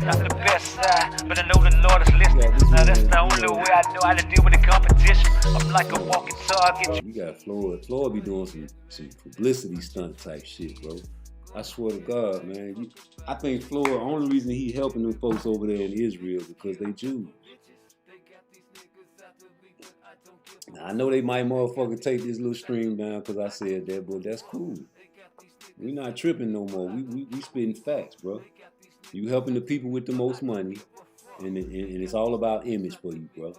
Not the best side, but I know the Lord is listening. Now that's the only way I know how to deal with the competition. I'm like a walking target. You got Floyd. Floyd be doing some publicity stunt type shit, bro. I swear to God, man. I think Floyd, the only reason he helping them folks over there in Israel because they Jews. Now, I know they might motherfucker take this little stream down because I said that, but that's cool. We not tripping no more. We spitting facts, bro. You helping the people with the most money, and it's all about image for you, bro.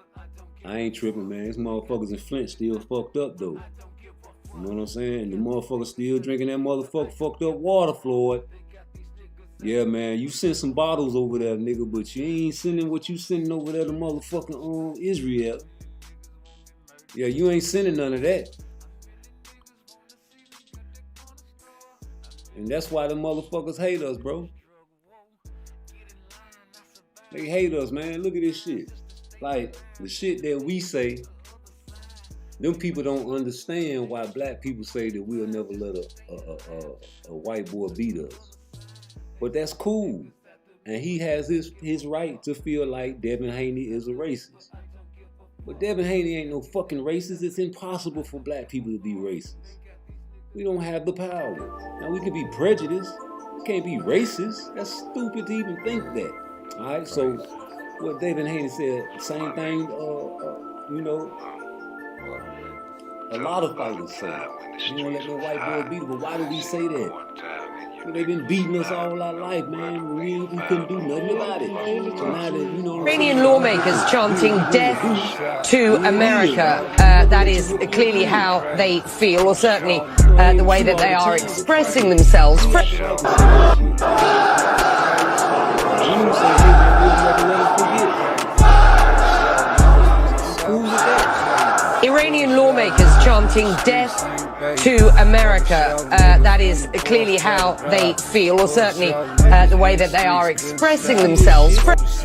I ain't tripping, man. These motherfuckers in Flint still fucked up, though. You know what I'm saying? The motherfuckers still drinking that motherfucker fucked up water, Floyd. Yeah, man, you sent some bottles over there, nigga, but you ain't sending what you sending over there to motherfucking Israel. Yeah, you ain't sending none of that. And that's why the motherfuckers hate us, bro. They hate us, man. Look at this shit. Like, the shit that we say, them people don't understand why black people say that we'll never let a white boy beat us. But that's cool. And he has his right to feel like Devin Haney is a racist. But Devin Haney ain't no fucking racist. It's impossible for black people to be racist. We don't have the power. Now, we can be prejudiced. We can't be racist. That's stupid to even think that. All right, so what Devin Haney said, same thing, you know, a lot of fighters say. You don't let no white boy beat them, but why do we say that? Well, they've been beating us all our life, man. We couldn't do nothing about it. So now that, you know, Iranian lawmakers chanting death to America. That is clearly how they feel, or certainly the way that they are expressing themselves. Iranian lawmakers chanting death to America. That is clearly how they feel, or certainly the way that they are expressing themselves. Whose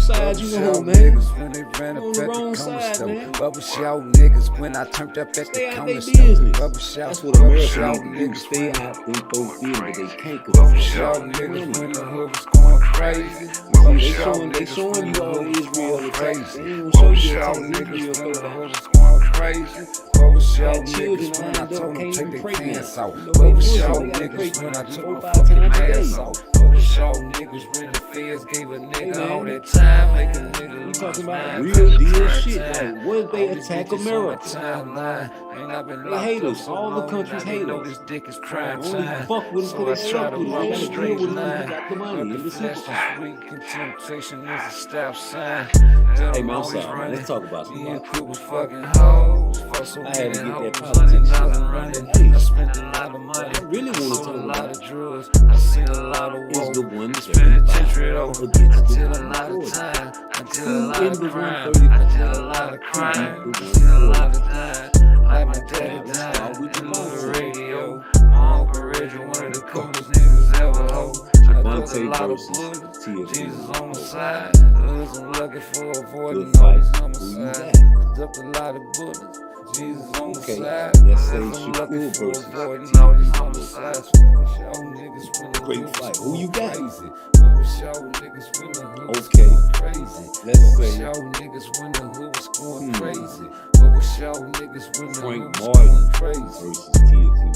side you on, man? On the wrong side, man. Stay out their business. That's what America need to do. Stay out them folks' business, but they can't because they showing you all Israel attacks. They ain't gonna show you Israel crazy. Children lined up can't even pray now. Niggas when I took my fucking ass off. Show niggas when the feds gave a nigga all that time, make a nigga. You talking about real deal shit? Like, what if they attack America? They hate us. All the countries hate us. This dick is crime time. Fuck with us because they stuck with us. They gotta deal with us when we got the money. And this is temptation is a stop sign. Hey man, I'm sorry, man. Let's talk about some politics. I had to get that politics shit. I spent a lot of money. I really want to talk about drugs. I seen a lot of war. Is the one that's penitentiary over against a lot of time. I did a lot of crime. I did a lot of crime. I seen a lot of time. Like my daddy died. We on the radio. My uncle Reggie, one of the coolest niggas ever hold. Javante versus Jesus on the side. Wasn't looking for avoiding all these homicides. Ducked a lot of bullets. Jesus on the side. Let's say Shakur versus great fight. Who you got? Okay. Let's say Frank Martin versus TFC.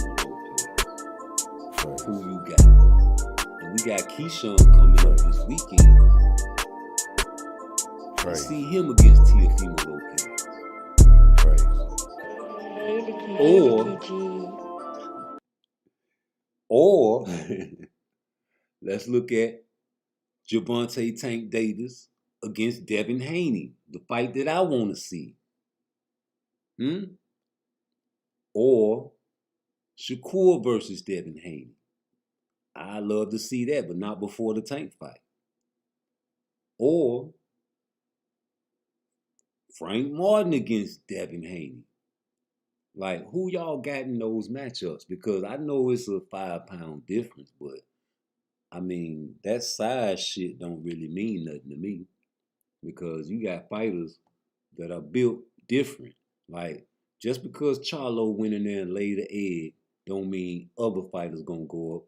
Who you got? And we got Keyshawn coming up this weekend. See him against TFC Lopez. Or let's look at Javante Tank Davis against Devin Haney, the fight that I want to see. Or Shakur versus Devin Haney. I love to see that, but not before the Tank fight. Or Frank Martin against Devin Haney. Like, who y'all got in those matchups? Because I know it's a 5-pound difference, but I mean, that size shit don't really mean nothing to me. Because you got fighters that are built different. Like, just because Charlo went in there and laid an egg don't mean other fighters gonna go up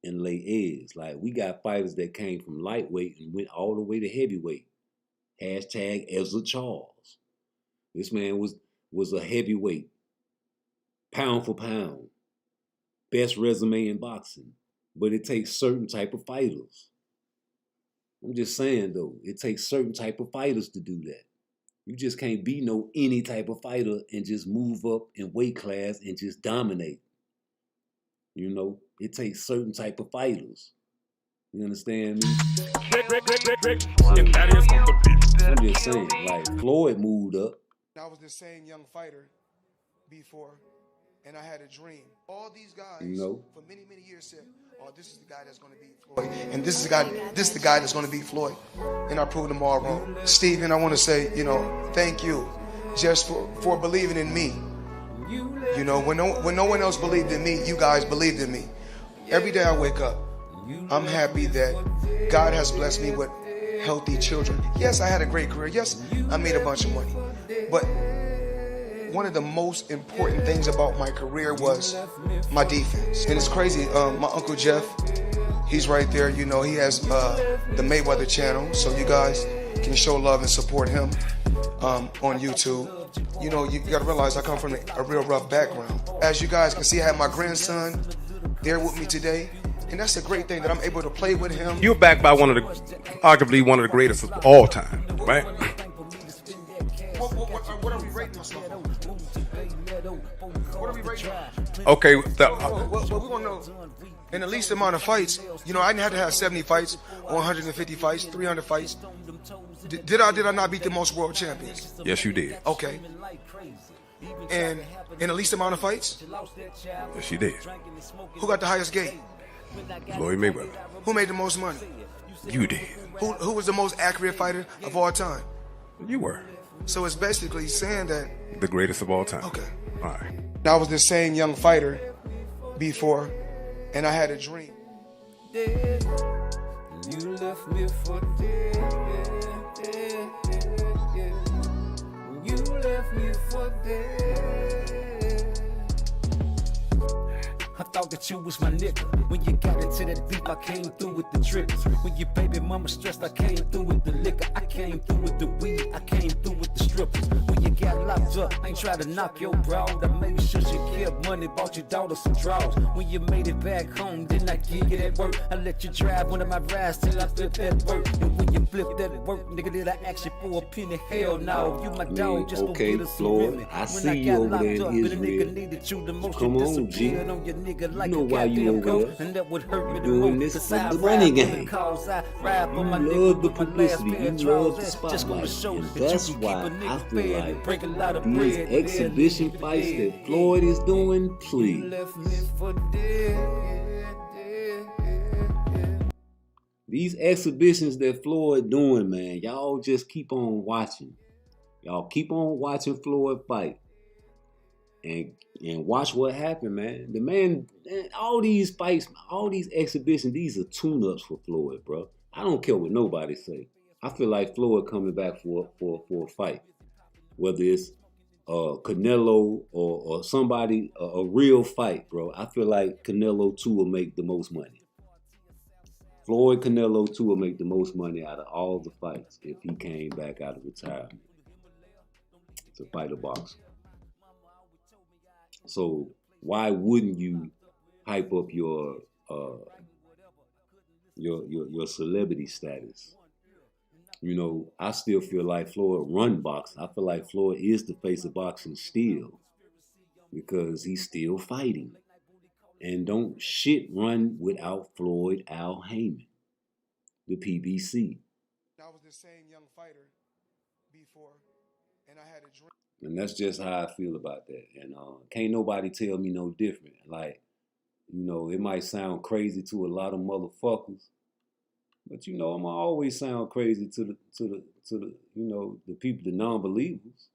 and lay eggs. Like, we got fighters that came from lightweight and went all the way to heavyweight. Hashtag Ezra Charles. This man was a heavyweight, pound for pound, best resume in boxing. But it takes certain type of fighters. I'm just saying though, it takes certain type of fighters to do that. You just can't be no any type of fighter and just move up in weight class and just dominate. You know, it takes certain type of fighters. You understand me? I'm just saying, like, Floyd moved up. I was the same young fighter before, and I had a dream. All these guys, for many, many years said, "Oh, this is the guy that's going to beat Floyd, and this is the guy that's going to beat Floyd," and I proved them all wrong. Stephen, I want to say, thank you, just for believing in me. You know, when no one else believed in me, you guys believed in me. Every day I wake up, I'm happy that God has blessed me with healthy children. Yes, I had a great career. Yes, I made a bunch of money. But one of the most important things about my career was my defense. And it's crazy. My Uncle Jeff, he's right there. You know, he has the Mayweather channel. So you guys can show love and support him on YouTube. You know, you got to realize I come from a real rough background. As you guys can see, I have my grandson there with me today. And that's a great thing that I'm able to play with him. You're backed by arguably one of the greatest of all time, right? What are we rating ourselves on? What are we rating? Okay. Well, we want to know, in the least amount of fights, you know, I didn't have to have 70 fights, 150 fights, 300 fights. Did I not beat the most world champions? Yes, you did. Okay. And in the least amount of fights? Yes, you did. Who got the highest gate? Floyd Mayweather. Who made the most money? You did. Who was the most accurate fighter of all time? You were. So it's basically saying that... The greatest of all time. Okay. All right. I was the same young fighter before, and I had a dream. You left me for dead. You left me for dead. I thought that you was my nigga. When you got into that beef, I came through with the triggers. When your baby mama stressed, I came through with the liquor. I came through with the weed, I came through with the strippers. When you got locked up, I ain't try to knock your broad. I made sure she kept money, bought your daughter some draws. When you made it back home, didn't I give you that work? I let you drive one of my rides till I flipped that work. And when you flipped that work, nigga, did I ask you for a penny? Hell no, you my dog, just okay, go get us Floyd, some I see you over there in Israel. Come on, G. You know why you over there. And that would hurt me doing this for the money game. You love the publicity, you love the spotlight. And that's why I feel like these exhibition fights that Floyd is doing, please. These exhibitions that Floyd doing, man, y'all just keep on watching. Y'all keep on watching Floyd fight. And watch what happened, man. The man, all these fights, all these exhibitions, these are tune-ups for Floyd, bro. I don't care what nobody say. I feel like Floyd coming back for a fight. Whether it's CANELO or somebody, a real fight, bro. I feel like CANELO 2 will make the most money. Floyd CANELO 2 will make the most money out of all the fights if he came back out of retirement to fight a boxer. So why wouldn't you hype up your celebrity status? You know, I still feel like Floyd run boxing. I feel like Floyd is the face of boxing still because he's still fighting. And don't shit run without Floyd Al Heyman, the PBC. I was the same young fighter before, and I had a dream. And that's just how I feel about that. And can't nobody tell me no different. Like, you know, it might sound crazy to a lot of motherfuckers, but you know, I'ma always sound crazy to the you know, the people, the non-believers.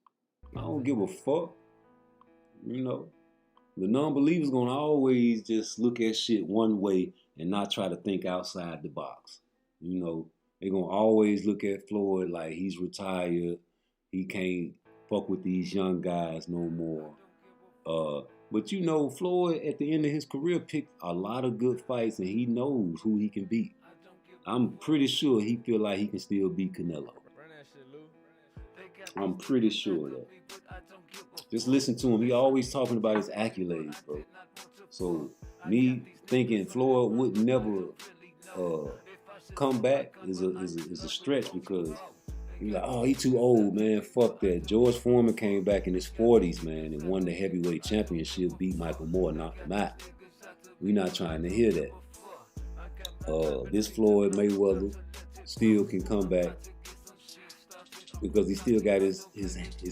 I don't give a fuck. You know, the non-believers gonna always just look at shit one way and not try to think outside the box. You know, they gonna always look at Floyd like he's retired. He can't fuck with these young guys no more. But you know, Floyd at the end of his career picked a lot of good fights, and he knows who he can beat. I'm pretty sure he feel like he can still beat Canelo. I'm pretty sure of that. Just listen to him. He always talking about his accolades, bro. So me thinking Floyd would never come back is a stretch, because you're like, oh, he too old, man. Fuck that. George Foreman came back in his 40s, man, and won the heavyweight championship, beat Michael Moore, knocked him out. We're not trying to hear that. This Floyd Mayweather still can come back because he still got his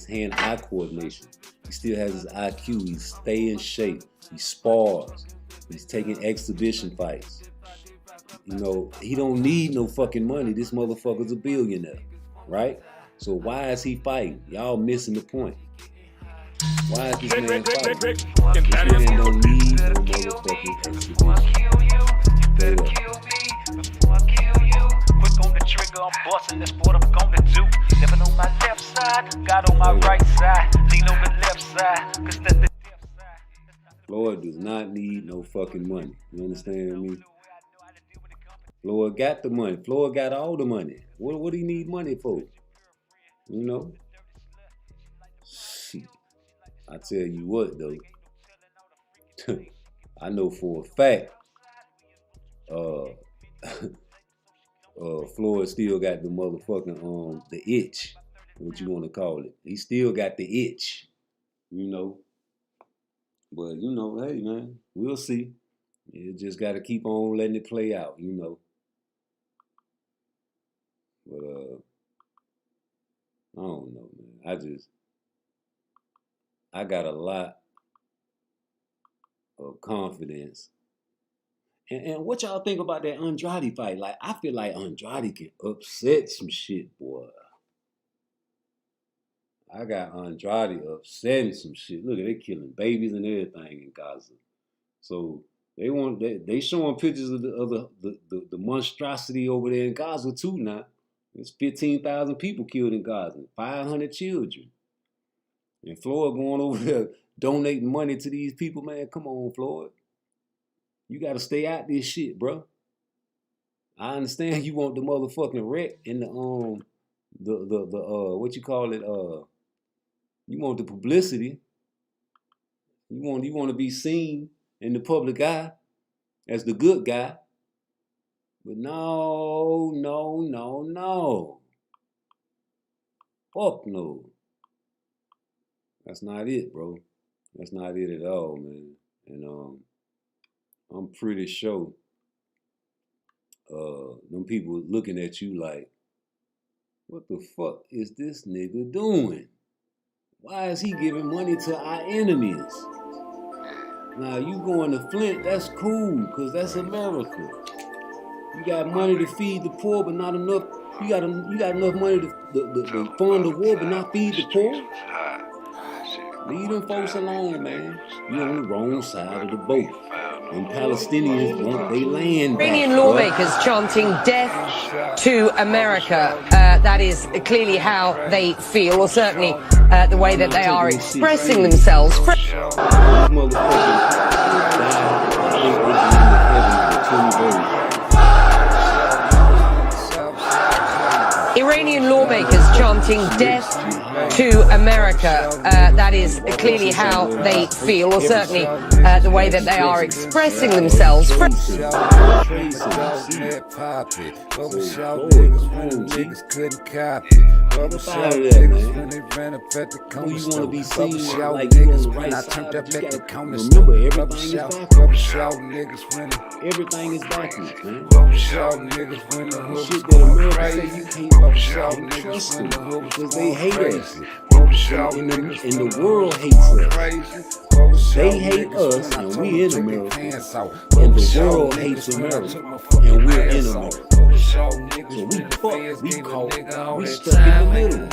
hand-eye coordination. He still has his IQ. He stay in shape. He spars. He's taking exhibition fights. You know, he don't need no fucking money. This motherfucker's a billionaire, right? So why is he fighting? Y'all missing the point. Why is this man fighting? This man don't need no motherfucking exhibition. On the trigger, I'm busting, that's what I'm gonna do. Living on my left side, God on my right side. Lean on the left side, cause that's the left side. Floyd does not need no fucking money. You understand me? Floyd got the money. Floyd got all the money. What do he need money for? You know? Shit. I tell you what, though. I know for a fact, Floyd still got the motherfucking the itch, what you want to call it. He still got the itch, you know. But you know, hey man, we'll see. You just got to keep on letting it play out, you know. But I don't know, man. I got a lot of confidence. And what y'all think about that Andrade fight? Like, I feel like Andrade can upset some shit, boy. I got Andrade upsetting some shit. Look, they killing babies and everything in Gaza. So they showing pictures of the monstrosity over there in Gaza too now. There's 15,000 people killed in Gaza, 500 children. And Floyd going over there donating money to these people, man. Come on, Floyd. You got to stay out this shit, bro. I understand you want the motherfucking wreck in the what you call it? You want the publicity. You want to be seen in the public eye as the good guy. But no. Fuck no. That's not it, bro. That's not it at all, man. And I'm pretty sure them people looking at you like, what the fuck is this nigga doing? Why is he giving money to our enemies? Now, you going to Flint, that's cool, because that's America. You got money to feed the poor, but not enough. You got enough money to fund the war, but not feed the poor? Leave them folks alone, man. You're on the wrong side of the boat. And Palestinians want their land back. Iranian lawmakers chanting death to America. That is clearly how they feel, or certainly the way that they are expressing themselves. Iranian lawmakers chanting death to America. That is clearly how they feel, or certainly the way that they are expressing themselves. Who you want to be seen like you on the right side, but you gotta remember everything is backwards, man. Shit that America say you can't trust them because they hate us. And the world hates us. They hate us and we in America. And the world hates America and we're in America. So we fucked, we caught, we stuck in the middle.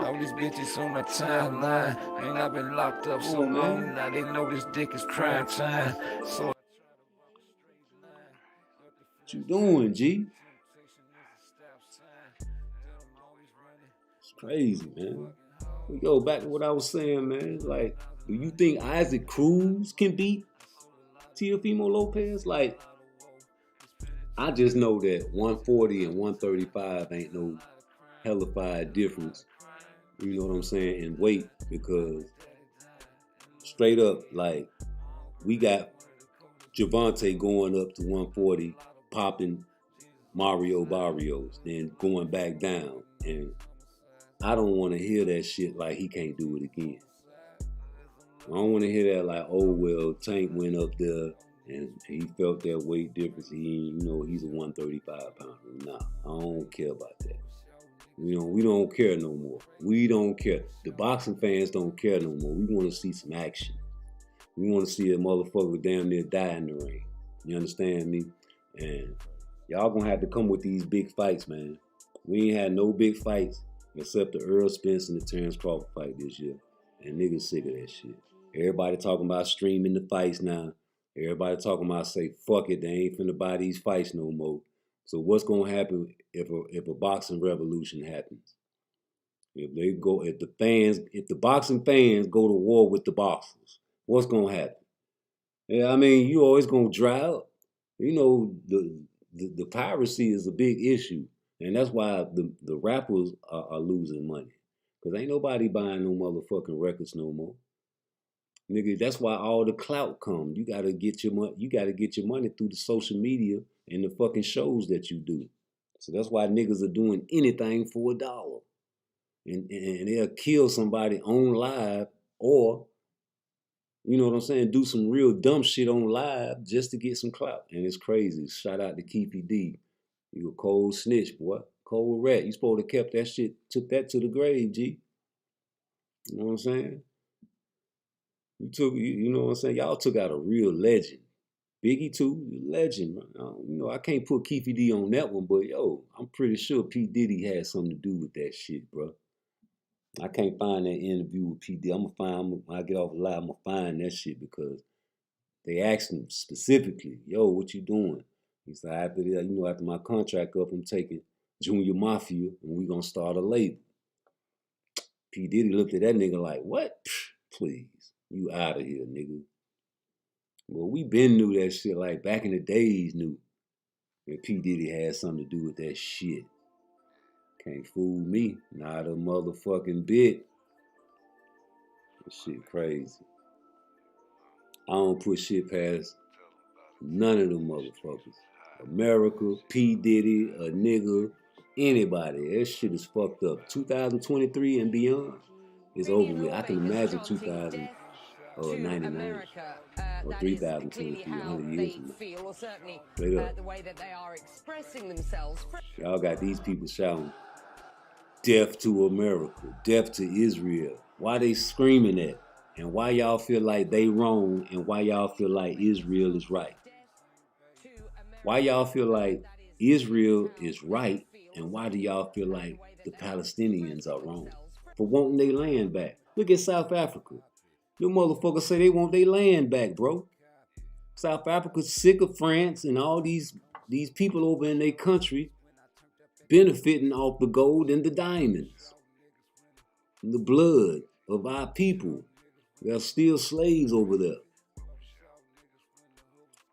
All these bitches on my timeline. Man, I've been locked up so long now they know this dick is crime time. So what you doing, G? It's crazy, man. Yo, back to what I was saying, man. Like, do you think Isaac Cruz can beat Teofimo Lopez? Like, I just know that 140 and 135 ain't no hellified difference. You know what I'm saying? In weight, because straight up, like, we got Javante going up to 140, popping Mario Barrios, then going back down. And I don't want to hear that shit like he can't do it again. I don't want to hear that like, oh, well, Tank went up there and he felt that weight difference. He's a 135 pounder. Nah, I don't care about that. We don't care no more. We don't care. The boxing fans don't care no more. We want to see some action. We want to see a motherfucker damn near die in the ring. You understand me? And y'all gonna have to come with these big fights, man. We ain't had no big fights except the Earl Spence and the Terrence Crawford fight this year. And niggas sick of that shit. Everybody talking about streaming the fights now. Everybody talking about say, fuck it, they ain't finna buy these fights no more. So what's gonna happen if a boxing revolution happens? If the boxing fans go to war with the boxers, what's gonna happen? Yeah, I mean, you always gonna dry up. You know, the piracy is a big issue. And that's why the rappers are losing money. Because ain't nobody buying no motherfucking records no more. Nigga, that's why all the clout come. You gotta get your money through the social media and the fucking shows that you do. So that's why niggas are doing anything for $1. And they'll kill somebody on live, or, you know what I'm saying, do some real dumb shit on live just to get some clout. And it's crazy. Shout out to Keefy D. You a cold snitch, boy. Cold rat. You supposed to kept that shit, took that to the grave, G. You know what I'm saying? You know what I'm saying? Y'all took out a real legend. Biggie too, legend, man. I can't put Keefy D on that one, but yo, I'm pretty sure P. Diddy had something to do with that shit, bro. I can't find that interview with P. Diddy. When I get off the live, I'm gonna find that shit because they asked him specifically, yo, what you doing? He said, after my contract up, I'm taking Junior Mafia and we gonna start a label. P. Diddy looked at that nigga like, what? Please, you out of here, nigga. Well, we been knew that shit, like back in the days knew that P. Diddy had something to do with that shit. Can't fool me, not a motherfucking bit. This shit crazy. I don't put shit past none of them motherfuckers. America, P. Diddy, a nigga, anybody. That shit is fucked up. 2023 and beyond is over with. I can imagine 2099 or 3023, 100 years from now. Straight up. Y'all got these people shouting, death to America, death to Israel. Why they screaming that? And why y'all feel like they wrong and why y'all feel like Israel is right? Why y'all feel like Israel is right and why do y'all feel like the Palestinians are wrong for wanting their land back? Look at South Africa. Them motherfuckers say they want their land back, bro. South Africa's sick of France and all these people over in their country benefiting off the gold and the diamonds. And the blood of our people. There are still slaves over there.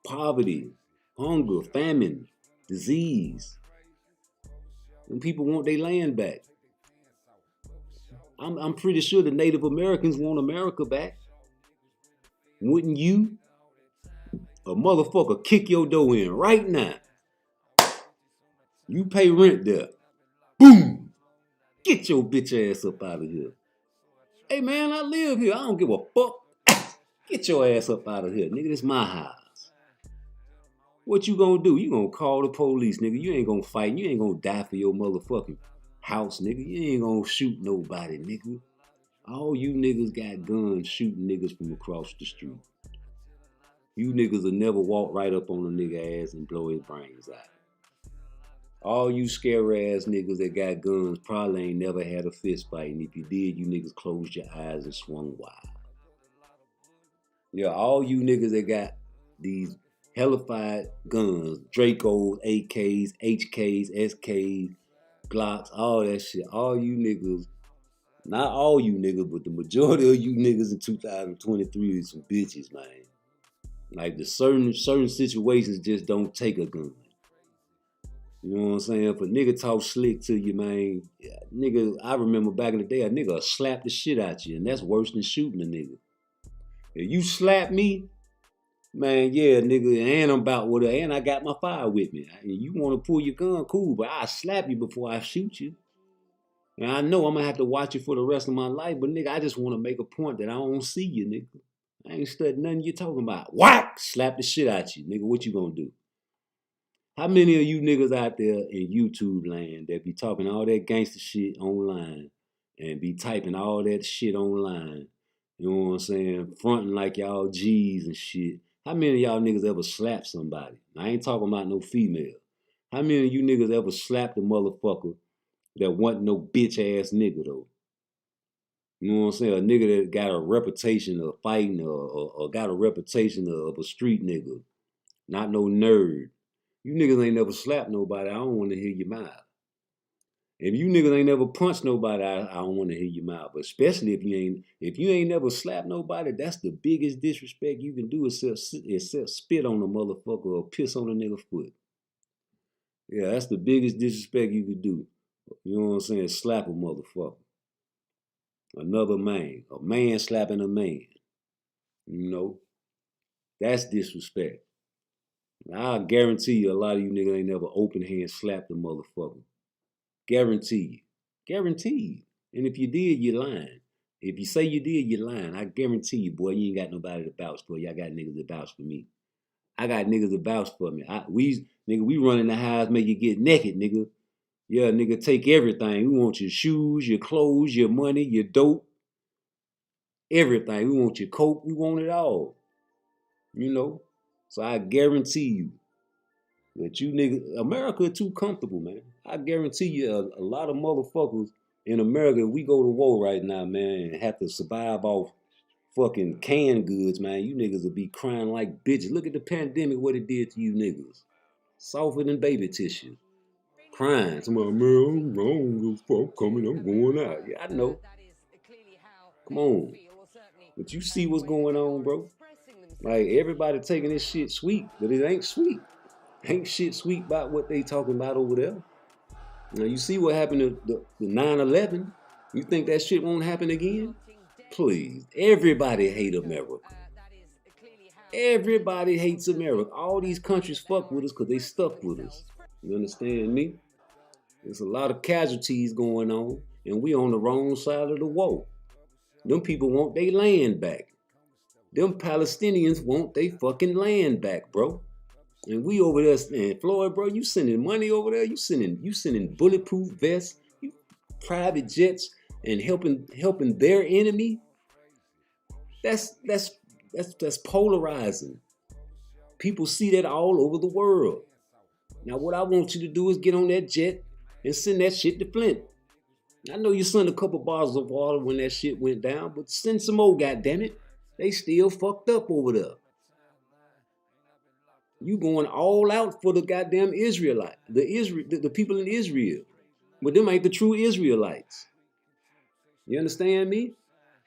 Poverty, hunger, famine, disease. When people want their land back. I'm pretty sure the Native Americans want America back. Wouldn't you? A motherfucker kick your door in right now. You pay rent there. Boom! Get your bitch ass up out of here. Hey man, I live here. I don't give a fuck. Get your ass up out of here, nigga. This my house. What you gonna do? You gonna call the police, nigga. You ain't gonna fight. You ain't gonna die for your motherfucking house, nigga. You ain't gonna shoot nobody, nigga. All you niggas got guns shooting niggas from across the street. You niggas will never walk right up on a nigga ass and blow his brains out. All you scary ass niggas that got guns probably ain't never had a fist fight. And if you did, you niggas closed your eyes and swung wide. Yeah, all you niggas that got these hellified guns, Dracos, AKs, HKs, SKs, Glocks, all that shit. All you niggas Not all you niggas, but the majority of you niggas in 2023 is some bitches, man. Like the certain situations just don't take a gun. You know what I'm saying? If a nigga talk slick to you, man, yeah, nigga, I remember back in the day, a nigga will slap the shit out you, and that's worse than shooting a nigga. If you slap me, man, yeah, nigga, and I'm about with her, and I got my fire with me. And you want to pull your gun, cool, but I'll slap you before I shoot you. And I know I'm going to have to watch you for the rest of my life, but nigga, I just want to make a point that I don't see you, nigga. I ain't studying nothing you're talking about. Whack! Slap the shit out you, nigga. What you gonna do? How many of you niggas out there in YouTube land that be talking all that gangster shit online and be typing all that shit online, you know what I'm saying, fronting like y'all G's and shit? How many of y'all niggas ever slapped somebody? I ain't talking about no female. How many of you niggas ever slapped a motherfucker that wasn't no bitch ass nigga though? You know what I'm saying? A nigga that got a reputation of fighting or got a reputation of a street nigga, not no nerd. You niggas ain't never slapped nobody, I don't want to hear your mouth. If you niggas ain't never punched nobody, I don't want to hear your mouth. But especially if you ain't never slapped nobody, that's the biggest disrespect you can do except spit on a motherfucker or piss on a nigga foot. Yeah, that's the biggest disrespect you can do. You know what I'm saying? Slap a motherfucker. Another man. A man slapping a man. You know? That's disrespect. I guarantee you a lot of you niggas ain't never open hand slapped a motherfucker. Guarantee you. Guaranteed. And if you did, you're lying. If you say you did, you're lying. I guarantee you, boy, you ain't got nobody to vouch for you. I got niggas to vouch for me. I got niggas to vouch for me. We run in the house, make you get naked, nigga. Yeah, nigga, take everything. We want your shoes, your clothes, your money, your dope. Everything. We want your coke. We want it all. You know? So I guarantee you that you niggas, America is too comfortable, man. I guarantee you a lot of motherfuckers in America, if we go to war right now, man, and have to survive off fucking canned goods, man, you niggas will be crying like bitches. Look at the pandemic, what it did to you niggas. Softer than baby tissue. Crying. Somebody, man, I don't give a fuck coming, I'm going out. Yeah, I know. Come on. But you see what's going on, bro? Like, everybody taking this shit sweet, but it ain't sweet. Ain't shit sweet about what they talking about over there. Now, you see what happened to the 9/11? You think that shit won't happen again? Please. Everybody hate America. Everybody hates America. All these countries fuck with us because they stuck with us. You understand me? There's a lot of casualties going on, and we on the wrong side of the war. Them people want their land back. Them Palestinians want their fucking land back, bro. And we over there in Florida, bro, you sending money over there, you sending bulletproof vests, private jets, and helping their enemy. That's polarizing. People see that all over the world. Now what I want you to do is get on that jet and send that shit to Flint. I know you sent a couple bottles of water when that shit went down, but send some more, goddammit. They still fucked up over there. You going all out for the goddamn Israelite, the people in Israel. But them ain't the true Israelites. You understand me?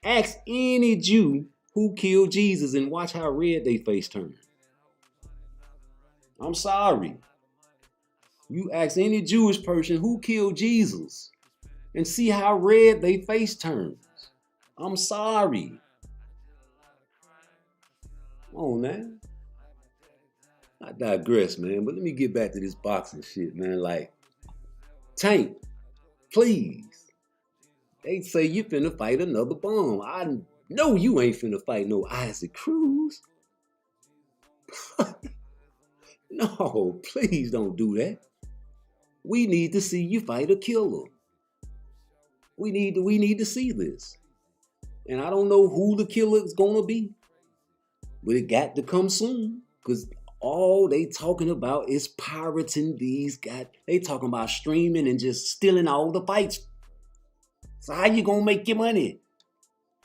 Ask any Jew who killed Jesus and watch how red they face turn. I'm sorry. You ask any Jewish person who killed Jesus and see how red they face turns. I'm sorry. Come on, man. I digress, man, but let me get back to this boxing shit, man. Like, Tank, please. They say you finna fight another bum. I know you ain't finna fight no Isaac Cruz. No, please don't do that. We need to see you fight a killer. We need to see this. And I don't know who the killer is gonna be, but it got to come soon, because all they talking about is pirating these guys. They talking about streaming and just stealing all the fights. So how you gonna make your money?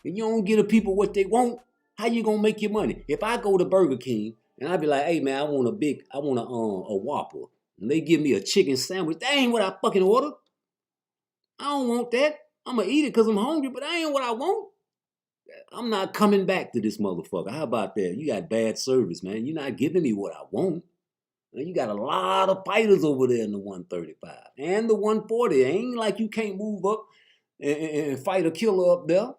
If you don't give the people what they want, how you gonna make your money? If I go to Burger King and I be like, hey man, I want a Whopper, and they give me a chicken sandwich, that ain't what I fucking ordered. I don't want that. I'm going to eat it because I'm hungry, but I ain't what I want. I'm not coming back to this motherfucker. How about that? You got bad service, man. You're not giving me what I want. You got a lot of fighters over there in the 135 and the 140. It ain't like you can't move up and fight a killer up there.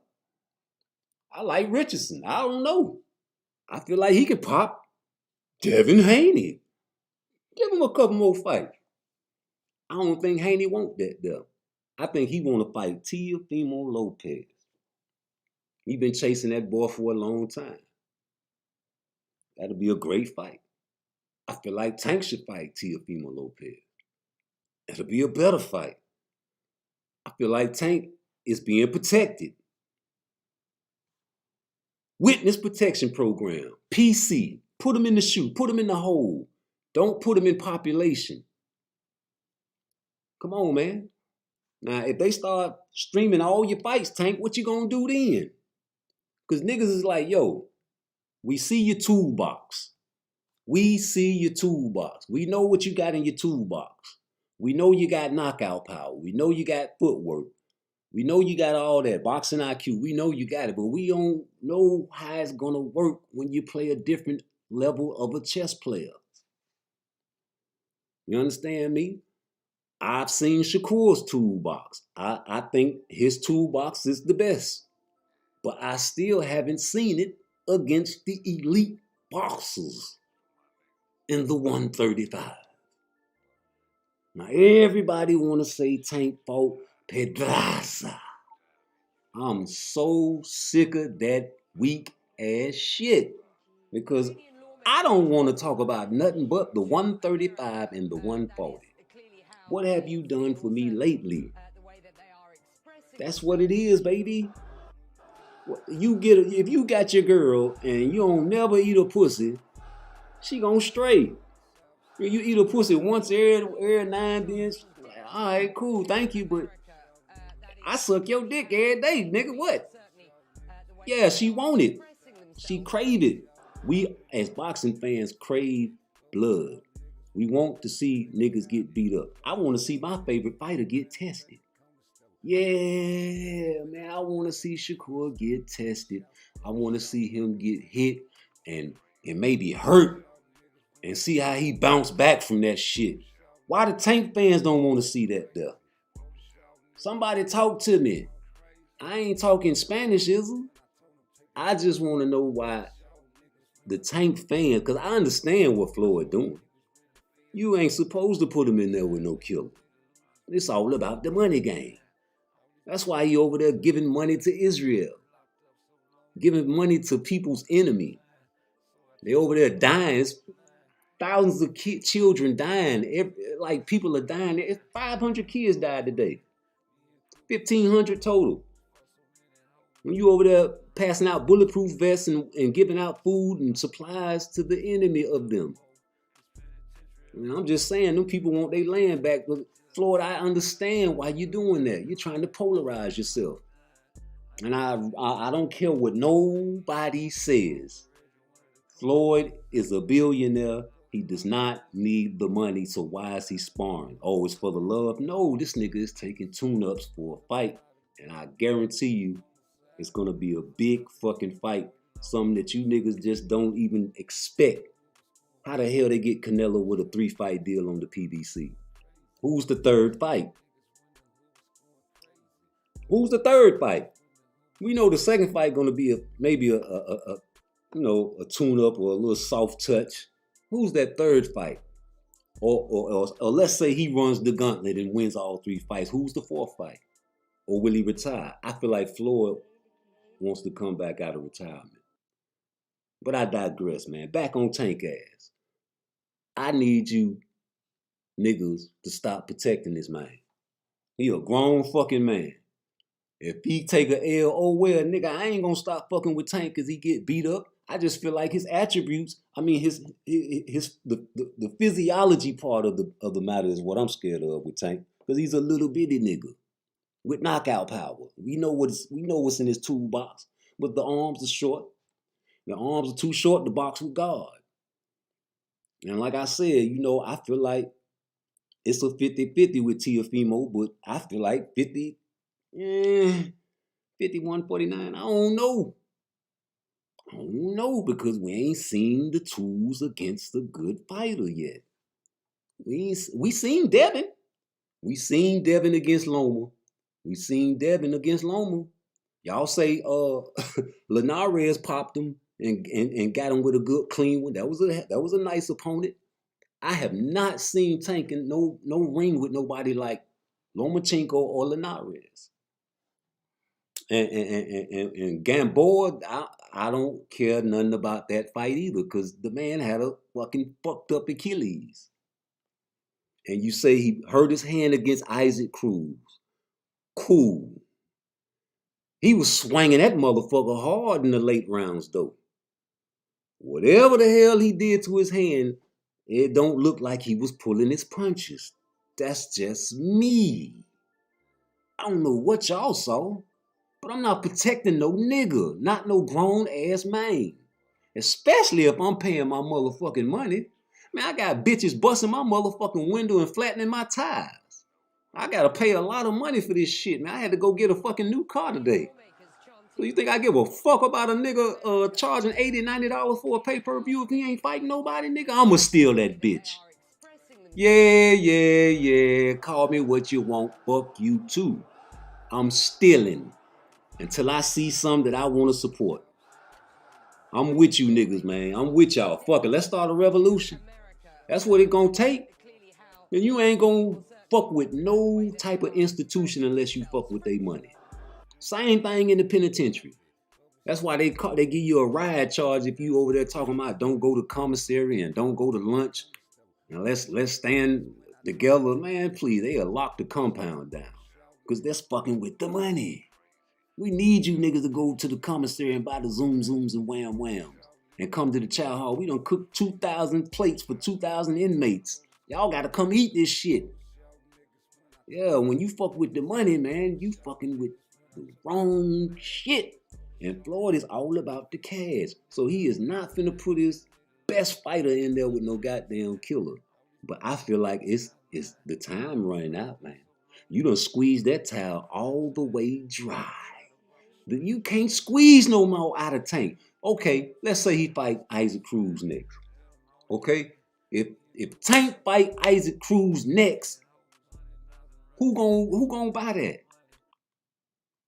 I like Richardson. I don't know. I feel like he could pop Devin Haney. Give him a couple more fights. I don't think Haney want that there. I think he want to fight Teofimo Lopez. He been chasing that boy for a long time. That'll be a great fight. I feel like Tank should fight Teofimo Lopez. It'll be a better fight. I feel like Tank is being protected. Witness Protection Program, PC. Put him in the shoe. Put him in the hole. Don't put him in population. Come on, man. Now, if they start streaming all your fights, Tank, what you gonna do then? Because niggas is like, yo, we see your toolbox. We see your toolbox. We know what you got in your toolbox. We know you got knockout power. We know you got footwork. We know you got all that boxing IQ. We know you got it, but we don't know how it's gonna work when you play a different level of a chess player. You understand me? I've seen Shakur's toolbox. I think his toolbox is the best, but I still haven't seen it against the elite boxers in the 135. Now everybody want to say Tank fought Pedraza. I'm so sick of that weak ass shit because I don't want to talk about nothing but the 135 and the 140. What have you done for me lately? That's what it is, baby. If you got your girl and you don't never eat a pussy, she gonna stray. You eat a pussy once every 9 days. All right, cool, thank you, but I suck your dick every day, nigga. What? Yeah, she want it. She crave it. We as boxing fans crave blood. We want to see niggas get beat up. I want to see my favorite fighter get tested. Yeah, man, I want to see Shakur get tested. I want to see him get hit and maybe hurt and see how he bounced back from that shit. Why the Tank fans don't want to see that there? Somebody talk to me. I ain't talking Spanish, is it? I just want to know why the Tank fans, because I understand what Floyd doing. You ain't supposed to put him in there with no killer. It's all about the money game. That's why he over there giving money to Israel. Giving money to people's enemy. They over there dying. Thousands of children dying. Like people are dying. 500 kids died today. 1,500 total. When you over there passing out bulletproof vests and giving out food and supplies to the enemy of them. And I'm just saying, them people want their land back. But Floyd, I understand why you're doing that. You're trying to polarize yourself. And I don't care what nobody says. Floyd is a billionaire. He does not need the money, so why is he sparring? Oh, it's for the love? No, this nigga is taking tune-ups for a fight. And I guarantee you, it's going to be a big fucking fight. Something that you niggas just don't even expect. How the hell they get CANELO with a 3-fight deal on the PBC? Who's the third fight? Who's the third fight? We know the second fight going to be maybe a tune-up or a little soft touch. Who's that third fight? Or let's say he runs the gauntlet and wins all 3 fights. Who's the fourth fight? Or will he retire? I feel like Floyd wants to come back out of retirement. But I digress, man. Back on Tank ass. I need you niggas to stop protecting this man. He a grown fucking man. If he take a L, oh well, nigga, I ain't gonna stop fucking with Tank because he get beat up. I just feel like his attributes, I mean the physiology part of the matter is what I'm scared of with Tank. Because he's a little bitty nigga with knockout power. We know what's in his toolbox. But the arms are short. The arms are too short to box with God. And like I said, I feel like it's a 50-50 with Teofimo, but I feel like 50 Eh, 51-49. I don't know. I don't know because we ain't seen the tools against a good fighter yet. We seen Devin. We seen Devin against Loma. We seen Devin against Loma. Y'all say Linares popped him and got him with a good clean one. That was a nice opponent. I have not seen Tank in no ring with nobody like Lomachenko or Linares. And Gamboa, I don't care nothing about that fight either because the man had a fucking fucked up Achilles. And you say he hurt his hand against Isaac Cruz. Cool. He was swinging that motherfucker hard in the late rounds though. Whatever the hell he did to his hand, it don't look like he was pulling his punches. That's just me. I don't know what y'all saw. But I'm not protecting no nigga, not no grown ass man. Especially if I'm paying my motherfucking money. Man, I got bitches busting my motherfucking window and flattening my tires. I gotta pay a lot of money for this shit, man. I had to go get a fucking new car today. So you think I give a fuck about a nigga charging $80, $90 for a pay-per-view if he ain't fighting nobody, nigga? I'ma steal that bitch. Yeah. Call me what you want. Fuck you too. I'm stealing. Until I see something that I want to support. I'm with you niggas, man. I'm with y'all. Fuck it. Let's start a revolution. That's what it gonna take. And you ain't gonna fuck with no type of institution unless you fuck with their money. Same thing in the penitentiary. That's why they give you a ride charge if you over there talking about don't go to commissary and don't go to lunch. And let's stand together. Man, please, they'll lock the compound down. Because that's fucking with the money. We need you niggas to go to the commissary and buy the zooms and whams and come to the chow hall. We done cooked 2,000 plates for 2,000 inmates. Y'all gotta come eat this shit. Yeah, when you fuck with the money, man, you fucking with the wrong shit. And Floyd is all about the cash. So he is not finna put his best fighter in there with no goddamn killer. But I feel like it's the time running out, man. You done squeezed that towel all the way dry. You can't squeeze no more out of Tank. Okay, let's say he fight Isaac Cruz next. Okay, if Tank fight Isaac Cruz next, who gonna buy that?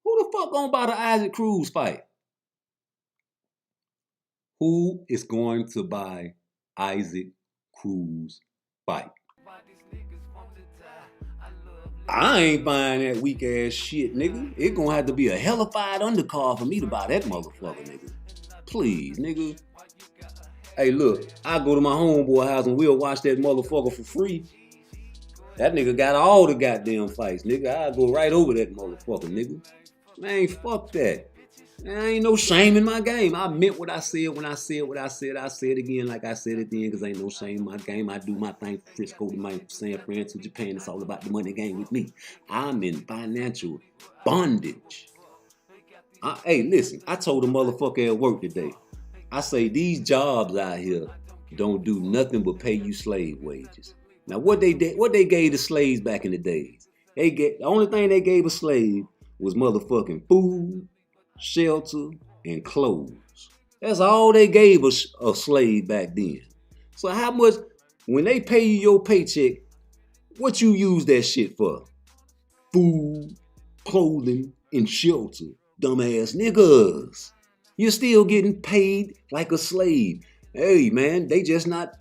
Who the fuck gonna buy the Isaac Cruz fight? Who is going to buy Isaac Cruz fight? I ain't buying that weak ass shit, nigga. It gonna have to be a hellified undercard for me to buy that motherfucker, nigga. Please, nigga. Hey, look, I go to my homeboy house and we'll watch that motherfucker for free. That nigga got all the goddamn fights, nigga. I'll go right over that motherfucker, nigga. Man, fuck that. There ain't no shame in my game. I meant what I said when I said what I said. I said it again like I said it then because ain't no shame in my game. I do my thing from Frisco to my San Fran to Japan. It's all about the money game with me. I'm in financial bondage. Hey, listen, I told a motherfucker at work today. I say these jobs out here don't do nothing but pay you slave wages. Now what they gave the slaves back in the days? The only thing they gave a slave was motherfucking food, shelter, and clothes. That's all they gave a slave back then. So how much, when they pay you your paycheck, what you use that shit for? Food, clothing, and shelter. Dumbass niggas. You're still getting paid like a slave. Hey man, they just not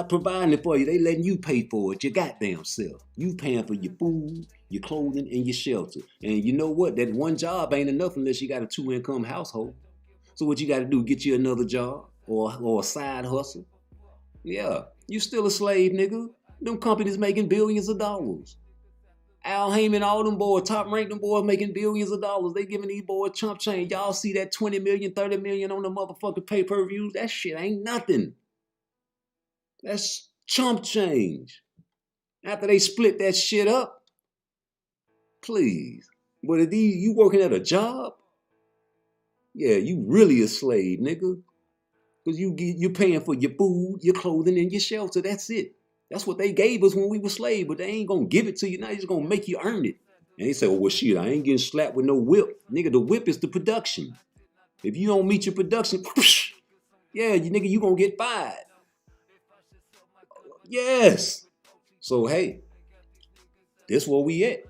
providing it for you. They letting you pay for it your goddamn self. You paying for your food, your clothing, and your shelter. And you know what? That one job ain't enough unless you got a 2-income household. So what you got to do? Get you another job or a side hustle. Yeah, you still a slave, nigga. Them companies making billions of dollars. Al Heyman, all them boys, top ranked them boys making billions of dollars. They giving these boys chump change. Y'all see that 20 million, 30 million on the motherfucking pay-per-views? That shit ain't nothing. That's chump change. After they split that shit up, please. But if you working at a job, yeah, you really a slave, nigga. Because you paying for your food, your clothing, and your shelter. That's it. That's what they gave us when we were slaves, but they ain't gonna give it to you. Now they're just gonna make you earn it. And they say, oh, well, shit, I ain't getting slapped with no whip. Nigga, the whip is the production. If you don't meet your production, yeah, nigga, you gonna get fired. Yes. So, hey, this where we at.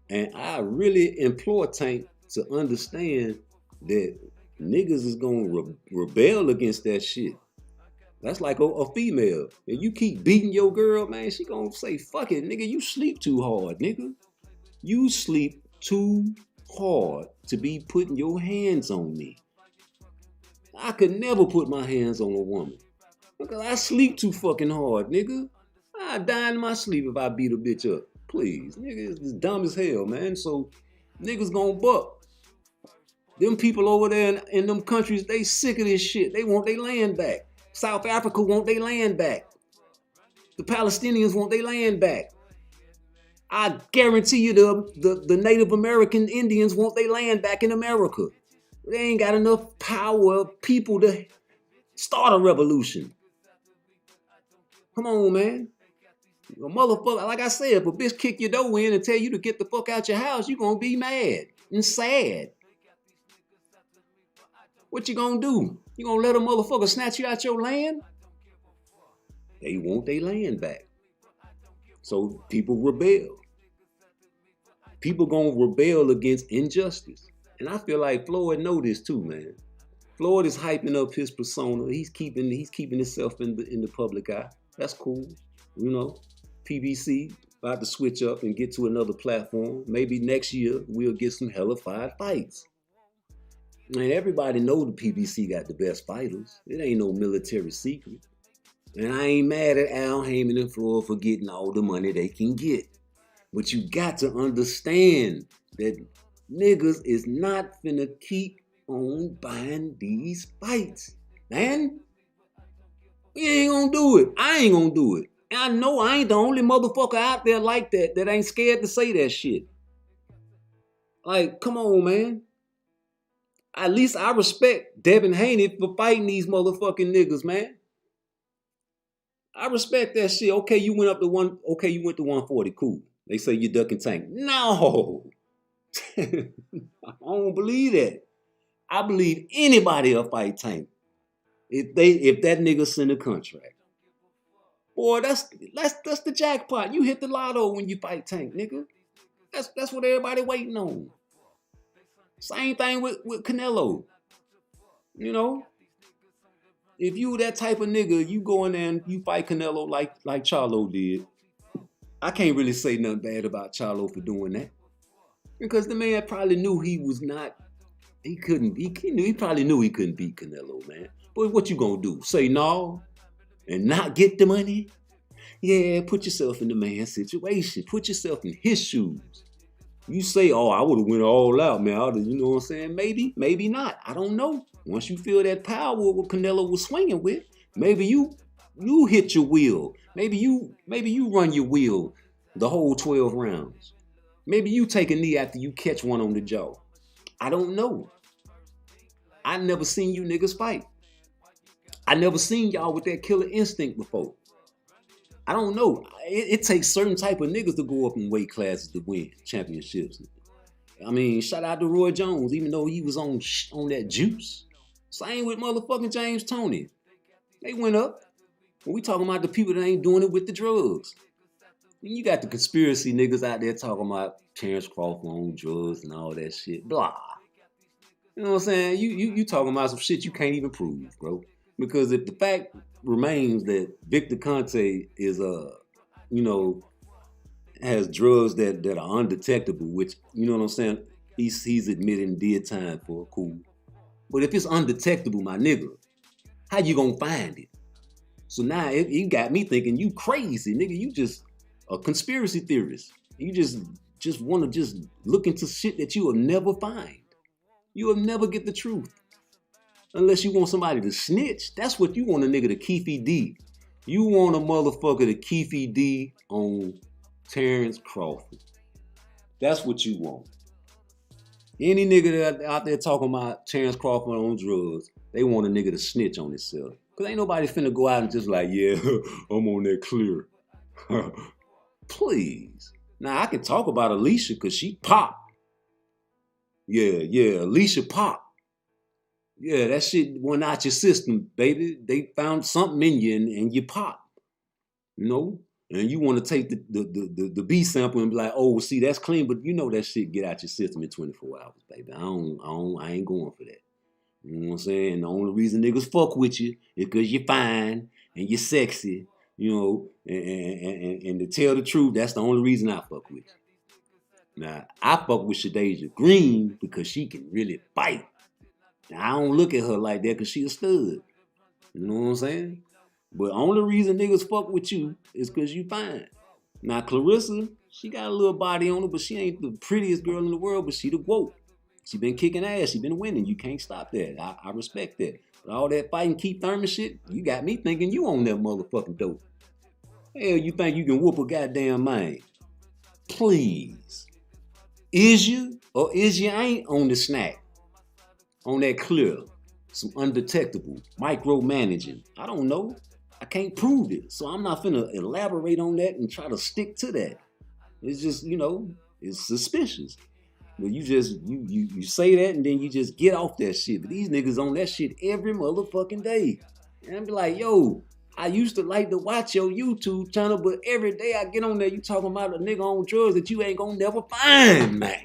And I really implore Tank to understand that niggas is gonna rebel against that shit. That's like a female. If you keep beating your girl, man, she gonna say, fuck it, nigga, you sleep too hard, nigga. You sleep too hard to be putting your hands on me. I could never put my hands on a woman. Because I sleep too fucking hard, nigga. I die in my sleep if I beat a bitch up. Please, nigga, it's dumb as hell, man. So, niggas gonna buck. Them people over there in them countries, they sick of this shit. They want their land back. South Africa want their land back. The Palestinians want their land back. I guarantee you the Native American Indians want their land back in America. They ain't got enough power of people to start a revolution. Come on, man. A motherfucker, like I said, if a bitch kick your door in and tell you to get the fuck out your house, you gonna be mad and sad. What you gonna do? You gonna let a motherfucker snatch you out your land? They want their land back. So people rebel. People gonna rebel against injustice. And I feel like Floyd know this too, man. Floyd is hyping up his persona. He's keeping himself in the public eye. That's cool. You know, PBC about to switch up and get to another platform. Maybe next year we'll get some hellified fights. Man, everybody know the PBC got the best fighters. It ain't no military secret. And I ain't mad at Al Heyman and Floyd for getting all the money they can get. But you got to understand that niggas is not finna keep on buying these fights. Man, we ain't gonna do it. I ain't gonna do it. And I know I ain't the only motherfucker out there like that ain't scared to say that shit. Like, come on, man. At least I respect Devin Haney for fighting these motherfucking niggas, man. I respect that shit. Okay, you went to 140, cool. They say you ducking Tank. No. I don't believe that. I believe anybody will fight Tank if that nigga send a contract. Boy, that's the jackpot. You hit the lotto when you fight Tank, nigga. That's what everybody waiting on. Same thing with CANELO. You know, if you that type of nigga, you go in there and you fight CANELO like Charlo did. I can't really say nothing bad about Charlo for doing that. Because the man probably knew he probably knew he couldn't beat CANELO, man. But what you gonna do? Say no and not get the money? Yeah, put yourself in the man's situation. Put yourself in his shoes. You say, oh, I would have went all out, man. You know what I'm saying? Maybe, maybe not. I don't know. Once you feel that power what Canelo was swinging with, maybe you hit your wheel. Maybe you run your wheel the whole 12 rounds. Maybe you take a knee after you catch one on the jaw. I don't know. I never seen you niggas fight. I never seen y'all with that killer instinct before. I don't know. It takes certain type of niggas to go up in weight classes to win championships. I mean, shout out to Roy Jones, even though he was on that juice. Same with motherfucking James Toney. They went up. But we talking about the people that ain't doing it with the drugs. And you got the conspiracy niggas out there talking about Terrence Crawford on drugs and all that shit. Blah. You know what I'm saying? You talking about some shit you can't even prove, bro. Because if the fact remains that Victor Conte is has drugs that are undetectable, which, you know what I'm saying, he's admitting did time for, cool. But if it's undetectable, my nigga, how you gonna find it? So now it got me thinking you crazy, nigga. You just a conspiracy theorist. You just want to just look into shit that you will never find. You will never get the truth. Unless you want somebody to snitch. That's what you want a nigga to Keefe D. You want a motherfucker to Keefe D on Terrence Crawford. That's what you want. Any nigga that out there talking about Terrence Crawford on drugs, they want a nigga to snitch on himself. Cause ain't nobody finna go out and just like, yeah, I'm on that clear. Please. Now, I can talk about Alicia because she pop. Yeah, Alicia pop. Yeah, that shit went out your system, baby. They found something in you and you pop. You know? And you want to take the B sample and be like, oh, well, see, that's clean, but you know that shit get out your system in 24 hours, baby. I ain't going for that. You know what I'm saying? And the only reason niggas fuck with you is because you're fine and you're sexy, you know, and to tell the truth, that's the only reason I fuck with you. Now, I fuck with Shadeja Green because she can really fight. Now, I don't look at her like that because she a stud. You know what I'm saying? But only reason niggas fuck with you is because you fine. Now, Clarissa, she got a little body on her, but she ain't the prettiest girl in the world, but she the GOAT. She been kicking ass. She been winning. You can't stop that. I respect that. But all that fighting Keith Thurman shit, you got me thinking you on that motherfucking dope. Hell, you think you can whoop a goddamn man? Please. Is you or is you ain't on the snack? On that clear? Some undetectable, micromanaging. I don't know. I can't prove it. So I'm not finna elaborate on that and try to stick to that. It's just, you know, it's suspicious. But you just, you say that and then you just get off that shit. But these niggas on that shit every motherfucking day. And I be like, yo, I used to like to watch your YouTube channel, but every day I get on there, you talking about a nigga on drugs that you ain't gonna never find, man.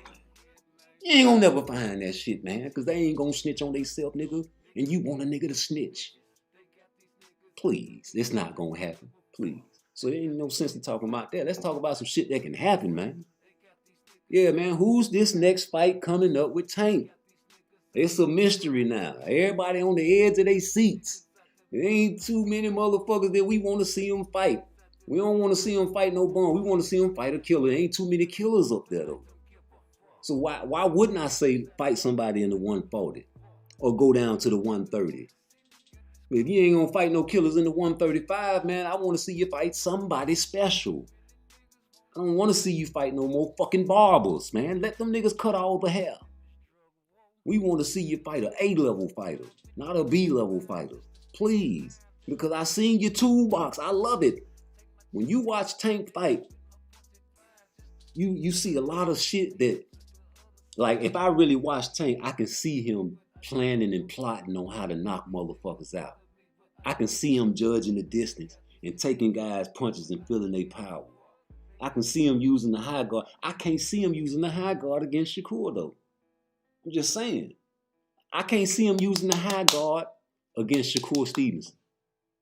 You ain't gonna never find that shit, man, because they ain't gonna snitch on theyself, nigga, and you want a nigga to snitch. Please, it's not gonna happen, please. So there ain't no sense in talking about that. Let's talk about some shit that can happen, man. Yeah, man, who's this next fight coming up with Tank? It's a mystery now. Everybody on the edge of their seats. There ain't too many motherfuckers that we want to see them fight. We don't want to see them fight no bum. We want to see them fight a killer. There ain't too many killers up there, though. So why wouldn't I say fight somebody in the 140 or go down to the 130? If you ain't gonna fight no killers in the 135, man, I want to see you fight somebody special. I don't want to see you fight no more fucking barbers, man. Let them niggas cut all the hair. We want to see you fight an A-level fighter, not a B-level fighter. Please. Because I seen your toolbox. I love it. When you watch Tank fight, you see a lot of shit that, like, if I really watch Tank, I can see him planning and plotting on how to knock motherfuckers out. I can see him judging the distance and taking guys' punches and feeling their power. I can see him using the high guard. I can't see him using the high guard against Shakur, though. I'm just saying. I can't see him using the high guard against Shakur Stevenson.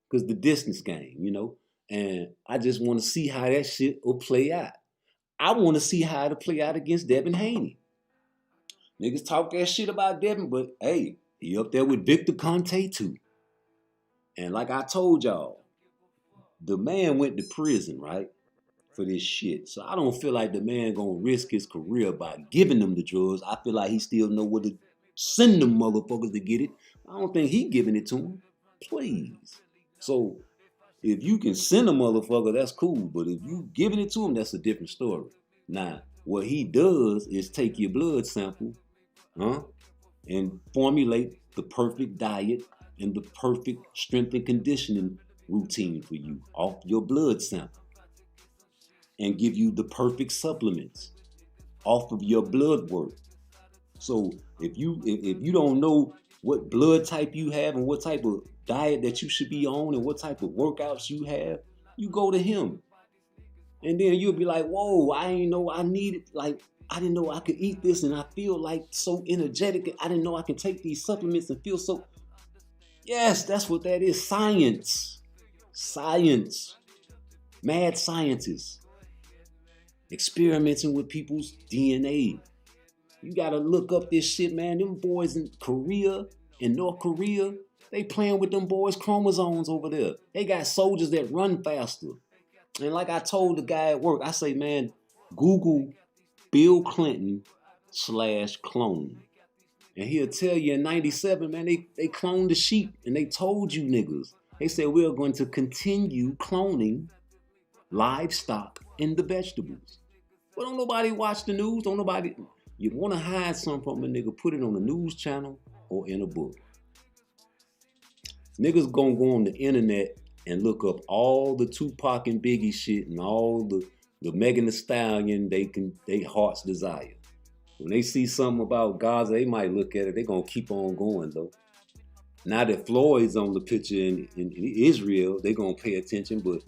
Because the distance game, you know? And I just want to see how that shit will play out. I want to see how it'll play out against Devin Haney. Niggas talk that shit about Devin, but hey, he up there with Victor Conte too. And like I told y'all, the man went to prison, right? For this shit. So I don't feel like the man gonna risk his career by giving them the drugs. I feel like he still know where to send them motherfuckers to get it. I don't think he giving it to them. Please. So if you can send a motherfucker, that's cool. But if you giving it to him, that's a different story. Now, what he does is take your blood sample, and formulate the perfect diet and the perfect strength and conditioning routine for you off your blood sample. And give you the perfect supplements off of your blood work. So if you don't know what blood type you have and what type of diet that you should be on and what type of workouts you have, you go to him. And then you'll be like, whoa, I didn't know I needed, like, I didn't know I could eat this and I feel like so energetic. I didn't know I can take these supplements and feel so. Yes, that's what that is. Science. Science. Mad scientists. Experimenting with people's DNA. You gotta look up this shit, man. Them boys in Korea, in North Korea, they playing with them boys' chromosomes over there. They got soldiers that run faster. And like I told the guy at work, I say, man, Google Bill Clinton /clone. And he'll tell you in 97, man, they cloned the sheep and they told you niggas. They said we're going to continue cloning livestock and the vegetables. But don't nobody watch the news. Don't nobody. You want to hide something from a nigga, put it on a news channel or in a book. Niggas gonna go on the internet and look up all the Tupac and Biggie shit and all the The Megan Thee Stallion, they heart's desire. When they see something about Gaza, they might look at it. They gonna keep on going though. Now that Floyd's on the picture in Israel, they gonna pay attention. But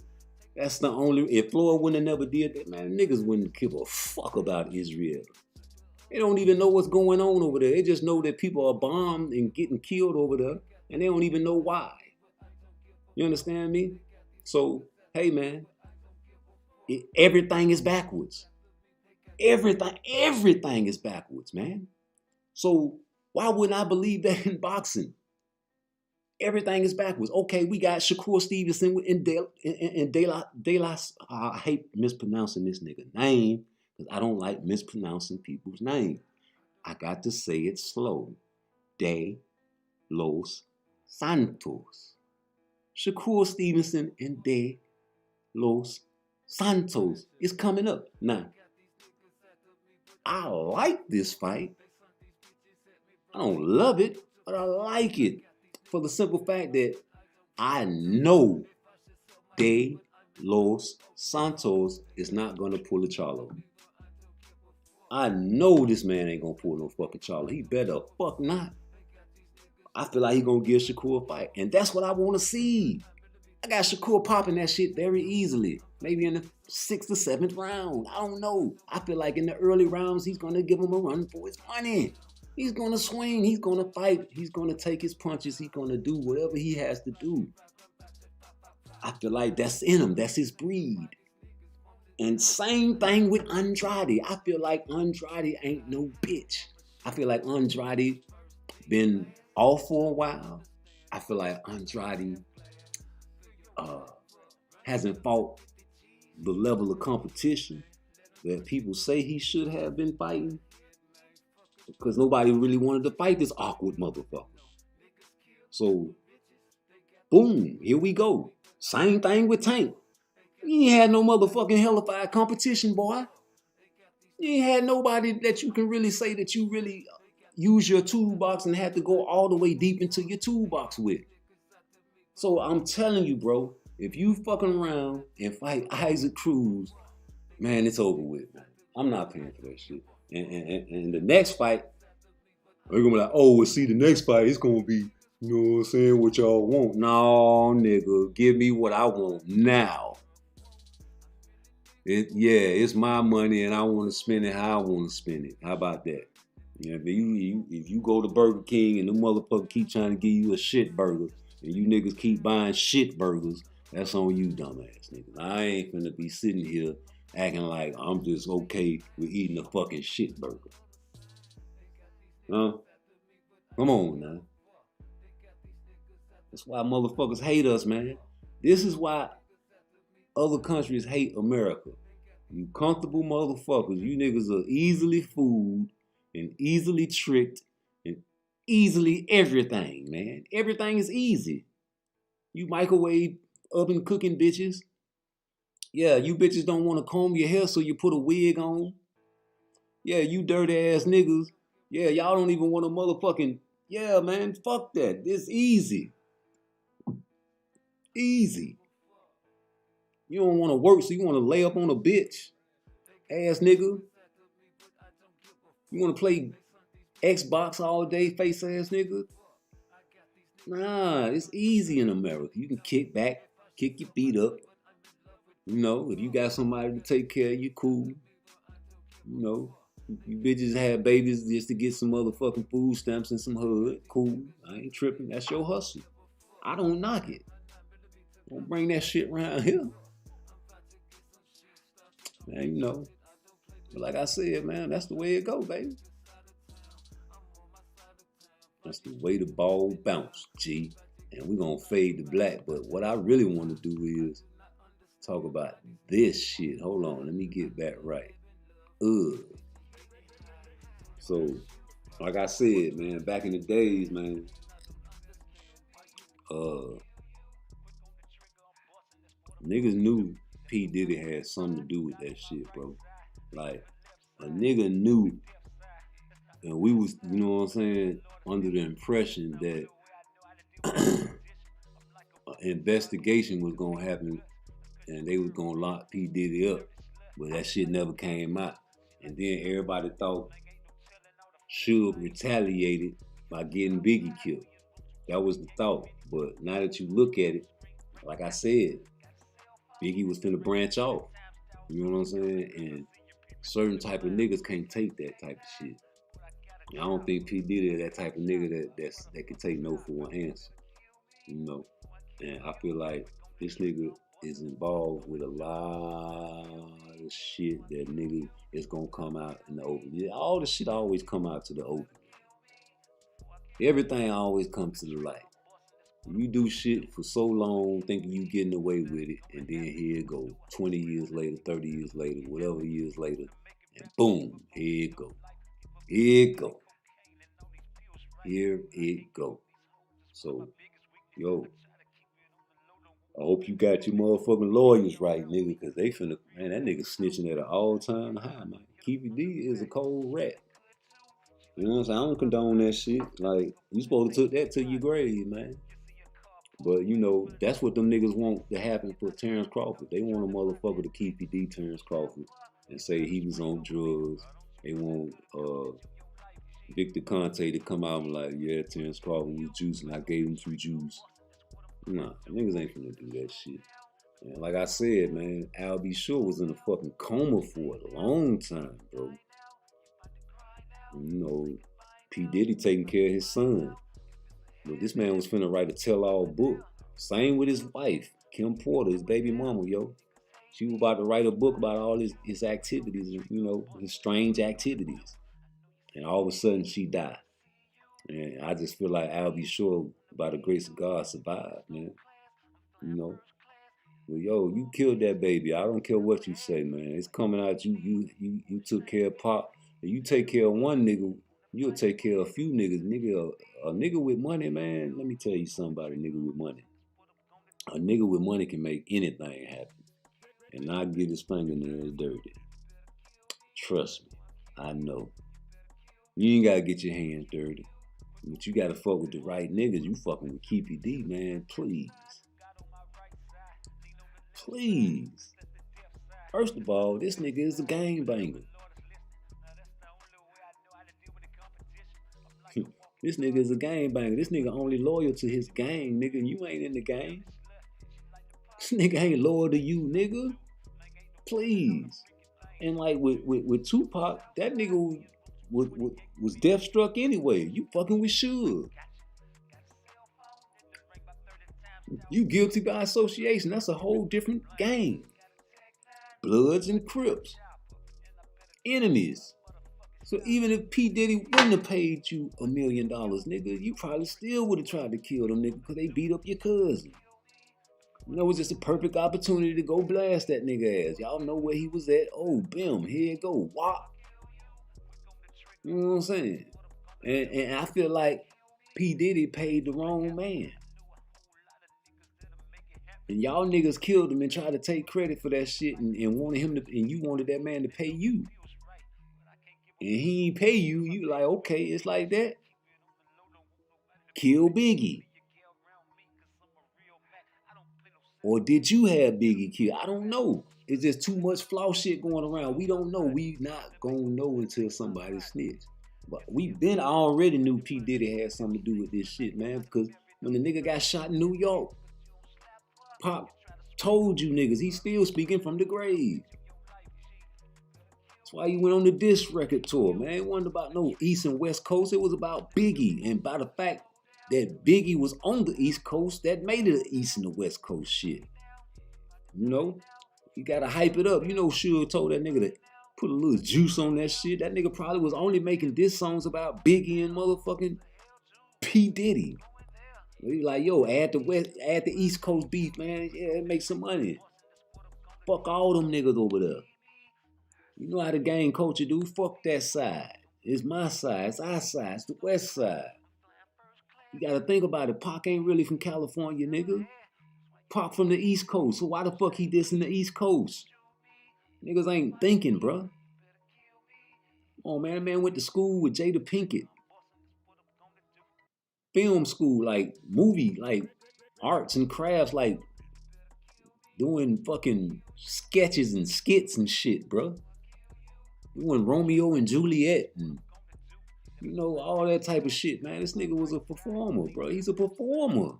that's the only. If Floyd wouldn't have never did that, man, niggas wouldn't give a fuck about Israel. They don't even know what's going on over there. They just know that people are bombed and getting killed over there, and they don't even know why. You understand me? So hey, man, everything is backwards. Everything is backwards, man. So why wouldn't I believe that in boxing? Everything is backwards. Okay, we got Shakur Stevenson and De La. I hate mispronouncing this nigga name because I don't like mispronouncing people's name. I got to say it slow. De Los Santos. Shakur Stevenson and De Los Santos is coming up now. I like this fight. I don't love it, but I like it for the simple fact that I know De Los Santos is not gonna pull a Charlo. I know this man ain't gonna pull no fucking Charlo. He better fuck not. I feel like he gonna give Shakur a fight, and that's what I want to see. I got Shakur popping that shit very easily. Maybe in the 6th or 7th round. I don't know. I feel like in the early rounds, he's going to give him a run for his money. He's going to swing. He's going to fight. He's going to take his punches. He's going to do whatever he has to do. I feel like that's in him. That's his breed. And same thing with Andrade. I feel like Andrade ain't no bitch. I feel like Andrade been off for a while. I feel like Andrade hasn't fought the level of competition that people say he should have been fighting, because nobody really wanted to fight this awkward motherfucker. So, boom, here we go. Same thing with Tank. You ain't had no motherfucking hellified competition, boy. You ain't had nobody that you can really say that you really use your toolbox and had to go all the way deep into your toolbox with. So I'm telling you, bro, if you fucking around and fight Isaac Cruz, man, it's over with, man. I'm not paying for that shit. And the next fight, they're gonna be like, oh, well, see, the next fight, it's gonna be, you know what I'm saying, what y'all want. No, nigga, give me what I want now. It's my money and I want to spend it how I want to spend it. How about that? You know, if you go to Burger King and the motherfucker keep trying to give you a shit burger and you niggas keep buying shit burgers, that's on you, dumbass niggas. I ain't finna be sitting here acting like I'm just okay with eating a fucking shit burger. Huh? Come on now. That's why motherfuckers hate us, man. This is why other countries hate America. You comfortable motherfuckers. You niggas are easily fooled and easily tricked and easily everything, man. Everything is easy. You microwave oven cooking bitches. Yeah, you bitches don't want to comb your hair, so you put a wig on. Yeah, you dirty ass niggas. Yeah, y'all don't even want a motherfucking... Yeah, man, fuck that. It's easy. Easy. You don't want to work, so you want to lay up on a bitch. Ass nigga. You want to play Xbox all day, face ass nigga? Nah, it's easy in America. You can kick back, kick your feet up. You know, if you got somebody to take care of you, cool. You know, you bitches have babies just to get some motherfucking food stamps and some hood. Cool. I ain't tripping. That's your hustle. I don't knock it. Don't bring that shit around here. Man, you know. But like I said, man, that's the way it go, baby. That's the way the ball bounce, G. And we're going to fade to black. But what I really want to do is talk about this shit. Hold on. Let me get back right. So, like I said, man, back in the days, man, niggas knew P. Diddy had something to do with that shit, bro. Like, a nigga knew, and we was, you know what I'm saying, under the impression that an investigation was gonna happen and they was gonna lock P. Diddy up. But that shit never came out. And then everybody thought Suge retaliated by getting Biggie killed. That was the thought. But now that you look at it, like I said, Biggie was finna branch off. You know what I'm saying? And certain type of niggas can't take that type of shit. And I don't think P. Diddy is that type of nigga that can take no for an answer. You know? And I feel like this nigga is involved with a lot of shit that nigga is gonna come out in the open. Yeah, all the shit always come out to the open. Everything always comes to the light. You do shit for so long thinking you getting away with it, and then here it go. 20 years later, 30 years later, whatever years later, and boom, here it go. Here it go. Here it go. So, yo, I hope you got your motherfucking lawyers right, nigga, because they finna, man, that nigga snitching at an all-time high, man. Keefy D is a cold rat. You know what I'm saying? I don't condone that shit. Like, you supposed to took that to your grave, man. But, you know, that's what them niggas want to happen for Terrence Crawford. They want a motherfucker to Keefy D Terrence Crawford and say he was on drugs. They want Victor Conte to come out and like, yeah, Terrence Crawford was juicing. I gave him some juice. Nah, niggas ain't finna do that shit. And like I said, man, Al B. Sure was in a fucking coma for a long time, bro. You know, P. Diddy taking care of his son. But this man was finna write a tell-all book. Same with his wife, Kim Porter, his baby mama, yo. She was about to write a book about all his activities, you know, his strange activities. And all of a sudden, she died. And I just feel like Al B. Sure, by the grace of God, survived, man. You know? Well, yo, you killed that baby. I don't care what you say, man. It's coming out. You took care of Pop. If you take care of one nigga, you'll take care of a few niggas. Nigga, a nigga with money, man. Let me tell you something about a nigga with money. A nigga with money can make anything happen and not get his fingernails dirty. Trust me, I know. You ain't gotta get your hands dirty, but you gotta fuck with the right niggas. You fucking with Keefy D, man. Please. Please. First of all, this nigga is a gangbanger. This nigga is a gangbanger. This nigga only loyal to his gang, nigga. You ain't in the gang. This nigga ain't loyal to you, nigga. Please. And like with Tupac, that nigga was death struck anyway. You fucking with Suge. You guilty by association. That's a whole different game. Bloods and Crips. Enemies. So even if P. Diddy wouldn't have paid you $1 million, nigga, you probably still would have tried to kill them nigga because they beat up your cousin. You know, it was just a perfect opportunity to go blast that nigga ass. Y'all know where he was at. Oh, bim, here it go. Wop. You know what I'm saying? And I feel like P. Diddy paid the wrong man. And y'all niggas killed him and tried to take credit for that shit and wanted him to, and you wanted that man to pay you. And he ain't pay you, you like, okay, it's like that. Kill Biggie. Or did you have Biggie killed? I don't know. It's just too much flaw shit going around. We don't know. We not gonna know until somebody snitch. But we been already knew P. Diddy had something to do with this shit, man. Because when the nigga got shot in New York, Pop told you niggas, he's still speaking from the grave. That's why he went on the diss record tour, man. It wasn't about no East and West Coast. It was about Biggie. And by the fact that Biggie was on the East Coast, that made it an East and the West Coast shit. You know? You gotta hype it up. You know, Suge told that nigga to put a little juice on that shit. That nigga probably was only making diss songs about Biggie and motherfucking P. Diddy. He like, yo, add the East Coast beef, man. Yeah, make some money. Fuck all them niggas over there. You know how the gang culture do? Fuck that side. It's my side. It's our side. It's the West side. You gotta think about it. Pac ain't really from California, nigga. Pac from the East Coast. So why the fuck he dissing the East Coast? Niggas ain't thinking, bruh. Oh, man went to school with Jada Pinkett. Film school, like movie, like arts and crafts, like doing fucking sketches and skits and shit, bro. Doing Romeo and Juliet and, you know, all that type of shit, man. This nigga was a performer, bro. He's a performer.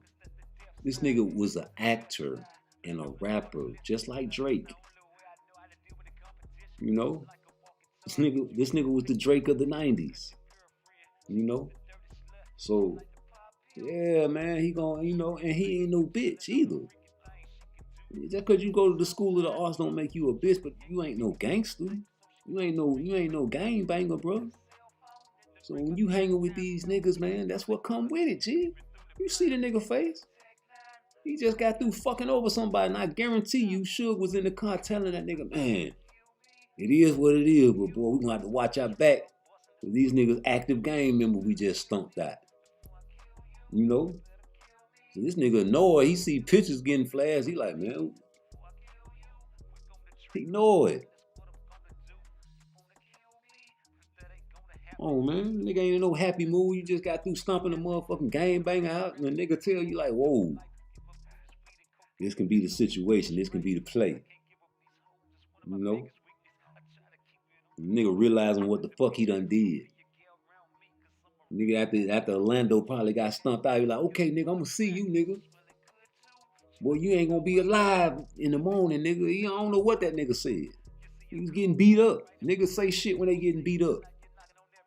This nigga was an actor and a rapper, just like Drake. You know? This nigga was the Drake of the 90s. You know? So, yeah, man, he gon', you know, and he ain't no bitch either. Just cause you go to the school of the arts don't make you a bitch, but you ain't no gangster. You ain't no gang banger, bro. So when you hanging with these niggas, man, that's what come with it, G. You see the nigga face. He just got through fucking over somebody, and I guarantee you Suge was in the car telling that nigga, man, it is what it is, but boy, we gonna have to watch our back. These niggas active gang member we just stumped out. You know? So this nigga annoyed, he see pictures getting flashed, he like, man, ignore it. Oh man, nigga ain't in no happy mood. You just got through stomping a motherfucking gang banger out, and the nigga tell you like, whoa, this can be the situation, this can be the play. You know? The nigga realizing what the fuck he done did. Nigga after Orlando probably got stumped out, he like, okay, nigga, I'm gonna see you, nigga. Boy, you ain't gonna be alive in the morning, nigga. I don't know what that nigga said. He was getting beat up. Niggas say shit when they getting beat up.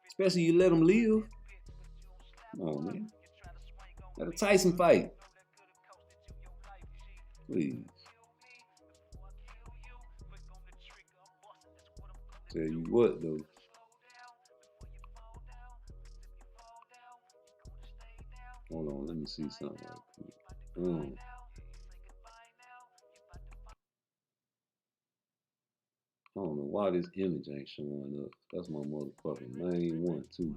Especially you let them live. Come on, man. Let a Tyson fight. Please. Tell you what, though. Hold on, let me see something real quick. I don't know why this image ain't showing up. That's my motherfucking main one, too.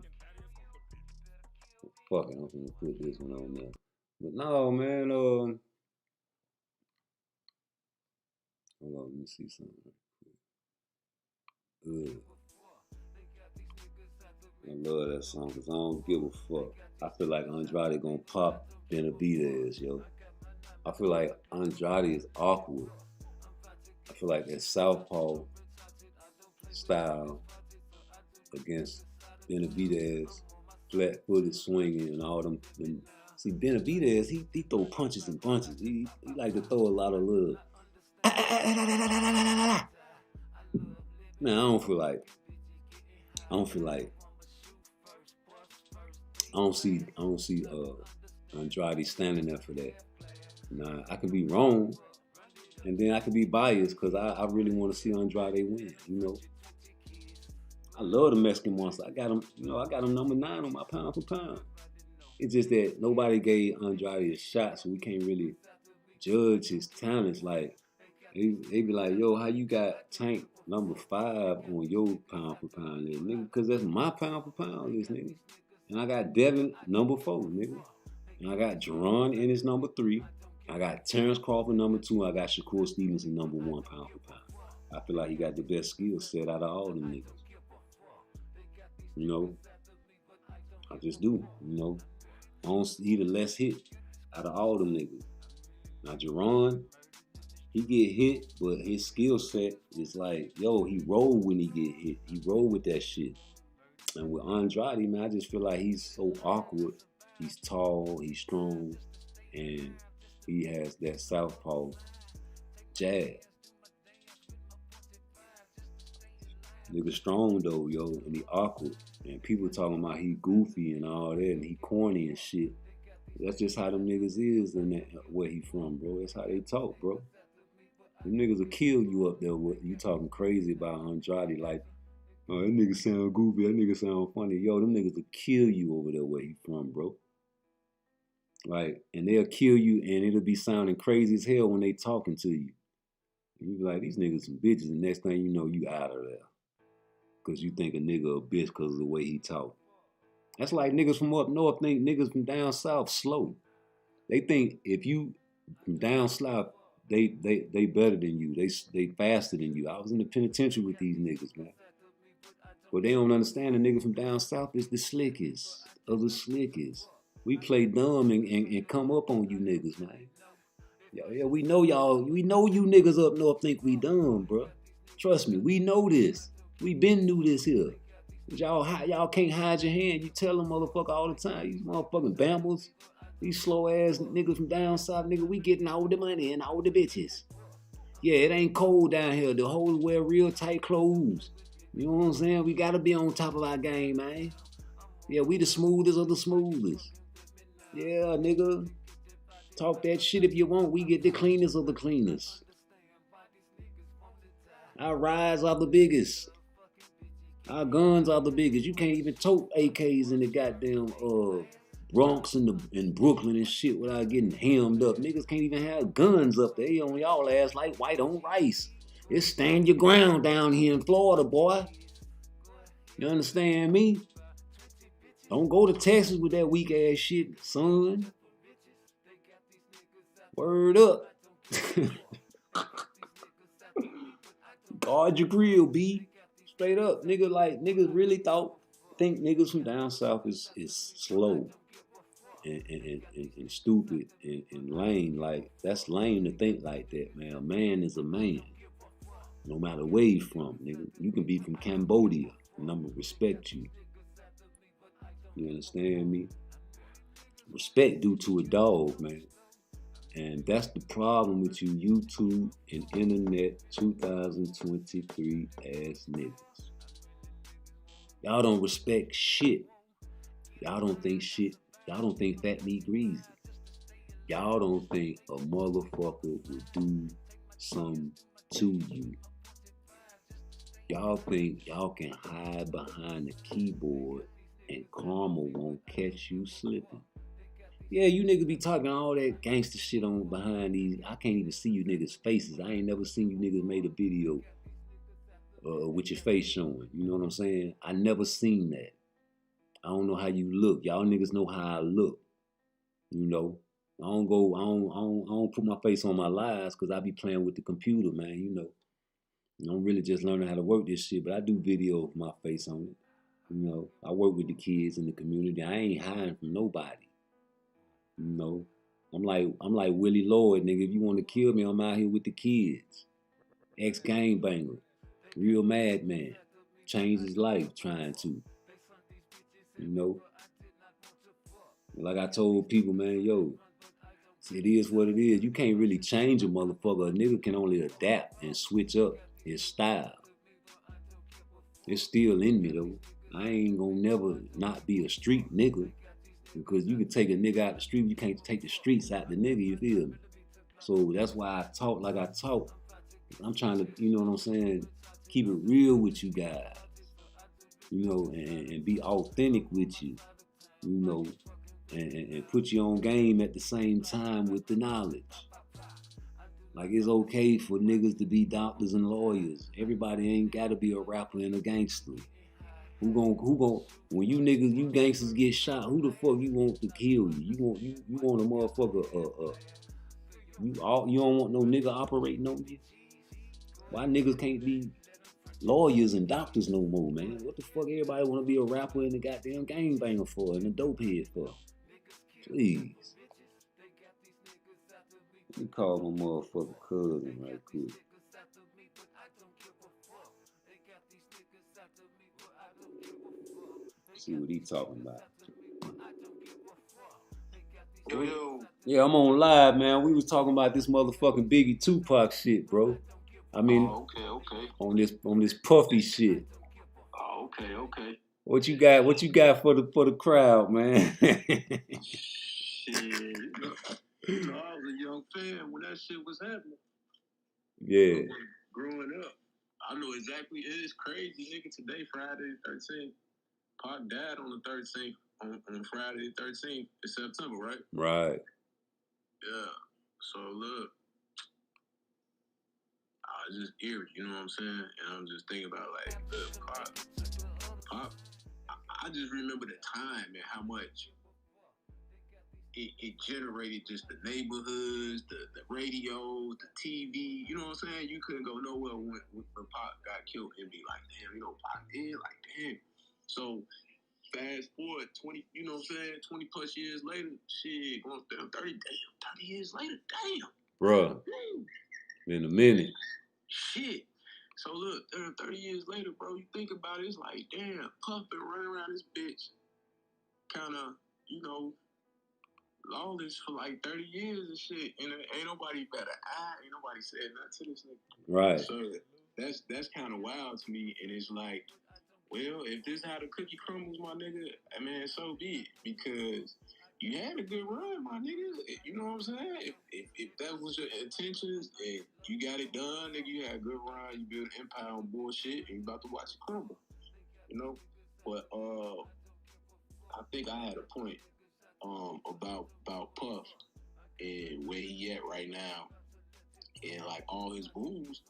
Fuck it, I'm gonna put this one on there. But no, man, hold on, let me see something real quick. I love that song because I don't give a fuck. I feel like Andrade gonna pop Benavidez, yo. I feel like Andrade is awkward. I feel like that southpaw style against Benavidez, flat-footed swinging and all them. See, Benavidez, he throw punches and bunches. He like to throw a lot of little. Man, I don't see Andrade standing there for that. Nah, I could be wrong, and then I could be biased because I really want to see Andrade win. You know, I love the Mexican Monster. I got him, number 9 on my pound for pound. It's just that nobody gave Andrade a shot, so we can't really judge his talents. Like they be like, yo, how you got Tank number 5 on your pound for pound list, nigga? Because that's my pound for pound list, nigga. And I got Devin number 4, nigga. And I got Jerron Ennis number 3. I got Terrence Crawford number 2. I got Shakur Stevenson number 1 pound for pound. I feel like he got the best skill set out of all them niggas. You know, I just do. You know, he the less hit out of all them niggas. Now Jerron, he get hit, but his skill set is like, yo, he roll when he get hit. He roll with that shit. And with Andrade, man, I just feel like he's so awkward. He's tall, he's strong, and he has that southpaw jab. Nigga strong though, yo, and he awkward. And people talking about he goofy and all that, and he corny and shit. That's just how them niggas is and where he from, bro. That's how they talk, bro. Them niggas will kill you up there. You talking crazy about Andrade like, oh, that nigga sound goofy, that nigga sound funny. Yo, them niggas will kill you over there where he from, bro. Like, and they'll kill you and it'll be sounding crazy as hell when they talking to you. And you be like, these niggas some bitches, and next thing you know, you out of there. Because you think a nigga a bitch because of the way he talk. That's like niggas from up north think niggas from down south slow. They think if you from down south, they better than you. They faster than you. I was in the penitentiary with these niggas, man. But they don't understand the nigga from down south is the slickest of the slickest. We play dumb and come up on you niggas, man. Yeah, we know y'all. We know you niggas up north think we dumb, bro. Trust me, we know this. We been knew this here. Y'all can't hide your hand. You tell them motherfucker all the time. These motherfucking bambles, these slow ass niggas from down south, nigga, we getting all the money and all the bitches. Yeah, it ain't cold down here. The hoes wear real tight clothes. You know what I'm saying? We gotta be on top of our game, man. Yeah, we the smoothest of the smoothest. Yeah, nigga. Talk that shit if you want. We get the cleanest of the cleanest. Our rides are the biggest. Our guns are the biggest. You can't even tote AKs in the goddamn Bronx and Brooklyn and shit without getting hemmed up. Niggas can't even have guns up there. They on y'all ass like white on rice. It's stand your ground down here in Florida, boy. You understand me? Don't go to Texas with that weak ass shit, son. Word up. Guard your grill, B. Straight up, nigga. Like niggas really think niggas from down south is slow and stupid and lame. Like that's lame to think like that, man. A man is a man, no matter where you from, nigga. You can be from Cambodia, and I'ma respect you. You understand me? Respect due to a dog, man. And that's the problem with you YouTube and internet 2023 ass niggas. Y'all don't respect shit. Y'all don't think shit. Y'all don't think fat meat greasy. Y'all don't think a motherfucker will do something to you. Y'all think y'all can hide behind the keyboard and karma won't catch you slipping. Yeah, you niggas be talking all that gangster shit on behind these. I can't even see you niggas' faces. I ain't never seen you niggas made a video with your face showing. You know what I'm saying? I never seen that. I don't know how you look. Y'all niggas know how I look. You know? I don't put my face on my lives because I be playing with the computer, man, you know. I'm really just learning how to work this shit, but I do video with my face on it. You know, I work with the kids in the community. I ain't hiding from nobody. You know, I'm like Willie Lloyd, nigga. If you want to kill me, I'm out here with the kids. Ex-gangbanger, real madman. Changed his life trying to. You know, like I told people, man, yo, it is what it is. You can't really change a motherfucker. A nigga can only adapt and switch up his style. It's still in me though. I ain't gonna never not be a street nigga. Because you can take a nigga out the street, you can't take the streets out the nigga, you feel me? So that's why I talk like I talk. I'm trying to, you know what I'm saying, keep it real with you guys. You know, and be authentic with you. You know, and put you on game at the same time with the knowledge. Like it's okay for niggas to be doctors and lawyers. Everybody ain't gotta be a rapper and a gangster. Who gon' when you niggas, you gangsters get shot, who the fuck you want to kill you? You want a motherfucker you don't want no nigga operating on you? Why niggas can't be lawyers and doctors no more, man? What the fuck everybody wanna be a rapper and a goddamn gangbanger for and a dope head for? Please. Let me call my motherfucking cousin right quick. See what he talking about. Yo. Yeah, I'm on live, man. We was talking about this motherfucking Biggie Tupac shit, bro. I mean, okay. on this puffy shit. Oh, okay. What you got for the crowd, man? Shit, you know, I was a young fan when that shit was happening. Yeah. Growing up, I know exactly. It is crazy, nigga. Today, Friday the 13th. Pac died on the 13th, on Friday the 13th in September, right? Right. Yeah. So look, I was just eerie, you know what I'm saying? And I'm just thinking about like, look, Pop. I just remember the time and how much it generated just the neighborhoods, the radio, the TV. You know what I'm saying? You couldn't go nowhere when Pop got killed and be like, damn, you know, Pop dead, like damn. So fast forward 20, you know what I'm saying, 20 plus years later, shit, going down 30 years later, damn. Bruh. In a minute. Shit. So look, 30 years later, bro, you think about it, it's like, damn, Puff been running around this bitch, kind of, you know, lawless for like 30 years and shit, and ain't nobody better. Ain't nobody said nothing to this nigga. Right. So that's kind of wild to me, and it's like, well, if this how the cookie crumbles, my nigga, I mean, so be it, because you had a good run, my nigga. You know what I'm saying? If that was your intentions and you got it done, nigga, you had a good run, you built an empire on bullshit, and you about to watch it crumble, you know? But I think I had a point about Puff and where he at right now, and like all his moves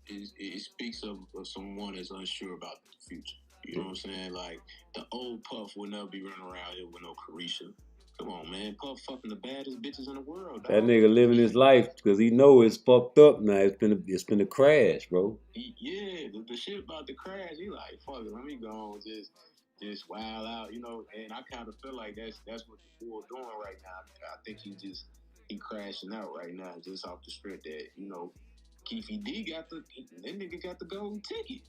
it speaks of someone that's unsure about the future. You know what I'm saying? Like the old Puff will never be running around here with no Carisha. Come on, man. Puff fucking the baddest bitches in the world, dog. That nigga living his life because he know it's fucked up now. It's been a crash, bro. The shit about the crash, he like, fuck it, let me go on, just wild out, you know. And I kind of feel like that's what the boy doing right now. I think he crashing out right now, just off the strip that, you know, Keefy D that nigga got the golden ticket.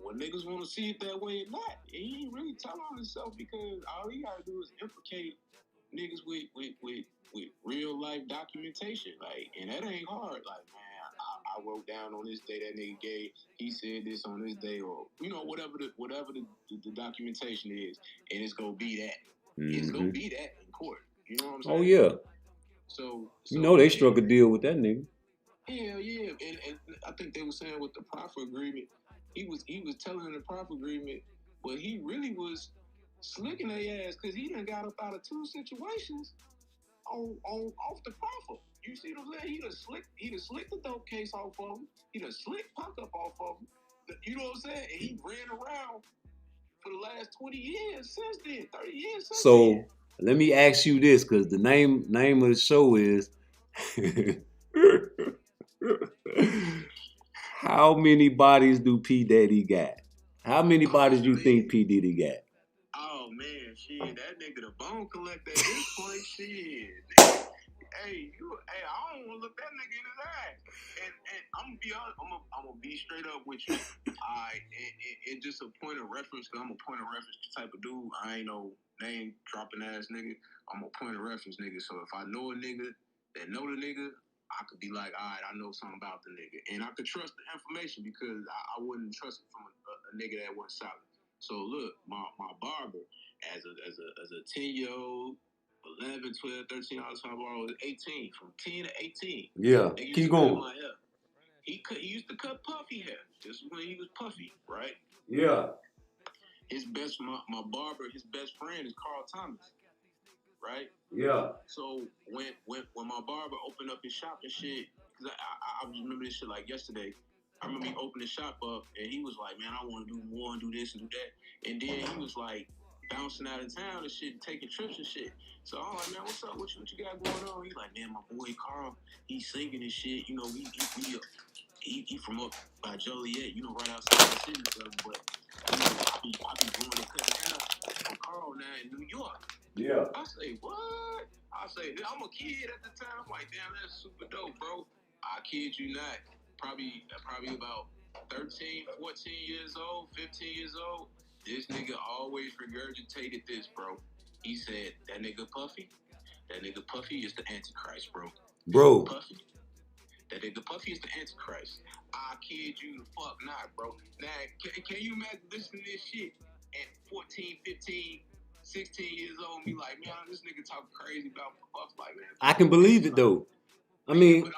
When niggas want to see it that way or not, he ain't really telling on himself, because all he gotta do is implicate niggas with real life documentation, like, and that ain't hard. Like, man, I wrote down on this day that nigga gave, he said this on this day, or you know, whatever the documentation is, and it's gonna be that. Mm-hmm. It's gonna be that in court. You know what I'm saying? Oh yeah. So you know they struck a deal with that nigga. Yeah, and I think they were saying with the proffer agreement, he was telling the proffer agreement, but he really was slicking their ass, because he done got up out of 2 situations off the proffer. You see what I'm saying? He done slicked the dope case off of him. He done slicked Puck up off of him. You know what I'm saying? And he ran around for the last 20 years since then, 30 years since then. Let me ask you this, because the name of the show is how many bodies do P. Diddy got? How many bodies do you think P. Diddy got? Oh man, shit, that nigga the bone collector at this point, shit. Hey, I don't want to look that nigga in his eye. And I'm gonna be honest, I'm gonna be straight up with you. And just a point of reference, because I'm a point of reference type of dude. I ain't no name dropping ass nigga. I'm a point of reference nigga. So if I know a nigga that know the nigga, I could be like, all right, I know something about the nigga, and I could trust the information, because I wouldn't trust it from a nigga that wasn't solid. So look, my barber, as a 10-year-old, 11, 12, 13, all the time, I was 18, from 10 to 18. Yeah, keep going. He used to cut puffy hair, just when he was puffy, right? Yeah. My barber, his best friend is Carl Thomas, right? Yeah. So when my barber opened up his shop and shit, because I remember this shit like yesterday. I remember he opened his shop up, and he was like, man, I want to do more and do this and do that. And then he was like bouncing out of town and shit, and taking trips and shit. So I'm like, man, what's up? What you got going on? He's like, man, my boy Carl, he's singing and shit. You know, he from up by Joliet, you know, right outside the city. But you know, I be going to cut down on Carl now in New York. Yeah. I say, what? I say, I'm a kid at the time. I'm like, damn, that's super dope, bro. I kid you not. Probably about 13, 14 years old, 15 years old. This nigga always regurgitated this, bro. He said, that nigga Puffy is the Antichrist, bro. Puffy. That nigga Puffy is the Antichrist. I kid you the fuck not, bro. Now, can you imagine listening to this shit at 14, 15, 16 years old and be like, man, this nigga talking crazy about Puff, like, man. I can believe it, though. I mean,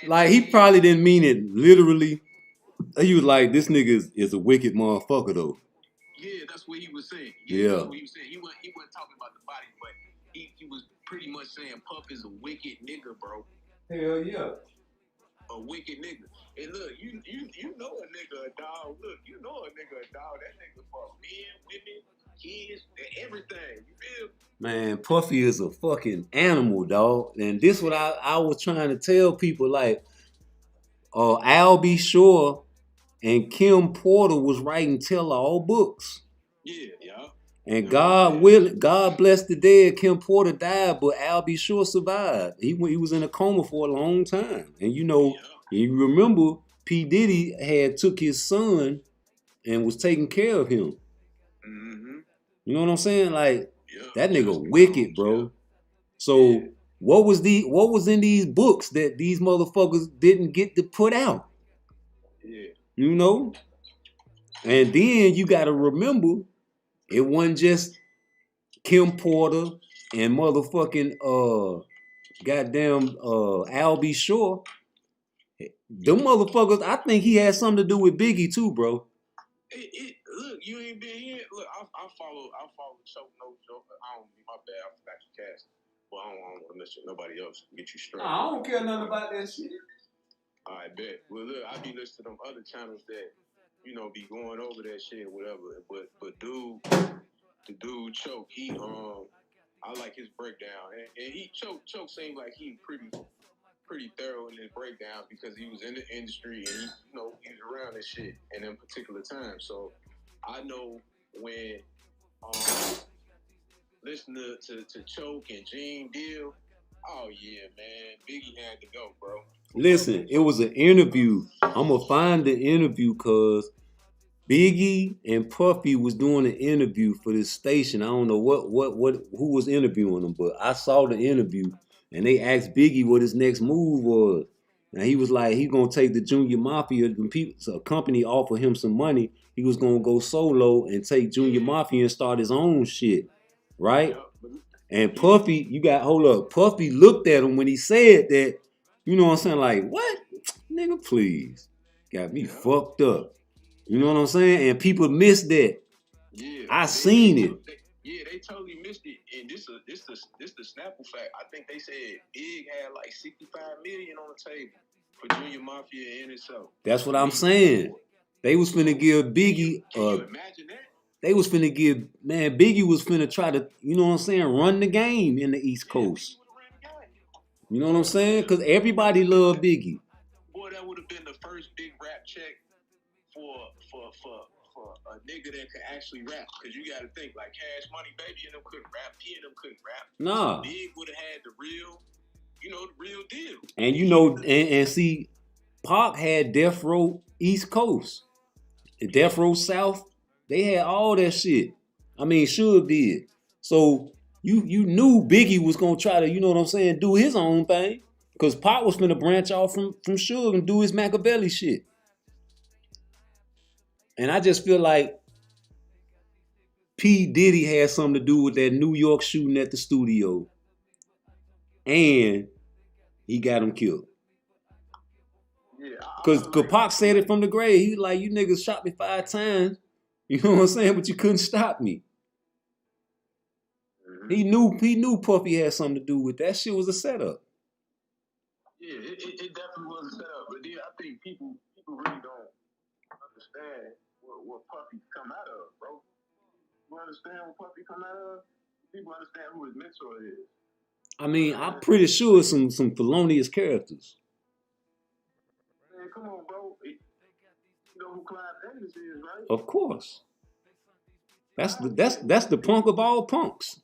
like, he probably didn't mean it literally. He was like, this nigga is a wicked motherfucker, though. Yeah, that's what he was saying. Yeah. That's what he was saying. He wasn't talking about the body, but he was pretty much saying Puff is a wicked nigga, bro. Hell yeah. A wicked nigga. And look, you know a nigga a dog. Look, you know a nigga a dog. That nigga for men, women, kids, everything. You feel? Man, Puffy is a fucking animal, dog. And this what I was trying to tell people, like, Al B. Shore and Kim Porter was writing tell-all books. Yeah. And God willing, God bless the dead. Kim Porter died, but Al B. Sure survived. He was in a coma for a long time. And you remember P. Diddy had took his son and was taking care of him. Mm-hmm. You know what I'm saying? Like that nigga wicked, bro. So what was in these books that these motherfuckers didn't get to put out? Yeah. You know? And then you gotta remember, it wasn't just Kim Porter and motherfucking goddamn Al B. Shore. Them motherfuckers, I think he had something to do with Biggie too, bro. Look, you ain't been here. Look, I follow Choke No Joke. I don't be my bad. I forgot your cast. Well, I don't want to mention nobody else. Get you straight. I don't care nothing about that shit. I bet. Well, look, I be listening to them other channels that, be going over that shit or whatever. But the dude Choke, I like his breakdown, and he Choke seemed like he pretty thorough in his breakdowns because he was in the industry and he was around this shit in them particular times. So I know when listening to Choke and Gene Deal, oh yeah, man, Biggie had to go, bro. Listen, it was an interview. I'm gonna find the interview because Biggie and Puffy was doing an interview for this station. I don't know who was interviewing them, but I saw the interview and they asked Biggie what his next move was. And he was like, he gonna take the Junior Mafia. So a company offered him some money. He was gonna go solo and take Junior Mafia and start his own shit, right? And Puffy, Puffy looked at him when he said that. You know what I'm saying? Like, what? Nigga, please. Got me fucked up. You know what I'm saying? And people missed that. Yeah, I seen it. They totally missed it. And this the Snapple fact. I think they said Big had like 65 million on the table for Junior Mafia and itself. That's what I'm saying. They was finna give Biggie. Can you imagine that? They was finna give, man. Biggie was finna try to, you know what I'm saying, run the game in the East Coast. You know what I'm saying? Because everybody loved Biggie. Boy, that would have been the first big rap check for a nigga that could actually rap. Because you got to think, like Cash Money Baby and them couldn't rap. P and them couldn't rap. Nah. So Big would have had the real deal. And and see, Pac had Death Row East Coast, Death Row South. They had all that shit. I mean, Suge did. So you knew Biggie was gonna try to, you know what I'm saying, do his own thing. Cause Pac was finna branch off from Suge and do his Machiavelli shit. And I just feel like P. Diddy had something to do with that New York shooting at the studio. And he got him killed. Yeah, Cause Pac said it from the grave. He was like, you niggas shot me 5 times. You know what I'm saying? But you couldn't stop me. Mm-hmm. He knew Puffy had something to do with that. Shit was a setup. Yeah, it definitely was a setup. But then I think people really don't understand what Puffy come out of, bro. You understand what Puffy come out of? People understand who his mentor is. I mean, I'm pretty sure some felonious characters. Man, come on, bro. You know who Clive Davis is, right? Of course. That's the punk of all punks.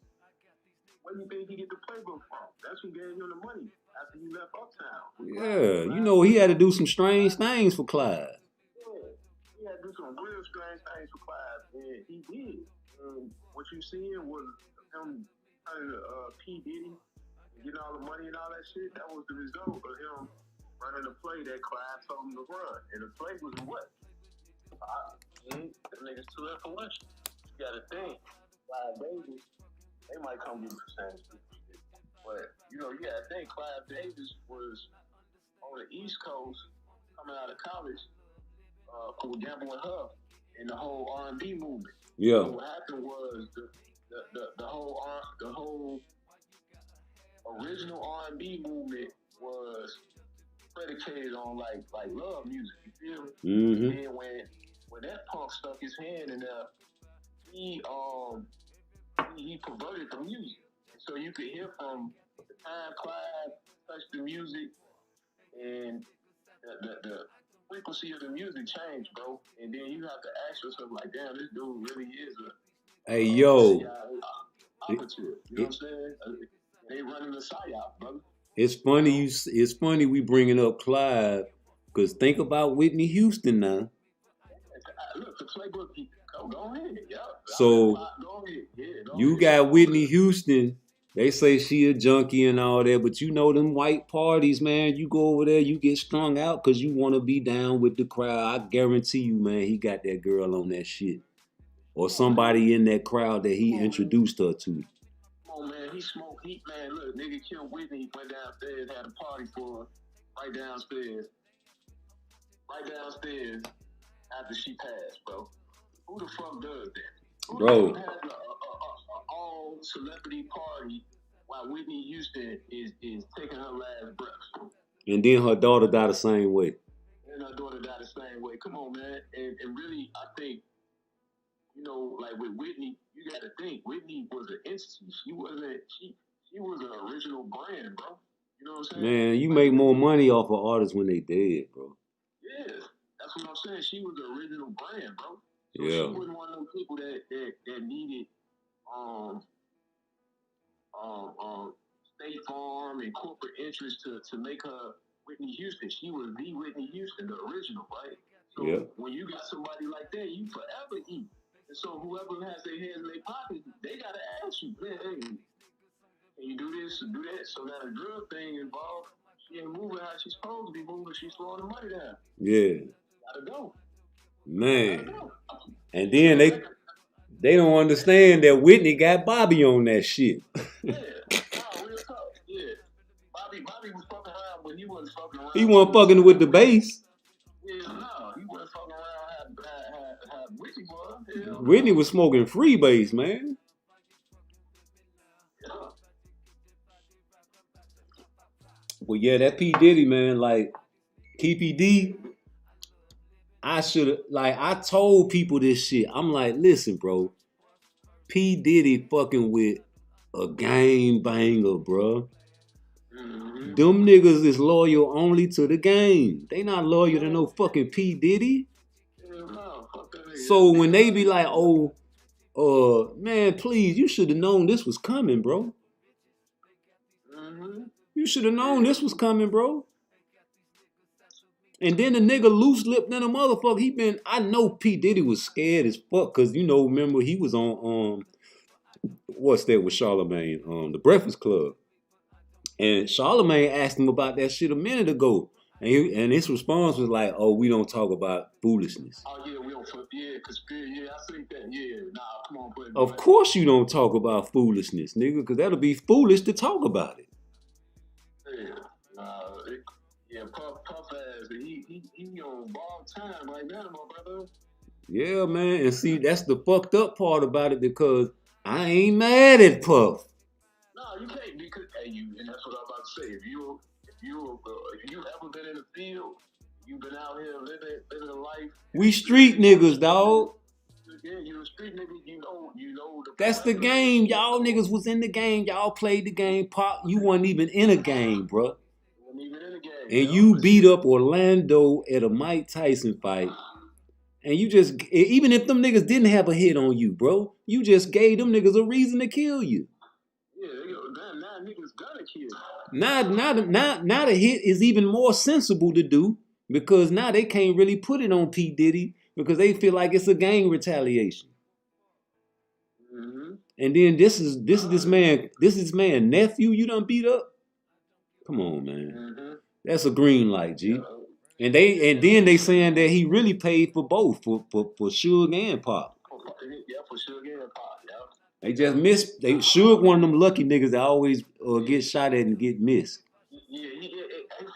Where do you think he get the playbook from? That's who gave him the money after he left Uptown. Yeah, you know, he had to do some strange things for Clive. Yeah, he had to do some real strange things for Clive, and he did. And what you seeing was him turning to P. Diddy and getting all the money and all that shit. That was the result of him running a play that Clive told him to run. And the play was what? Them niggas too influential. You gotta think. Clive Davis, they might come with the same shit. But, you gotta think Clive Davis was on the East Coast coming out of college for Gamble and Huff and the whole R&B movement. Yeah. So what happened was the whole original R&B movement was predicated on like love music, you feel me? Mm-hmm. And when that punk stuck his hand in there, he perverted the music. So you could hear from the time Clive touched the music and the frequency of the music changed, bro. And then you have to ask yourself, like, damn, this dude really is Hey, yo. You know what I'm saying? They running the psyop, brother. It's funny it's funny we bringing up Clive, because think about Whitney Houston now. Look, the playbook, go ahead. Yeah. So Go ahead. Yeah, you got Whitney Houston. They say she a junkie and all that, but you know them white parties, man. You go over there, you get strung out because you want to be down with the crowd. I guarantee you, man, he got that girl on that shit. Or somebody in that crowd that he introduced her to. Come on, man. He smoked heat, man. Look, nigga killed Whitney, went downstairs, had a party for her, right downstairs. Right downstairs after she passed, bro. Who the fuck does that? Bro. Has a all celebrity party while Whitney Houston is taking her last breath. And then her daughter died the same way. And her daughter died the same way. Come on, man. And really, I think, you know, like with Whitney, you got to think Whitney was an entity. She wasn't. She was an original brand, bro. You know what I'm saying? Man, you make more money off of artists when they dead, bro. Yeah, that's what I'm saying. She was the original brand, bro. So yeah. She wasn't one of those people that needed State Farm and corporate interests to make her Whitney Houston. She was the Whitney Houston, the original, right? So when you got somebody like that, you forever eat. And so whoever has their hands in their pockets, they gotta ask you, man, hey, can you do this or do that? So now the drug thing involved, she ain't moving how she's supposed to be moving. She's slowing the money down. Yeah. Gotta go. Man. Gotta go. And then they don't understand that Whitney got Bobby on that shit. Yeah. No, real talk. Yeah. Bobby was fucking around when he wasn't fucking around. He wasn't fucking with the bass. Yeah, no. He wasn't fucking around how Whitney was. Yeah. Whitney was smoking free bass, man. Yeah. Well, yeah, that P. Diddy, man, like, TPD, I told people this shit. I'm like, listen, bro, P. Diddy fucking with a game banger, bro. Mm-hmm. Them niggas is loyal only to the game. They not loyal to no fucking P. Diddy. So when they be like, oh, man, please, you should have known this was coming, bro. Mm-hmm. You should have known this was coming, bro. And then the nigga loose lipped than a motherfucker. I know P. Diddy was scared as fuck, cause you know, remember he was on what's that with Charlamagne? The Breakfast Club. And Charlamagne asked him about that shit a minute ago. And his response was like, oh, we don't talk about foolishness. Oh, yeah, we don't, yeah, I think that, yeah, nah, come on, play. Of course you don't talk about foolishness, nigga, because that'll be foolish to talk about it. Yeah, Puff ass, he on ball time right now, my brother. Yeah, man, and see, that's the fucked up part about it, because I ain't mad at Puff. No, you can't, because, and that's what I'm about to say, if you ever been in the field, you've been out here living a life. We street niggas, dog. Yeah, you a street nigga, you know. That's the game. Y'all niggas was in the game. Y'all played the game. Pop, you wasn't even in a game, bro. And you beat up Orlando at a Mike Tyson fight. And you just, even if them niggas didn't have a hit on you, bro, you just gave them niggas a reason to kill you. Yeah, now niggas gonna kill you. Now the hit is even more sensible to do, because now they can't really put it on P. Diddy because they feel like it's a gang retaliation. Mm-hmm. And then this is this man nephew you done beat up. Come on, man. Mm-hmm. That's a green light, G. And then they saying that he really paid for both, for Suge and Pop. Yeah, for Suge and Pop, yeah. They just missed. Suge one of them lucky niggas that always get shot at and get missed. Yeah,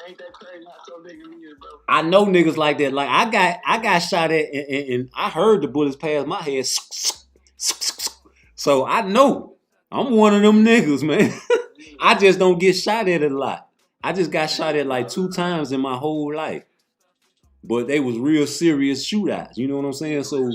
ain't that crazy how some niggas is, bro? I know niggas like that. Like I got shot at and I heard the bullets pass my head. So I know I'm one of them niggas, man. I just don't get shot at a lot. I just got shot at like 2 times in my whole life. But they was real serious shootouts. You know what I'm saying? So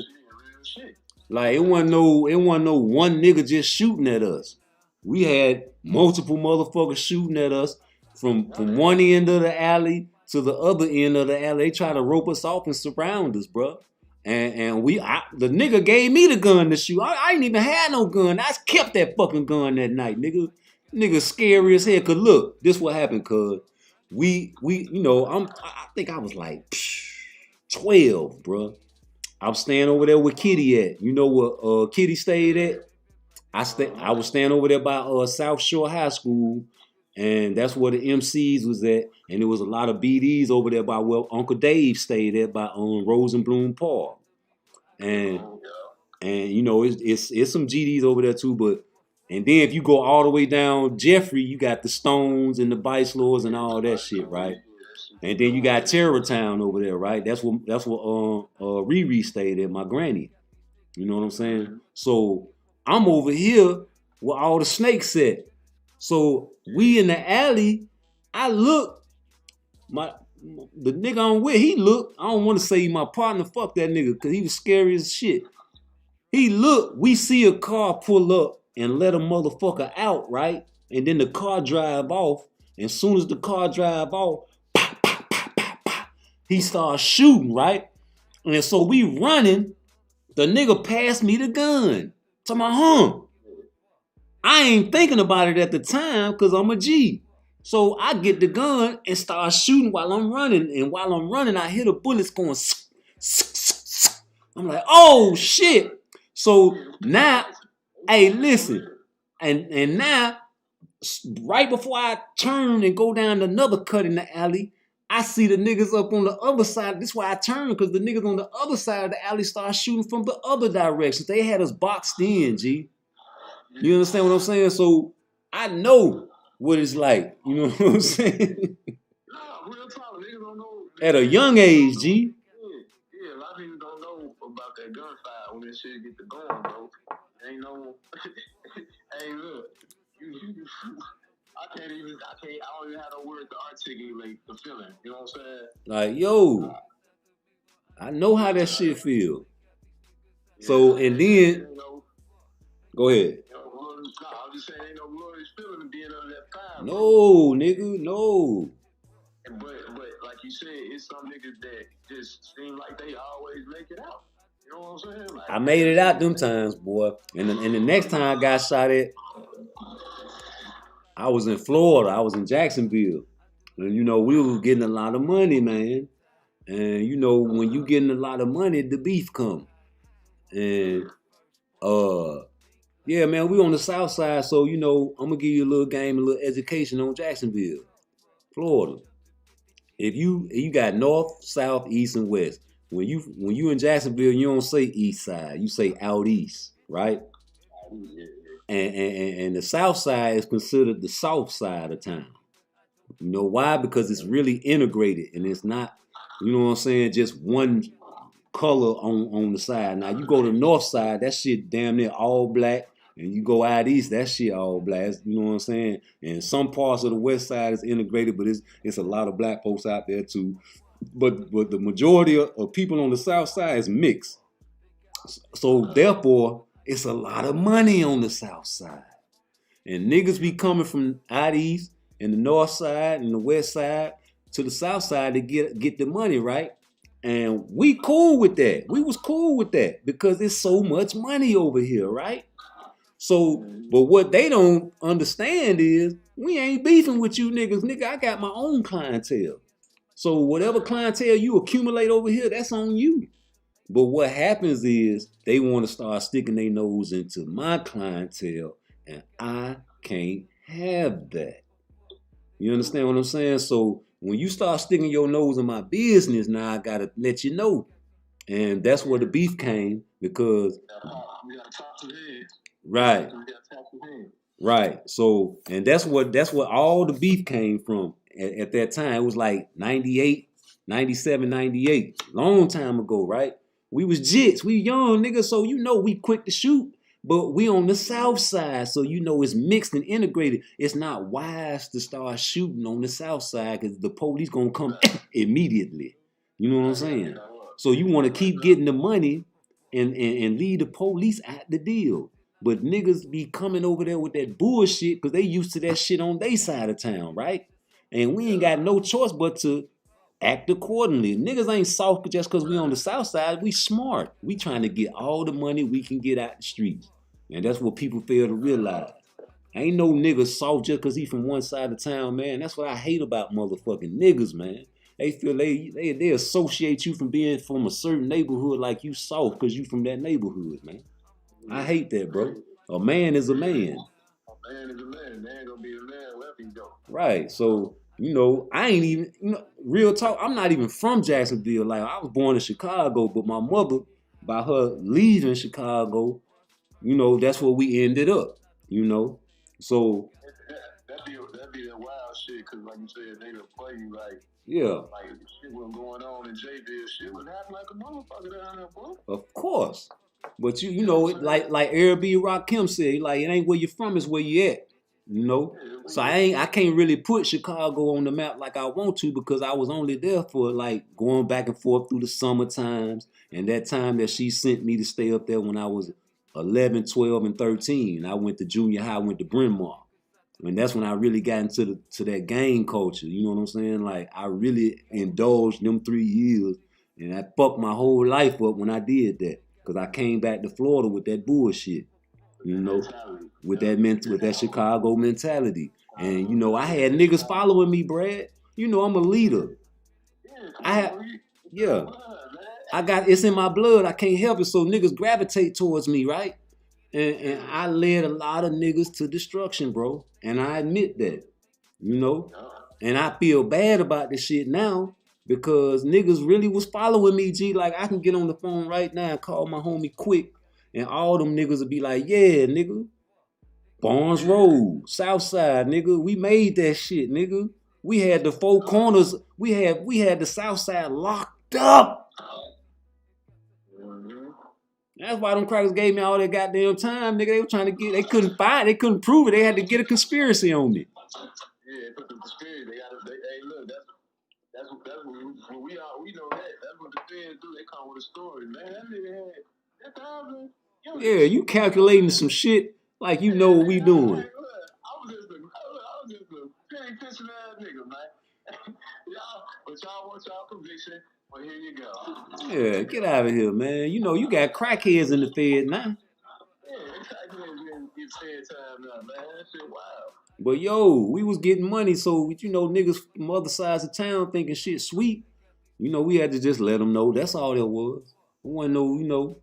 like it wasn't no one nigga just shooting at us. We had multiple motherfuckers shooting at us from one end of the alley to the other end of the alley. They try to rope us off and surround us, bro. And the nigga gave me the gun to shoot. I ain't even had no gun. I kept that fucking gun that night, nigga. Nigga scary as hell. Cause look, this what happened, cuz we you know, I think I was like 12, bro. I'm staying over there where Kitty at. You know where Kitty stayed at? I was staying over there by South Shore High School, and that's where the MCs was at. And there was a lot of BDs over there by where Uncle Dave stayed at by Rosenblum Park. And you know, it's some GDs over there too, but and then if you go all the way down Jeffrey, you got the Stones and the Vice Lords and all that shit, right? And then you got Terrortown over there, right? That's what Riri stayed at, my granny. You know what I'm saying? So I'm over here where all the snakes at. So we in the alley, I look, the nigga I'm with, he looked, I don't want to say my partner, fuck that nigga, because he was scary as shit. He looked, we see a car pull up and let a motherfucker out, right? And then the car drive off. And as soon as the car drive off, he starts shooting, right? And so we running, the nigga passed me the gun. To my I ain't thinking about it at the time because I'm a G. So I get the gun and start shooting while I'm running. And while I'm running, I hear the bullets going. I'm like, oh shit. So now, hey, listen. And now, right before I turn and go down another cut in the alley, I see the niggas up on the other side. This is why I turned, because the niggas on the other side of the alley start shooting from the other direction. They had us boxed in, G. You understand what I'm saying? So I know what it's like. You know what I'm saying? Real talk, niggas don't know. At a young age, G. Yeah, a lot of people don't know about that gunfire when this shit get to going, bro. Ain't no. Hey, look. I don't even have no words to articulate the feeling. You know what I'm saying? Like, yo, I know how that shit feel. So, and then, go ahead. I'm just saying, ain't no glorious feeling being under that fire. No, nigga, no. But like you said, it's some niggas that just seem like they always make it out. You know what I'm saying? Like, I made it out them times, boy. And the next time I got shot at, I was in Florida. I was in Jacksonville. And, you know, we was getting a lot of money, man. And, you know, when you getting a lot of money, the beef come. And, yeah, man, we on the south side. So, you know, I'm going to give you a little game, a little education on Jacksonville, Florida. If you got north, south, east, and west. When you in Jacksonville, you don't say east side. You say out east, right? And the south side is considered the soft side of town. You know why? Because it's really integrated and it's not, you know what I'm saying, just one color on the side. Now you go to the north side, that shit damn near all black. And you go out east, that shit all black. You know what I'm saying? And some parts of the west side is integrated, but it's a lot of black folks out there too. But the majority of people on the south side is mixed. So therefore, it's a lot of money on the south side. And niggas be coming from out east and the north side and the west side to the south side to get the money, right? And we cool with that. We was cool with that because there's so much money over here, right? So, but what they don't understand is we ain't beefing with you niggas. Nigga, I got my own clientele. So whatever clientele you accumulate over here, that's on you. But what happens is they want to start sticking their nose into my clientele, and I can't have that. You understand what I'm saying? So when you start sticking your nose in my business, now I got to let you know. And that's where the beef came because... We got to talk to them. Right. Right. So, and that's what all the beef came from at that time. It was like 98, 97, 98. Long time ago, right? We was jits. We young niggas, so you know we quick to shoot. But we on the south side, so you know it's mixed and integrated. It's not wise to start shooting on the south side because the police gonna come immediately. You know what I'm saying? So you want to keep getting the money and leave the police at the deal. But niggas be coming over there with that bullshit because they used to that shit on their side of town, right? And we ain't got no choice but to act accordingly. Niggas ain't soft just because we on the south side. We smart. We trying to get all the money we can get out the streets. And that's what people fail to realize. Ain't no nigga soft just because he from one side of town, man. That's what I hate about motherfucking niggas, man. They feel they associate you from being from a certain neighborhood like you soft because you from that neighborhood, man. I hate that, bro. A man is a man. A man is a man. Man gonna be a man wherever you go. Right. So, you know, I ain't even, you know, real talk, I'm not even from Jacksonville. Like, I was born in Chicago, but my mother, by her leaving Chicago, you know, that's where we ended up, you know. So that'd be that wild shit, cause like you said, they done play you like, yeah, like shit was going on in J-Ville, shit was happening like a motherfucker down there, bro. of course. But you know, it like Arabi Rakim said, like it ain't where you're from, it's where you at. You know? So I can't really put Chicago on the map like I want to because I was only there for like going back and forth through the summer times and that time that she sent me to stay up there when I was 11, 12, and 13. I went to junior high, I went to Bryn Mawr. And that's when I really got into that gang culture. You know what I'm saying? Like I really indulged them 3 years and I fucked my whole life up when I did that. Cause I came back to Florida with that bullshit. You know, with that Chicago mentality. And you know, I had niggas following me, Brad. You know, I'm a leader. It's in my blood. I can't help it. So niggas gravitate towards me, right? And I led a lot of niggas to destruction, bro. And I admit that, you know. And I feel bad about this shit now because niggas really was following me, G. Like, I can get on the phone right now and call my homie Quick, and all them niggas will be like, yeah, nigga. Barnes Road, Southside, nigga. We made that shit, nigga. We had the 4 corners. We had the Southside locked up. That's why them crackers gave me all that goddamn time, nigga. They were trying to they couldn't prove it. They had to get a conspiracy on me. Yeah, put the conspiracy. Hey, look, that's what we know that. That's what the fans do. They come with a story, man. That nigga had that 1,000. Yeah, you calculating some shit like you know what we doing. I was just a penny pinching ass nigga, man. But y'all want y'all conviction. Well, here you go. Yeah, get out of here, man. You know, you got crackheads in the Fed now. Yeah, crackheads get Fed time now, man. That shit wild. But yo, we was getting money, so, you know, niggas from other sides of town thinking shit sweet. You know, we had to just let them know. That's all there was. We wasn't no, you know,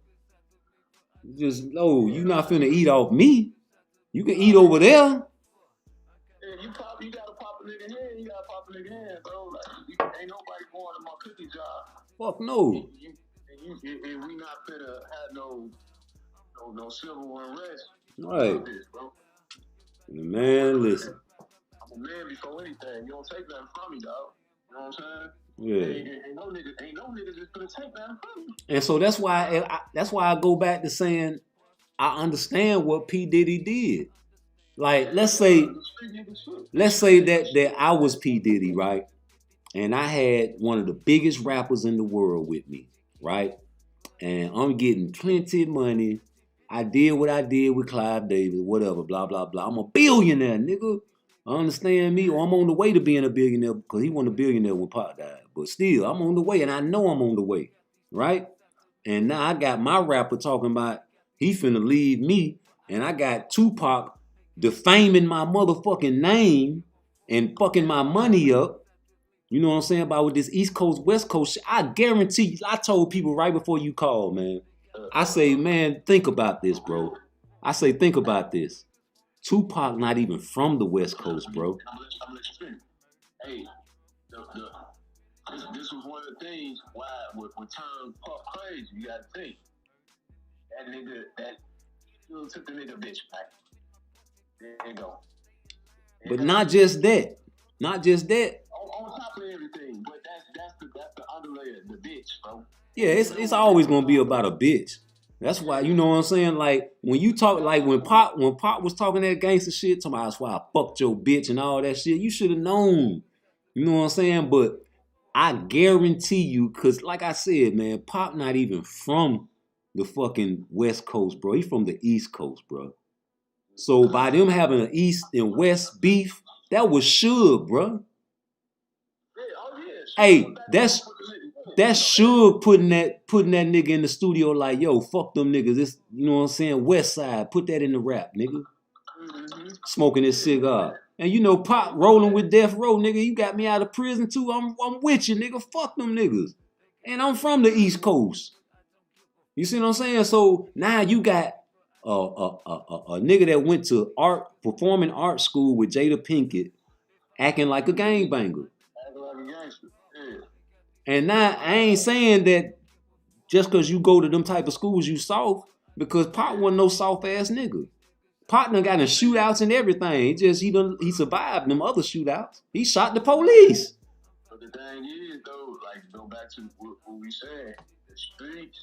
just, no, you not finna eat off me. You can eat over there. Yeah, you gotta pop a nigga hand, bro. Like, ain't nobody going to my cookie job. Fuck no. And we not finna have no civil unrest. Right. This, bro. Man, listen. I'm a man before anything. You don't take nothing from me, dog. You know what I'm saying? Yeah. Ain't no nigga just gonna take nothing from me. And so that's why I go back to saying I understand what P. Diddy did. Like, let's say that I was P. Diddy, right? And I had one of the biggest rappers in the world with me, right? And I'm getting plenty of money. I did what I did with Clive Davis, whatever, blah, blah, blah. I'm a billionaire, nigga. Understand me? Or I'm on the way to being a billionaire because he wasn't a billionaire when Pop died. But still, I'm on the way, and I know I'm on the way, right? And now I got my rapper talking about he finna leave me, and I got Tupac defaming my motherfucking name and fucking my money up. You know what I'm saying? About with this East Coast, West Coast shit. I guarantee you, I told people right before you called, man. I say, man, think about this, bro. I say, think about this. Tupac not even from the West Coast, bro. I'm gonna let you finish. Hey, this was one of the things why when Tom Puff crazy, you gotta think. That nigga, you took the nigga bitch back. There you go. But not just that. Not just that. On top of everything, but that's the underlayer, the bitch, bro. Yeah, it's always gonna be about a bitch. That's why, you know what I'm saying? Like, when you talk, like, when Pop was talking that gangster shit, talking about that's why I fucked your bitch and all that shit, you should have known. You know what I'm saying? But I guarantee you, because like I said, man, Pop not even from the fucking West Coast, bro. He from the East Coast, bro. So by them having an East and West beef, that was Suge, bro. Hey, that's Suge putting that nigga in the studio like, yo, fuck them niggas. This, you know what I'm saying? West Side, put that in the rap, nigga. Smoking his cigar. And you know, Pop rolling with Death Row, nigga. You got me out of prison too. I'm with you, nigga. Fuck them niggas. And I'm from the East Coast. You see what I'm saying? So now you got a nigga that went to performing art school with Jada Pinkett acting like a gangbanger. And now I ain't saying that just because you go to them type of schools you soft, because Pop wasn't no soft ass nigga. Pop done got in shootouts and everything. He survived them other shootouts. He shot the police. But the thing is though, like go back to what we said, the streets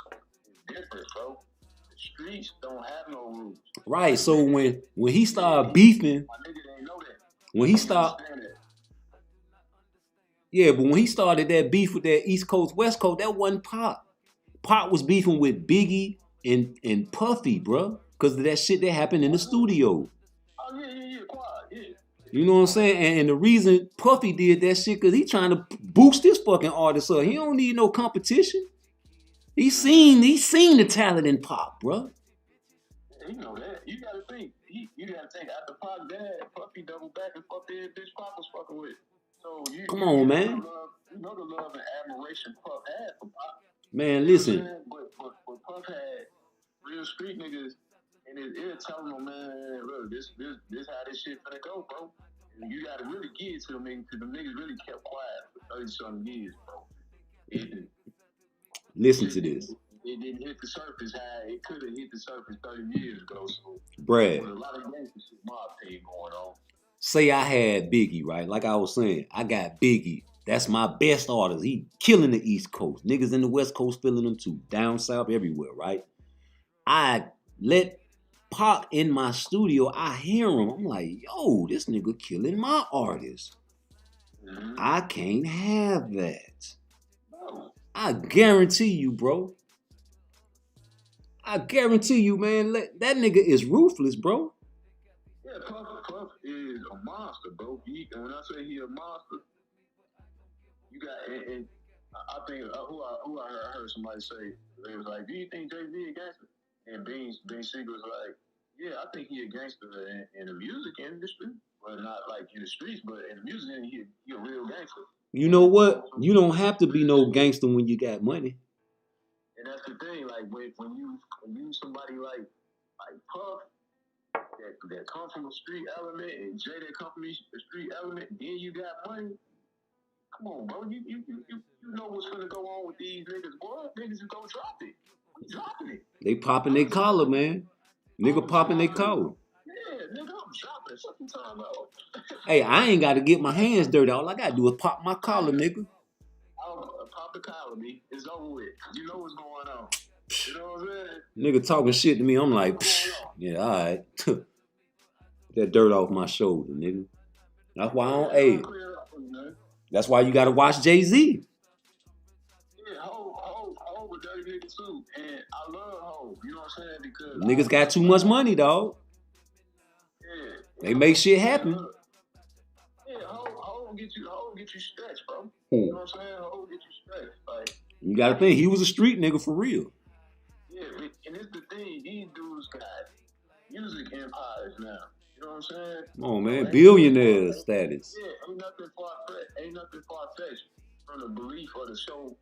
is different, bro. The streets don't have no rules. Right. So when he started beefing, my nigga didn't know that. When he started. Yeah, but when he started that beef with that East Coast, West Coast, that wasn't Pop. Pop was beefing with Biggie and Puffy, bro, because of that shit that happened in the studio. Oh, yeah, quiet, yeah. You know what I'm saying? And the reason Puffy did that shit, because he trying to boost this fucking artist up. He don't need no competition. He seen the talent in Pop, bro. You know that. You gotta think. You gotta think after Pop died, Puffy doubled back and fucked that bitch Pop was fucking with. So come on, man. You know the love and admiration Puff had for Pop. Man, listen. But Puff had real street niggas in his ear telling him, man, look, this how this shit finna go, bro. And you gotta really get it to them niggas, because the niggas really kept quiet for 30-something years, bro. Listen to this. It didn't hit the surface high. It could have hit the surface 30 years ago. So, Brad, a lot of gangster shit, mob tape going on. Say I had Biggie, right? Like I was saying, I got Biggie. That's my best artist. He killing the East Coast. Niggas in the West Coast feeling them too. Down South, everywhere, right? I let Pop in my studio. I hear him. I'm like, yo, this nigga killing my artist. Mm-hmm. I can't have that. No. I guarantee you, bro. I guarantee you, man, that nigga is ruthless, bro. Yeah, Puff is a monster, bro. And when I say he a monster, you got, and I think, who I heard somebody say, they was like, do you think Jay-Z a gangster? And Ben Siegel was like, yeah, I think he a gangster in the music industry, but not like in the streets, but in the music industry, he a real gangster. You know what? You don't have to be no gangster when you got money. And that's the thing, like when you somebody like Puff that come from a street element, and Jay that come from a street element, then you got money. Come on, bro. You know what's gonna go on with these niggas, boy. Niggas is gonna drop it. We dropping it. They popping their collar, man. Nigga popping their collar. Yeah, nigga, I'm dropping it. Something time out. Hey, I ain't gotta get my hands dirty. All I gotta do is pop my collar, nigga. Pop the collar, B. It's over with. You know what's going on. You know what I'm saying? Nigga talking shit to me. I'm like, yeah, all right. That dirt off my shoulder, nigga. That's why I don't. Hey, that's why you gotta watch Jay-Z. Yeah, Ho a dirty nigga too, and I love Ho. You know what I'm saying? Because niggas got too much money, dog. Yeah, they make shit happen. Yeah, Ho get you stretched, bro. You know what I'm saying? Ho get you stretched. Like, you gotta think he was a street nigga for real. Yeah, and it's the thing. These dudes got music empires now. You know what I'm saying? Come on, man. Billionaire status. Yeah, ain't nothing far-fetched from the belief or the show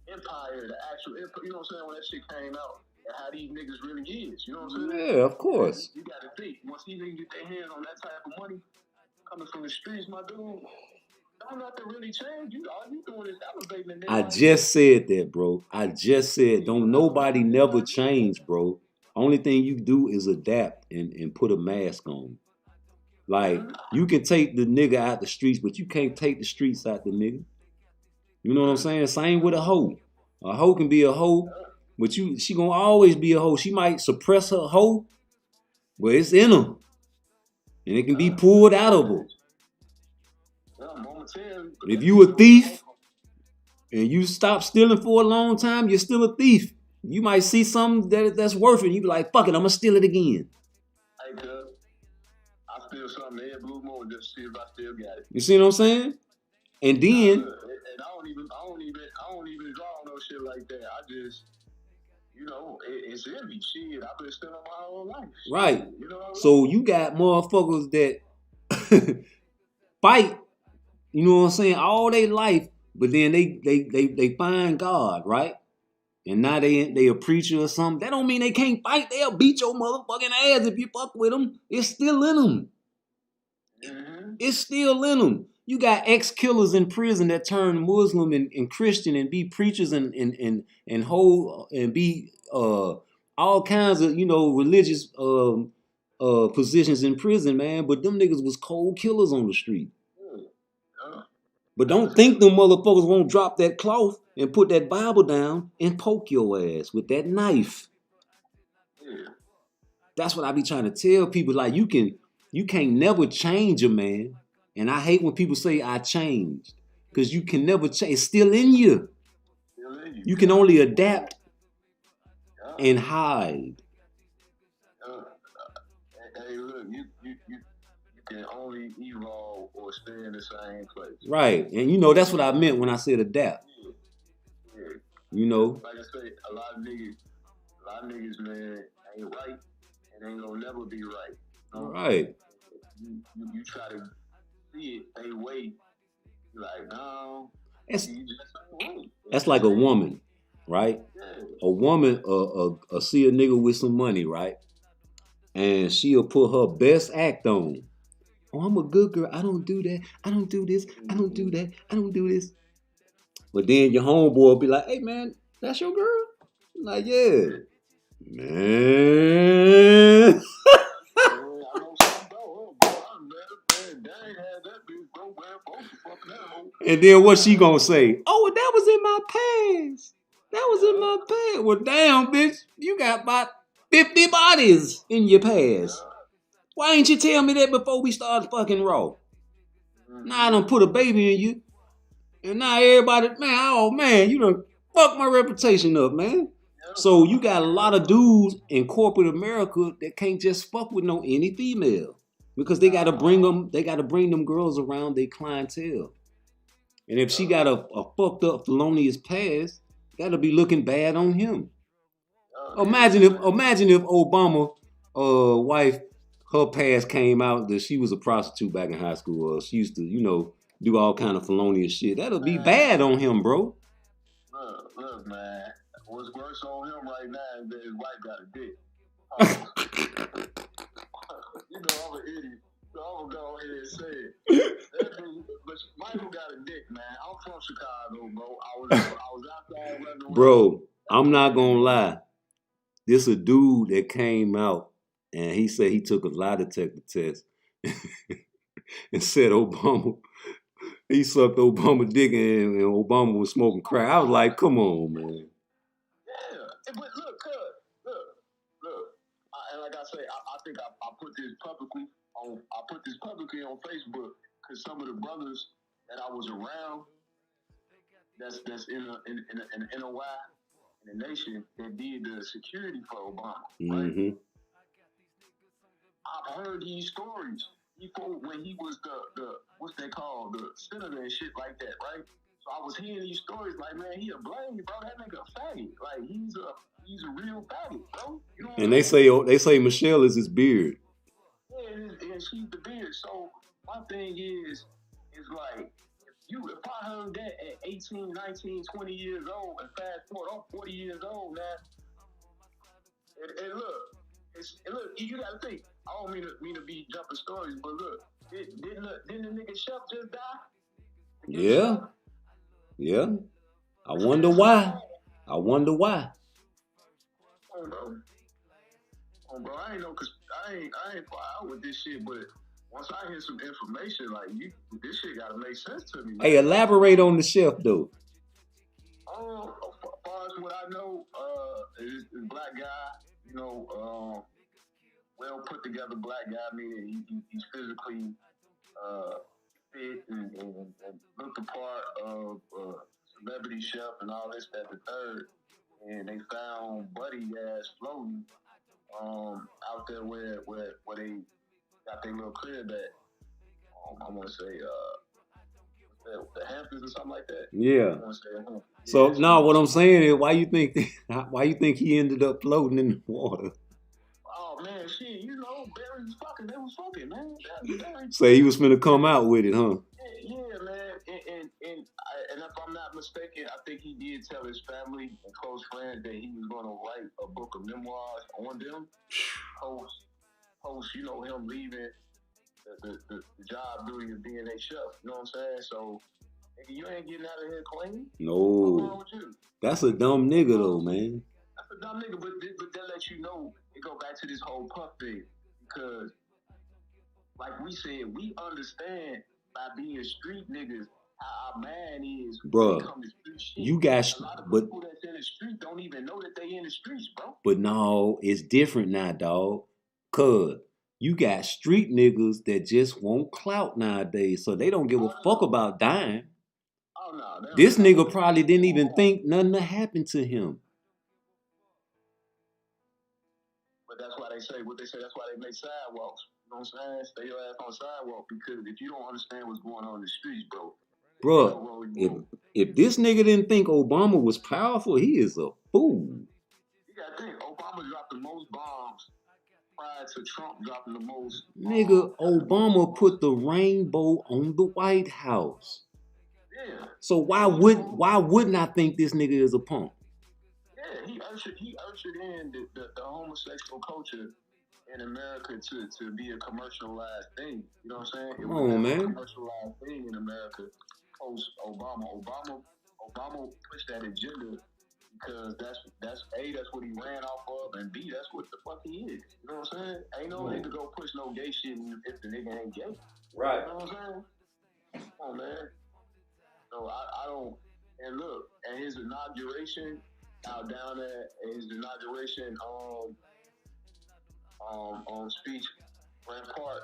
empire, the actual empire. You know what I'm saying? When that shit came out, and how these niggas really is. You know what I'm saying? Yeah, of course. You gotta think. Once these niggas get their hands on that type of money coming from the streets, my dude, don't nothing really change. All you doing is elevating. I just said that, bro. I just said, don't nobody never change, bro. Only thing you do is adapt and put a mask on. Like, you can take the nigga out the streets, but you can't take the streets out the nigga. You know what I'm saying? Same with a hoe. A hoe can be a hoe, but she gonna always be a hoe. She might suppress her hoe, but it's in her. And it can be pulled out of her. If you a thief and you stop stealing for a long time, you're still a thief. You might see something that's worth it. You be like, fuck it, I'm gonna steal it again. Hey, cuz, I steal something every blue moon just to see if I still got it. You see what I'm saying? And then, and I don't even draw no shit like that. I just, you know, it's envy. Shit, I've been stealing my whole life. right. You know what I mean? So you got motherfuckers that fight, you know what I'm saying, all their life, but then they find God, right? And now they a preacher or something. That don't mean they can't fight. They'll beat your motherfucking ass if you fuck with them. It's still in them. Mm-hmm. It's still in them. You got ex-killers in prison that turn Muslim and Christian and be preachers and hold and be all kinds of, you know, religious positions in prison, man. But them niggas was cold killers on the street. But don't think them motherfuckers won't drop that cloth and put that Bible down and poke your ass with that knife. That's what I be trying to tell people. Like, you can't never change a man. And I hate when people say I changed. Because you can never change. It's still in you. You can only adapt and hide. Hey, look, you can only evolve or stay in the same place. Right. And you know, that's what I meant when I said adapt. Yeah. You know? Like I say, a lot of niggas, man, ain't right and ain't gonna never be right. You know? Right. You try to see it, they wait. You're like, no. That's like a woman, right? Yeah. A woman see a nigga with some money, right? And she'll put her best act on. Oh, I'm a good girl. I don't do that. I don't do this. I don't do that. I don't do this. But then your homeboy will be like, hey, man, that's your girl? I'm like, yeah. Man. And then what she gonna say? Oh, that was in my past. That was in my past. Well, damn, bitch. You got about 50 bodies in your past. Why ain't you tell me that before we started fucking raw? Now I done put a baby in you. And now everybody, man, oh man, you done fucked my reputation up, man. So you got a lot of dudes in corporate America that can't just fuck with any female. Because they gotta bring them girls around their clientele. And if she got a fucked up felonious past, that'll be looking bad on him. Imagine if Obama wife, her past came out that she was a prostitute back in high school, or she used to, you know, do all kind of felonious shit. That'll be bad on him, bro. Look, man. What's worse on him right now is that his wife got a dick. You know I'm an idiot, so I'm gonna go ahead and say it. But Michael got a dick, man. I'm from Chicago, bro. I was outside running around. Bro, I'm not gonna lie. This a dude that came out and he said he took a lie detector test and said Obama, he sucked Obama's dick and Obama was smoking crack. I was like, come on, man. Yeah, but look, and like I say, I think I put this publicly on Facebook because some of the brothers that I was around, that's in the NOI in the nation that did the security for Obama, right? Mm-hmm. I've heard these stories before when he was the what's they called, the senator and shit like that, right? So I was hearing these stories like, man, he a blame, bro. That nigga a faggot. Like he's a real faggot, bro. You know and they say Michelle is his beard. Yeah, and she's the beard. So my thing is like, if I heard that at 18, 19, 20 years old, and fast forward, I'm 40 years old now, and look, you gotta think. I don't mean to be jumping stories, but look, didn't the nigga Chef just die? Yeah. I wonder why. Oh, bro, I ain't know, cause I ain't far out with this shit, but once I hear some information, like this shit gotta make sense to me. Man. Hey, elaborate on the Chef though. As far as what I know, is black guy, you know, well put together black guy, meaning he's physically fit and looked the part of celebrity chef and all this, that, the third. And they found Buddy ass floating out there where they got their little crib at. I want to say the Hamptons or something like that. Yeah. So now what I'm saying is, why you think he ended up floating in the water? Oh man, shit, you know, Barry was fucking. They was fucking, man. Say he was finna come out with it, huh? Yeah, man. And if I'm not mistaken, I think he did tell his family and close friends that he was going to write a book of memoirs on them. Post, you know, him leaving the job duty of being a chef. You know what I'm saying? So, nigga, you ain't getting out of here clean. No. What's wrong with you? That's a dumb nigga, though, man. That's a dumb nigga, but that lets you know, it go back to this whole Puff thing. Because, like we said, we understand by being street niggas how our man is. Bruh, you got, a lot of but people that's in the street don't even know that they in the streets, bro. But no, it's different now, dog. Cause you got street niggas that just want clout nowadays, so they don't give a fuck about dying. Oh no, this nigga probably didn't even think nothing to happen to him. But that's why they say what they say. That's why they make sidewalks. You know what I'm saying? Stay your ass on sidewalk, because if you don't understand what's going on in the streets, bro. Bruh, if this nigga didn't think Obama was powerful, he is a fool. You gotta think, Obama dropped the most bombs prior to Trump dropping the most. Nigga, Obama put the rainbow on the White House. Yeah. So why wouldn't I think this nigga is a punk? Yeah, he ushered in the homosexual culture in America to be a commercialized thing. You know what I'm saying? Come on, man. A commercialized thing in America post Obama. Obama pushed that agenda because that's what he ran off of, and B, that's what the fuck he is. You know what I'm saying? Ain't no nigga go push no gay shit if the nigga ain't gay. Right. You know what I'm saying? Come on, man. So I don't. And look, at his inauguration, out down there at his inauguration speech, Grand Park,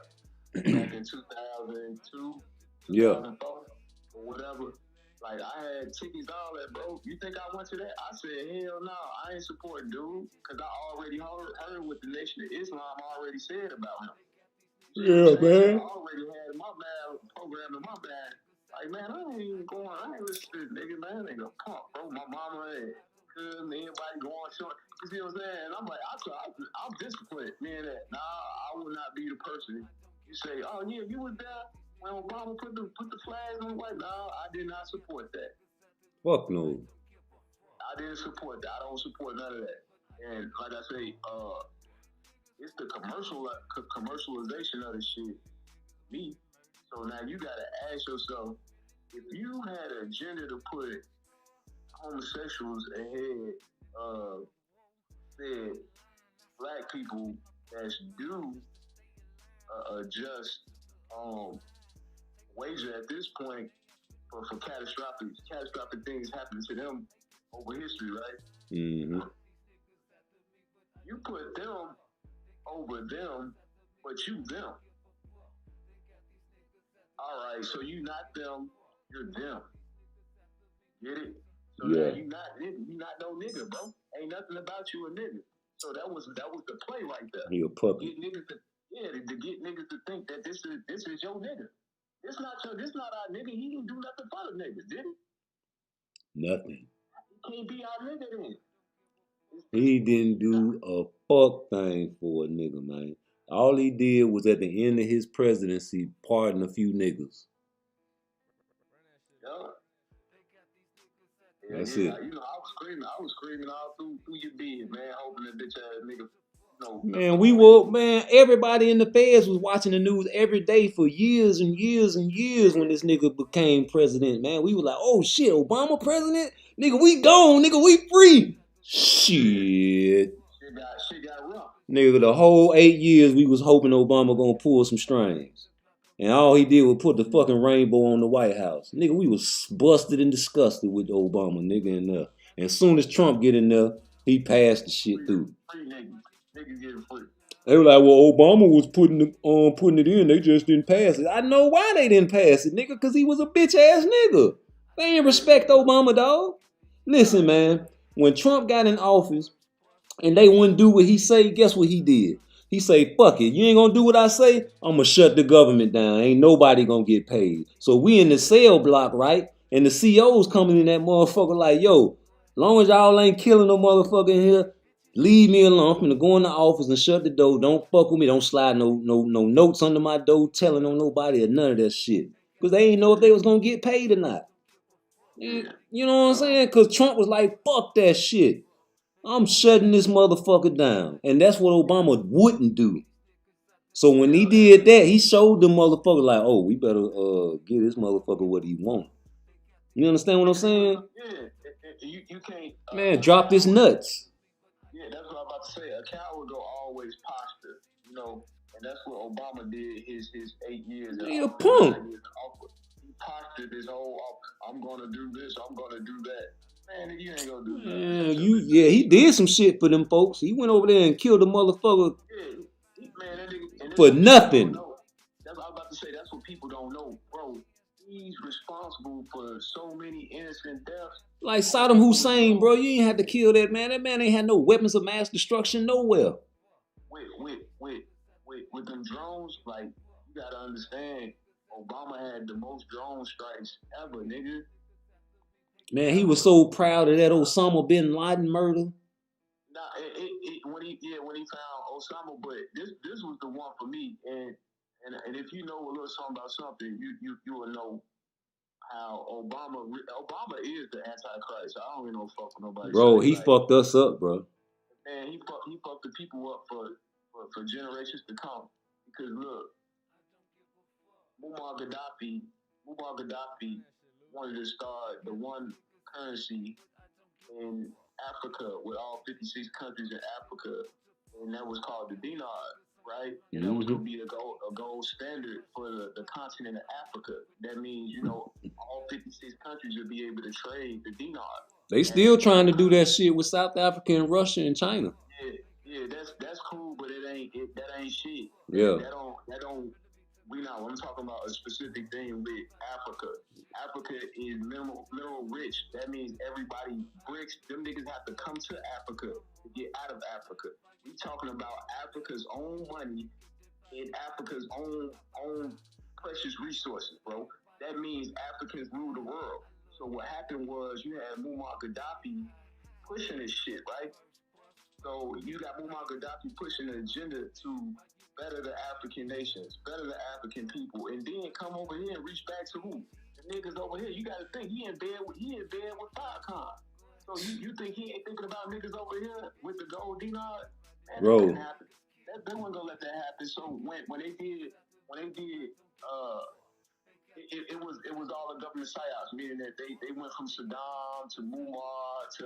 back in 2002, 2004, or whatever. Like, I had tickets, all that, bro. You think I went to that? I said, hell no, I ain't supporting dude, because I already heard what the Nation of Islam already said about him. Yeah, man. I already had my bad program in my bad. Like, man, I ain't even going, I ain't listening to this nigga, man. Nigga punk, bro. My mama and cousin, everybody going short. You see what I'm saying? And I'm like, I'm disciplined, man. Nah, I will not be the person. You say, oh yeah, you was there when Obama put the flags on the white. No, I did not support that. Fuck no. I didn't support that. I don't support none of that. And like I say, it's the commercialization of the shit. Me. So now you gotta ask yourself, if you had an agenda to put homosexuals ahead of, said, black people that's due a just wager at this point for catastrophic things happening to them over history, right? Mm-hmm. You put them over them, but you them. All right, so you not them, you're them. Get it? So yeah. Now you not no nigga, bro. Ain't nothing about you a nigga. So that was the play right there. He a puppy. To get niggas to think that this is your nigga. This not our nigga. He didn't do nothing for the niggas, did he? Nothing. He can't be our nigga then. He didn't do a fuck thing for a nigga, man. All he did was at the end of his presidency pardon a few niggas. Yeah. That's it. You know, I was screaming all through your bed, man, hoping that bitch ass nigga. Man, everybody in the feds was watching the news every day for years and years and years when this nigga became president, man. We were like, oh shit, Obama president? Nigga, we gone, nigga, we free. Shit. Shit got rough. Nigga, the whole 8 years we was hoping Obama gonna pull some strings. And all he did was put the fucking rainbow on the White House. Nigga, we was busted and disgusted with Obama, nigga, in there. And as soon as Trump get in there, he passed the shit through. Free niggas. Niggas getting free. They were like, well, Obama was putting it in. They just didn't pass it. I know why they didn't pass it, nigga, because he was a bitch-ass nigga. They didn't respect Obama, dog. Listen, man, when Trump got in office and they wouldn't do what he say, guess what he did? He say, fuck it, you ain't gonna do what I say? I'm gonna shut the government down. Ain't nobody gonna get paid. So we in the cell block, right? And the CO's coming in that motherfucker like, yo, long as y'all ain't killing no motherfucker in here, leave me alone. I'm finna go in the office and shut the door. Don't fuck with me. Don't slide no notes under my door telling on nobody or none of that shit. Cause they ain't know if they was gonna get paid or not. You know what I'm saying? Cause Trump was like, fuck that shit. I'm shutting this motherfucker down. And that's what Obama wouldn't do. So when he did that, he showed the motherfucker like, oh, we better give this motherfucker what he want. You understand what I'm saying? Yeah, you can't. Man, drop his nuts. Yeah, that's what I'm about to say. A coward go always posture, you know, and that's what Obama did his 8 years. He a punk. He postured his whole, I'm gonna do this, I'm gonna do that. Man, you ain't gonna do that. Yeah, he did some shit for them folks. He went over there and killed a motherfucker Man, that nigga, for nothing. That's what I'm about to say. That's what people don't know, bro. He's responsible for so many innocent deaths. Like Saddam Hussein, bro. You ain't had to kill that man. That man ain't had no weapons of mass destruction nowhere. With them drones, like, you gotta understand, Obama had the most drone strikes ever, nigga. Man, he was so proud of that Osama bin Laden murder. Nah, when he found Osama, but this was the one for me, and if you know a little something about something, you will know how Obama is the Antichrist. I don't even know fuck with nobody. Bro, he fucked us up, bro. Man, he fucked the people up for generations to come. Because look, Muammar Gaddafi wanted to start the one currency in Africa with all 56 countries in Africa, and that was called the dinar, right? And that was going to be a gold standard for the continent of Africa. That means, you know, all 56 countries would be able to trade the dinar. They still trying to do that shit with South Africa and Russia and China. Yeah, that's cool, but that ain't shit. Yeah. That don't. I'm talking about a specific thing with Africa. Africa is mineral rich. That means everybody bricks. Them niggas have to come to Africa to get out of Africa. We talking about Africa's own money and Africa's own precious resources, bro. That means Africans rule the world. So what happened was you had Muammar Gaddafi pushing this shit, right? So you got Muammar Gaddafi pushing an agenda to better the African nations, better the African people, and then come over here and reach back to who? The niggas over here. You got to think he in bed with Farrakhan. So you think he ain't thinking about niggas over here with the gold dinar? Man, bro, that didn't happen. They wasn't gonna let that happen. So when they did, it was all a government psyops, meaning that they went from Saddam to Muammar to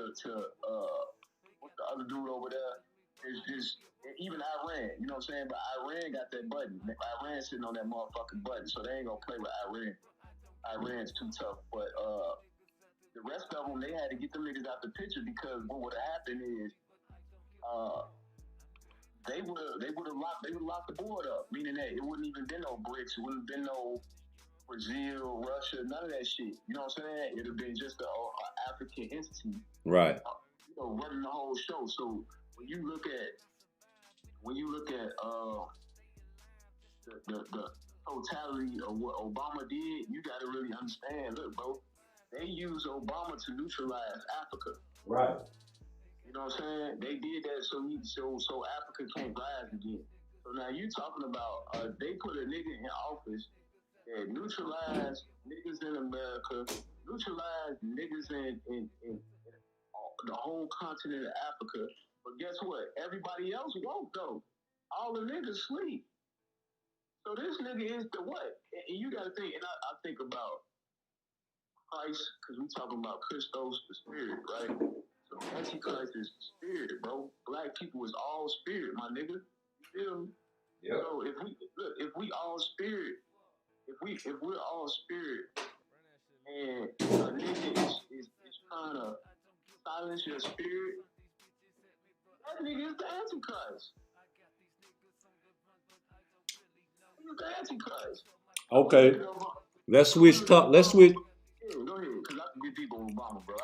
what's the other dude over there? It's just even Iran, you know what I'm saying? But Iran got that button. Iran sitting on that motherfucking button, so they ain't gonna play with Iran. Iran's too tough. But the rest of them, they had to get them niggas out the picture because what would have happened is they would have locked the board up, meaning that it wouldn't even been no BRICS, it wouldn't have been no Brazil, Russia, none of that shit. You know what I'm saying? It'd have been just an African entity, right? You know, running the whole show. So when you look at the totality of what Obama did, you got to really understand. Look, bro, they used Obama to neutralize Africa, right? You know what I'm saying? They did that so Africa can't rise again. So now you talking about they put a nigga in office that neutralized niggas in America, neutralized niggas in the whole continent of Africa. But guess what? Everybody else woke though. All the niggas sleep. So this nigga is the what? And you gotta think, and I think about Christ, because we talking about Christos, the spirit, right? So Antichrist is the spirit, bro. Black people is all spirit, my nigga. You feel me? Yeah. So if we all spirit, if we're all spirit, and a nigga is trying to silence your spirit, that nigga is the Antichrist. He's the Antichrist. Okay. Let's switch talk. Let's switch. Yeah, go ahead, because I can get deep on Obama, bro.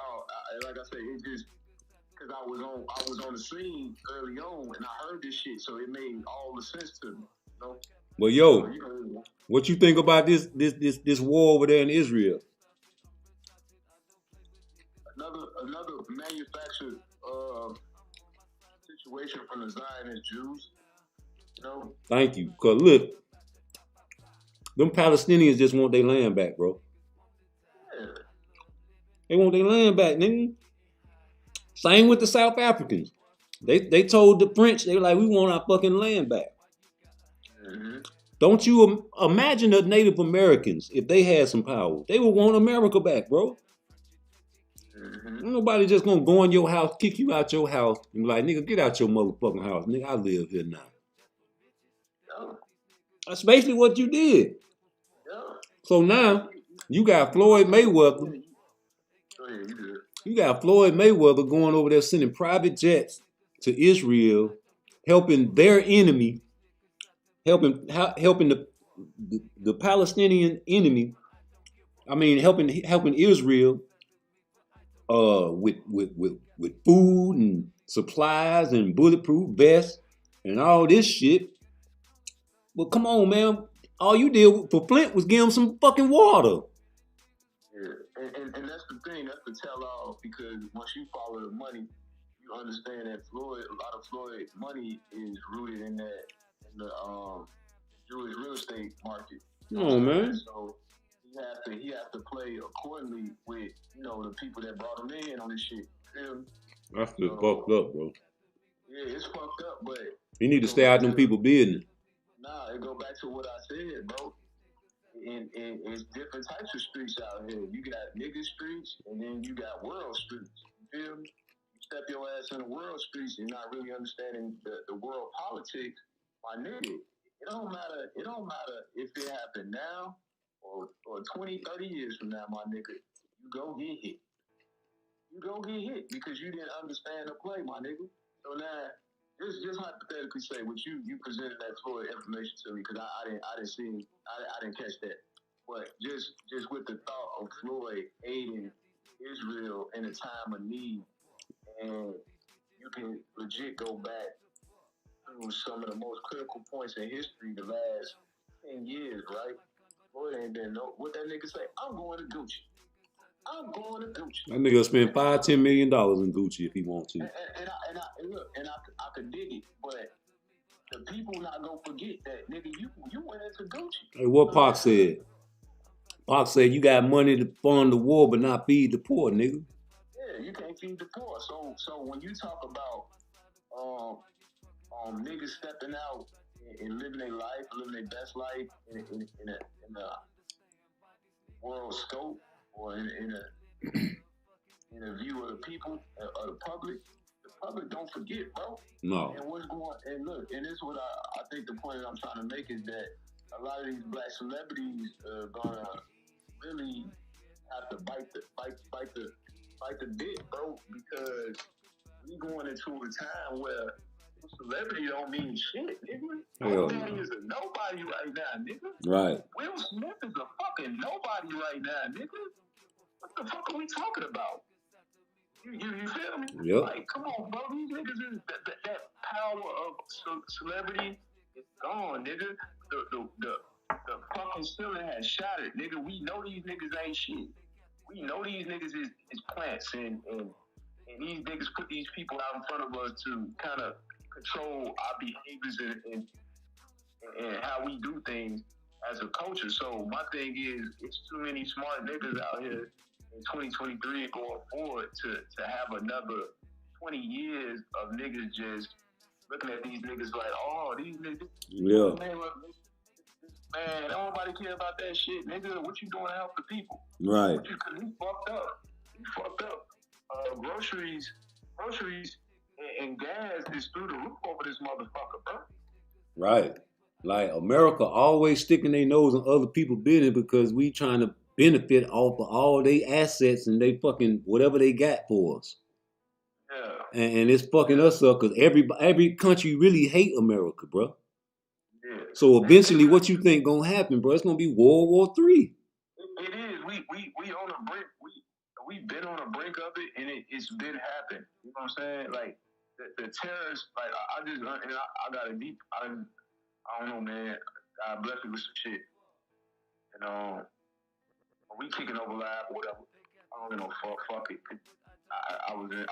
Like I say, it's just because I was on the scene early on, and I heard this shit, so it made all the sense to me. You know? Well, yo, what you think about this war over there in Israel? Another manufactured situation from the Zionist Jews. You know? Thank you. Cause look, them Palestinians just want their land back, bro. Yeah. They want their land back, nigga. Same with the South Africans. They told the French, they were like, we want our fucking land back. Mm-hmm. Don't you imagine the Native Americans, if they had some power, they would want America back, bro. Mm-hmm. Nobody just gonna go in your house, kick you out your house, and be like, nigga, get out your motherfucking house. Nigga, I live here now. Yeah. That's basically what you did. Yeah. So now, you got Floyd Mayweather. You got Floyd Mayweather going over there sending private jets to Israel, helping their enemy, helping the Palestinian enemy. I mean, helping Israel with food and supplies and bulletproof vests and all this shit. Well, come on, man. All you did for Flint was give him some fucking water. Yeah, and that's the thing. That's the tell-all, because once you follow the money, you understand that a lot of Floyd money is rooted in the Jewish real estate market. Come on, man. So he has to play accordingly with the people that brought him in on this shit. That's just fucked up, bro. Yeah, it's fucked up, but you need to stay out them people business. Nah, it go back to what I said, bro. And it's different types of streets out here. You got nigga streets, and then you got world streets. You feel me? You step your ass in the world streets, you're not really understanding the world politics. My nigga, it don't matter if it happened now or 20, 30 years from now, my nigga. You go get hit. You go get hit because you didn't understand the play, my nigga. So now, just hypothetically say what you presented that Floyd information to me, because I didn't catch that. But just with the thought of Floyd aiding Israel in a time of need, and you can legit go back through some of the most critical points in history the last 10 years, right? Floyd ain't been what that nigga say? I'm going to Gucci. I'm going to Gucci. That nigga will spend $5-10 million in Gucci if he wants to. And I could dig it, but the people not gonna forget that, nigga. You went into Gucci. Hey, what Pac said? Pac said you got money to fund the war, but not feed the poor, nigga. Yeah, you can't feed the poor. So when you talk about niggas stepping out and living their life, living their best life in a world scope, or in a view of the people, of the public don't forget, bro. No. And what's going, and look, and this is what I think the point that I'm trying to make is that a lot of these black celebrities are gonna really have to bite the bit, bro, because we going into a time where celebrity don't mean shit, nigga. Hell Daddy is a nobody right now, nigga. Right. Will Smith is a fucking nobody right now, nigga. What the fuck are we talking about? You feel me? Yep. Like, come on, bro. These niggas is that power of celebrity is gone, nigga. The fucking ceiling has shattered, nigga. We know these niggas ain't shit. We know these niggas is plants, and these niggas put these people out in front of us to kind of control our behaviors and how we do things as a culture. So my thing is, it's too many smart niggas out here in 2023 and going forward to have another 20 years of niggas just looking at these niggas like, oh, these niggas. Yeah. Man, don't nobody care about that shit, nigga. What you doing to help the people? Right. Cause you fucked up. You fucked up. Groceries and gas is through the roof over this motherfucker, bro. Right. Like, America always sticking their nose in other people's business because we trying to benefit off of all their assets and they fucking whatever they got for us. Yeah. And it's fucking us up because every country really hate America, bro. Yeah. So eventually, what you think gonna happen, bro? It's gonna be World War III. It is. We on the brink. we've been on the brink of it, and it's been happening. You know what I'm saying? Like the terrorists. Like I just and I got a deep. I don't know, man. God bless me with some shit. And we kicking over live, whatever. I don't give no fuck it. I was in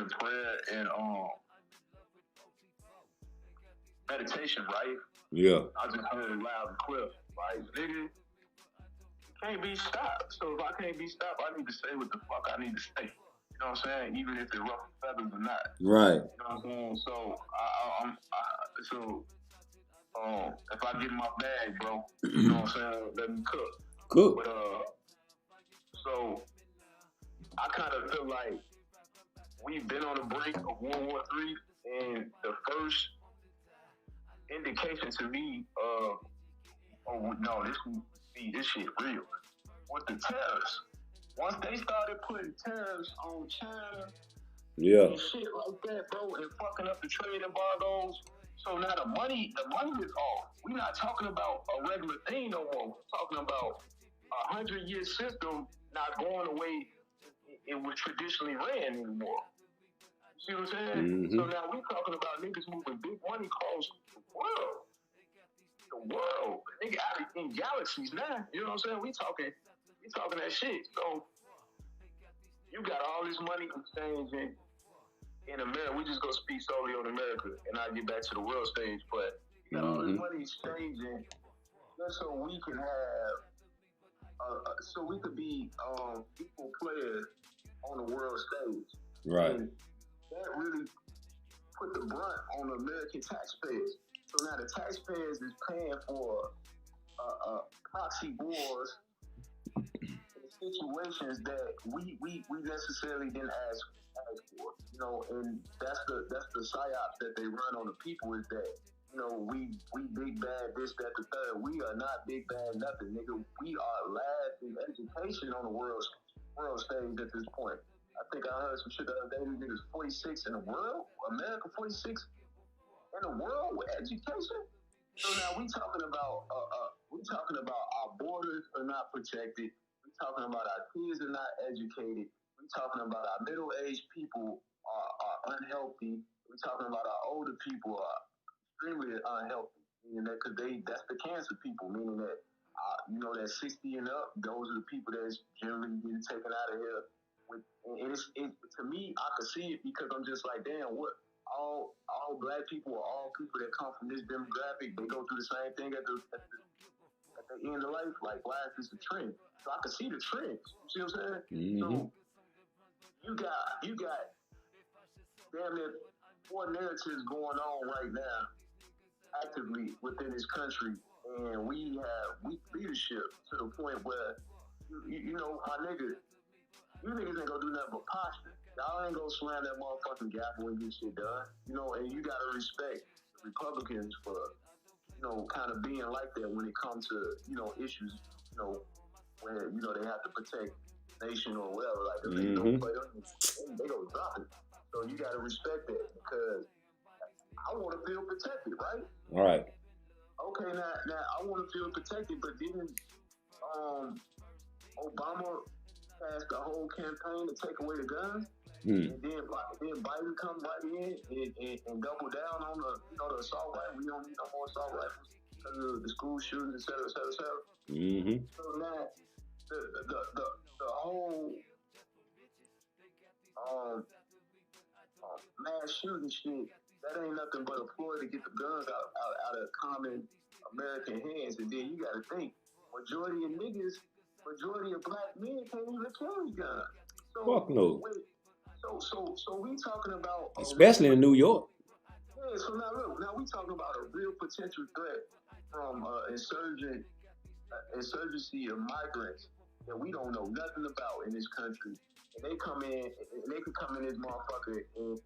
prayer, and meditation, right? Yeah. I just heard it loud and clear. Like, nigga, can't be stopped. So if I can't be stopped, I need to say what the fuck I need to say. You know what I'm saying? Even if it's rough feathers or not. Right. You know what I'm saying? So if I get in my bag, bro, you know what I'm saying? Let me cook. Cook. But so I kind of feel like we've been on the brink of World War III, and the first indication to me of, oh no, this shit real. With the tariffs, once they started putting tariffs on China, and shit like that, bro, and fucking up the trade embargoes. So now the money is off. We're not talking about a regular thing no more. We're talking about a 100-year system not going the way it was traditionally ran anymore. You see what I'm saying? Mm-hmm. So now we're talking about niggas moving big money across the world. The world. Nigga out in galaxies now. You know what I'm saying? We talking that shit. So you got all this money exchanging in America. We just gonna speak solely on America, and I'll get back to the world stage. But you got all this money exchanging just so we can have, so we could be equal players on the world stage. Right. And that really put the brunt on the American taxpayers. So now the taxpayers is paying for proxy wars in situations that we necessarily didn't ask for, you know, and that's the psyops that they run on the people, is that, you know, we big bad this, that, the third. We are not big bad nothing, nigga. We are last in education on the world stage at this point. I think I heard some shit the other day. These niggas 46 in the world, America 46 in the world with education. So now we talking about our borders are not protected. We talking about our kids are not educated. We talking about our middle-aged people are unhealthy. We talking about our older people are extremely unhealthy, meaning that because that's the cancer people, meaning that you know, that 60 and up, those are the people that's generally getting taken out of here. To me, I could see it because I'm just like, damn, what all black people or all people that come from this demographic, they go through the same thing at the end of life. Like, why is this a trend? So I could see the trends. You see what I'm saying? Mm-hmm. So you got damn near 4 narratives going on right now actively within this country, and we have weak leadership to the point where you know, my nigga, you niggas ain't gonna do nothing but posture. Y'all ain't gonna slam that motherfucking gavel and get shit done. You know, and you gotta respect the Republicans for, you know, kind of being like that when it comes to, you know, issues, you know, where, you know, they have to protect the nation or whatever. Like, if they don't play them, they gonna drop it. So you gotta respect that, because I wanna feel protected, right? All right. Okay, now I wanna feel protected, but didn't Obama passed the whole campaign to take away the guns, and then Biden come right in and double down on the, you know, the assault rifle. We don't need no more assault rifles because of the school shootings, et cetera, et cetera, et cetera. Mm-hmm. So now the whole mass shooting shit, that ain't nothing but a ploy to get the guns out of common American hands. And then you got to think, majority of black men can't even carry guns. So, fuck no. So we talking about, especially in New York. Yeah. So now we talking about a real potential threat from insurgency of migrants that we don't know nothing about in this country. And they come in, and they can come in this motherfucker and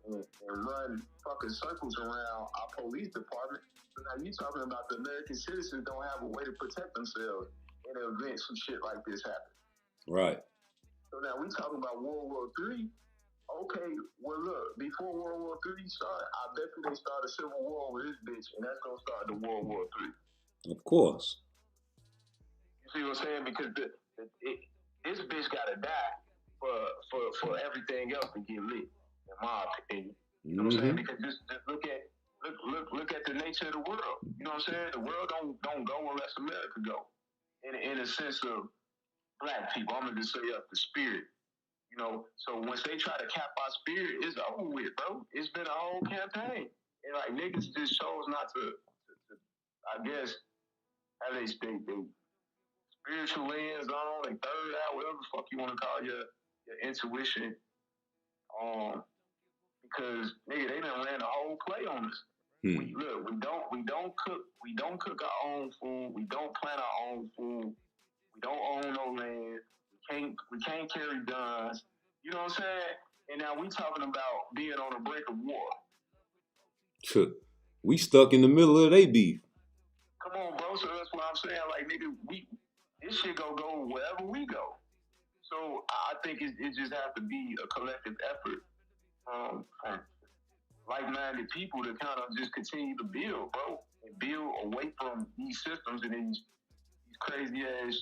run fucking circles around our police department. So now you talking about the American citizens don't have a way to protect themselves in the event some shit like this happens. Right. So now we talking about World War III, Okay, well look, before World War III started, I bet you they start a civil war with this bitch, and that's gonna start the World War III. Of course. You see what I'm saying? Because this bitch gotta die for everything else to get lit, in my opinion. You know what I'm saying? Because just look at the nature of the world. You know what I'm saying? The world don't go unless America go. In a sense of black people, I'm gonna just say up the spirit. You know, so once they try to cap our spirit, it's over with, bro. It's been a whole campaign, and like niggas just chose not to I guess, how they spiritual lens on, and third eye, whatever the fuck you want to call your intuition, because nigga, they done ran a whole play on us. We don't cook our own food. We don't plant our own food. We don't own no land. We can't carry guns. You know what I'm saying? And now we talking about being on the brink of war. We stuck in the middle of they beef. Come on, bro. So that's what I'm saying. Like, nigga, this shit go wherever we go. So I think it just has to be a collective effort from like-minded people to kind of just continue to build, bro, and build away from these systems and these crazy ass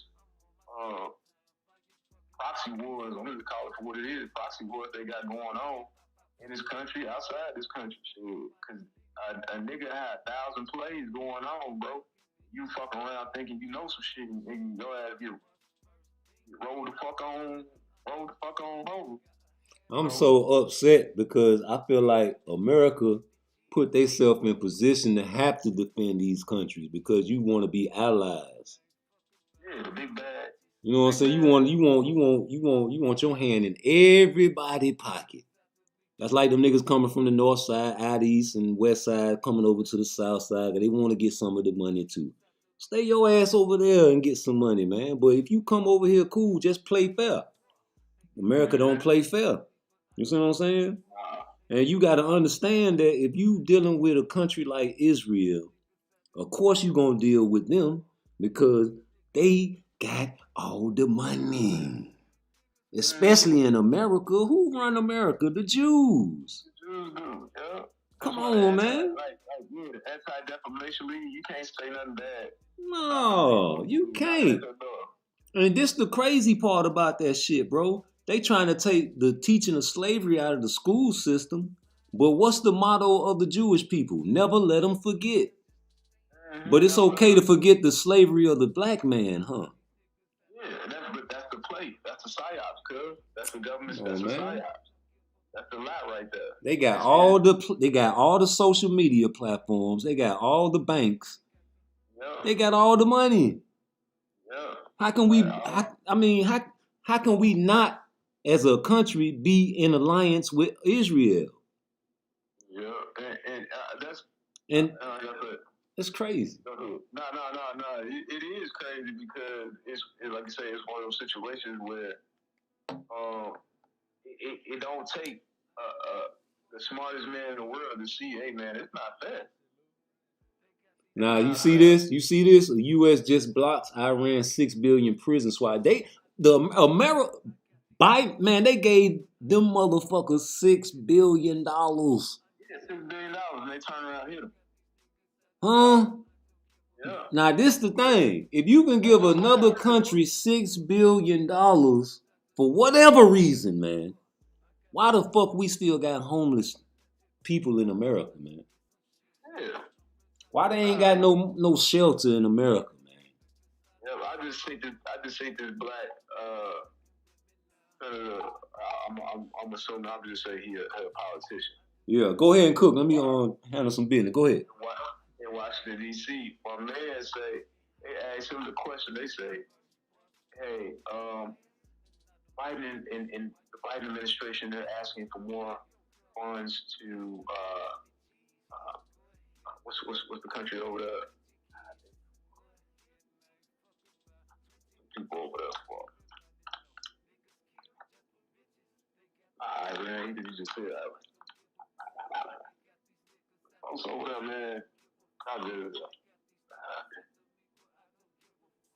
proxy wars. I'm gonna call it for what it is. Proxy wars they got going on in this country, outside this country, shit. Because a nigga had 1,000 plays going on, bro. You fucking around thinking you know some shit, and your ass get roll the fuck on. I'm so upset because I feel like America put themselves in position to have to defend these countries because you want to be allies. Yeah, the big bad. You know what I'm saying? You want your hand in everybody's pocket. That's like them niggas coming from the north side, out east, and west side, coming over to the south side, and they want to get some of the money too. Stay your ass over there and get some money, man. But if you come over here, cool, just play fair. America don't play fair. You see what I'm saying? And you got to understand that if you dealing with a country like Israel, of course you going to deal with them because they got all the money. Especially in America. Who run America? The Jews. The Jews do, yeah. Come on, man. Like the Anti-Defamation League, you can't say nothing bad. No, you can't. And this the crazy part about that shit, bro. They trying to take the teaching of slavery out of the school system. But what's the motto of the Jewish people? Never let them forget. But it's okay to forget the slavery of the black man, huh? Yeah, that's the play. That's the psyops, cuz. That's the government. That's the psyops. That's the lie right there. They got all the social media platforms. They got all the banks. Yeah. They got all the money. Yeah. How can we? How can we not, as a country, be in alliance with Israel? Yeah, and that's it's crazy. No. It is crazy because it's like you say, it's one of those situations where it don't take the smartest man in the world to see, hey man, it's not fair. Now you see this? The U.S. just blocked Iran $6 billion prison swap. They gave them motherfuckers $6 billion. Yeah, $6 billion, and they turn around and hit them. Huh? Yeah. Now this the thing. If you can give another country $6 billion for whatever reason, man, why the fuck we still got homeless people in America, man? Yeah. Why they ain't got no shelter in America, man? Yeah, I just think this black senator. I'm assuming I'm just say he a politician. Yeah, go ahead and cook. Let me handle some business. Go ahead. In Washington D.C., my man they asked him the question. They say, "Hey, Biden and the Biden administration, they're asking for more funds to what's the country over there? People over there for." Alright, man, you just said that. Folks over there, man.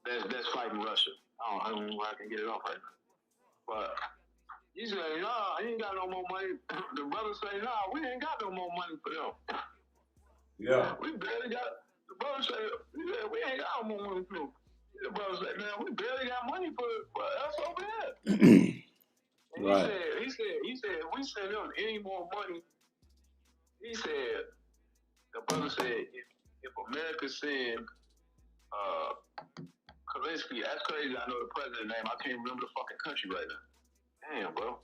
That's fighting Russia. I don't know if I can get it off right now. But He said, nah, he ain't got no more money. The brother say, nah, we ain't got no more money for them. Yeah. We barely got, the brother said, we ain't got no more money for them. The brother said, man, we barely got money for us over here. And Right. he said, if we send them any more money, he said, the brother said, if America send Kalinsky, that's crazy. I know the president's name. I can't remember the fucking country right now. Damn, bro.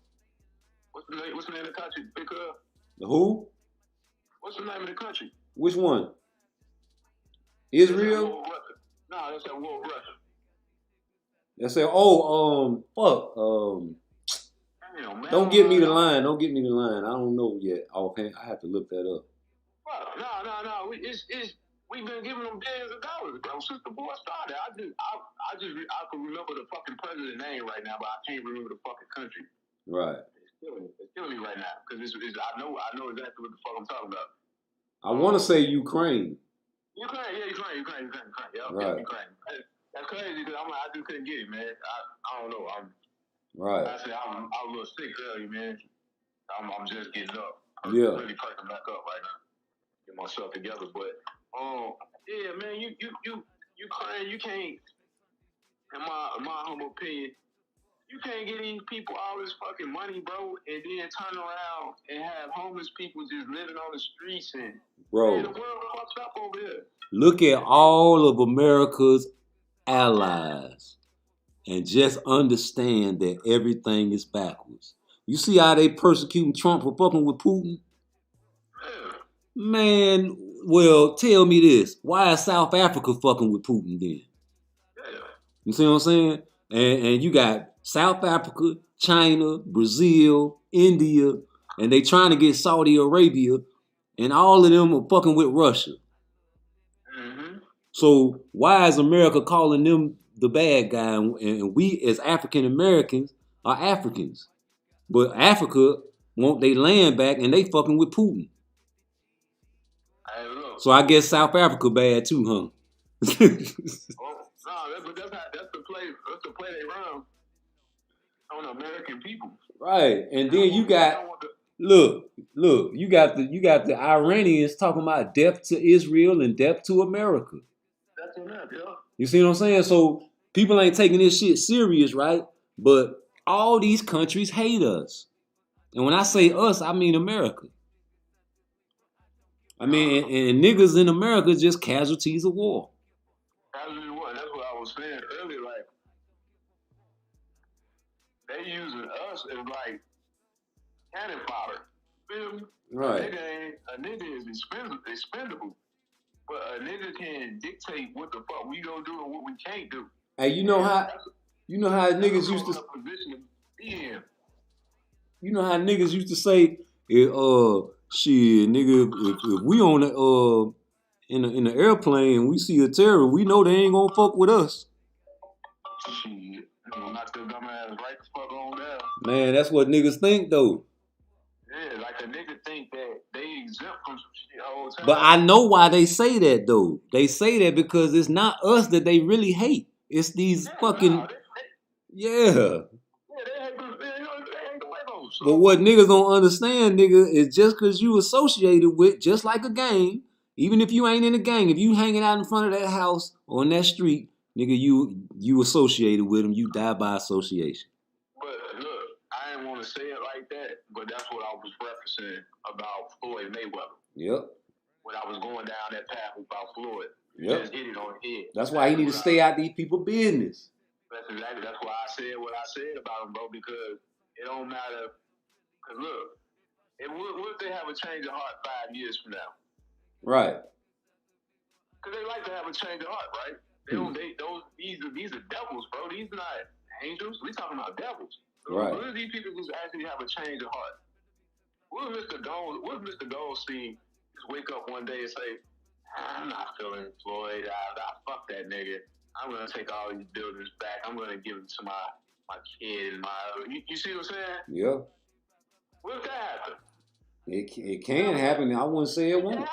What's the name of the country? Pick up. The who? What's the name of the country? Which one? Israel? No, that's at war with Russia. They say, fuck. Damn, man. Don't get me the line. Don't get me the line. I don't know yet. Okay, I have to look that up. Well, no. We've been giving them billions of dollars, bro, since the war started. I can remember the fucking president's name right now, but I can't remember the fucking country. Right. It's killing me right now because I know exactly what the fuck I'm talking about. I want to say Ukraine. Ukraine. Yeah, right. Ukraine. That's crazy because I just couldn't get it, man. I don't know. Right. I said I was a little sick earlier, man. I'm just getting up. I'm really perking back up right now. Get myself together, but yeah, man, you Ukraine, you can't. In my humble opinion, you can't get these people all this fucking money, bro, and then turn around and have homeless people just living on the streets and bro. Man, the world fucked up over here. Look at all of America's allies and just understand that everything is backwards. You see how they persecuting Trump for fucking with Putin? Man, well, tell me this. Why is South Africa fucking with Putin then? You see what I'm saying? And you got South Africa, China, Brazil, India, and they trying to get Saudi Arabia, and all of them are fucking with Russia. Mm-hmm. So why is America calling them the bad guy, and we as African Americans are Africans? But Africa want their land back, and they fucking with Putin. So I guess South Africa bad too, huh? That's the play. That's the play they run on the American people. Right, and then you got look. You got the Iranians talking about death to Israel and death to America. That's enough, yeah. You see what I'm saying? So people ain't taking this shit serious, right? But all these countries hate us, and when I say us, I mean America. I mean, and niggas in America just casualties of war. Casualties of war. That's what I was saying earlier. Like, they using us as like cannon fodder. Feel me? Right. A nigga is expendable. But a nigga can dictate what the fuck we gonna do and what we can't do. Hey, you know how niggas used to. You know how niggas used to say, shit, nigga, if we on the in the airplane and we see a terror, we know they ain't gonna fuck with us. Shit, knock their dumb ass right the fuck on down. Man, that's what niggas think though. Yeah, like a nigga think that they exempt from some shit all the time. But I know why they say that though. They say that because it's not us that they really hate. It's these fucking yeah. But what niggas don't understand, nigga, is just because you associated with, just like a gang, even if you ain't in a gang, if you hanging out in front of that house or on that street, nigga, you associated with them, you die by association. But look, I didn't want to say it like that, but that's what I was referencing about Floyd Mayweather. Yep. When I was going down that path about Floyd. Yep. Just hit it on the head. That's why he need to stay out these people's business. That's why I said what I said about him, bro, because it don't matter. Because look, what if they have a change of heart 5 years from now? Right. Because they like to have a change of heart, right? These are devils, bro. These are not angels. We talking about devils. So right. What if these people just actually have a change of heart? What if Mr. Goldstein just wake up one day and say, I'm not feeling Floyd. I fuck that nigga. I'm gonna take all these buildings back. I'm gonna give them to my kid and you see what I'm saying? Yeah. What if that happen? It can happen. I wouldn't say it won't.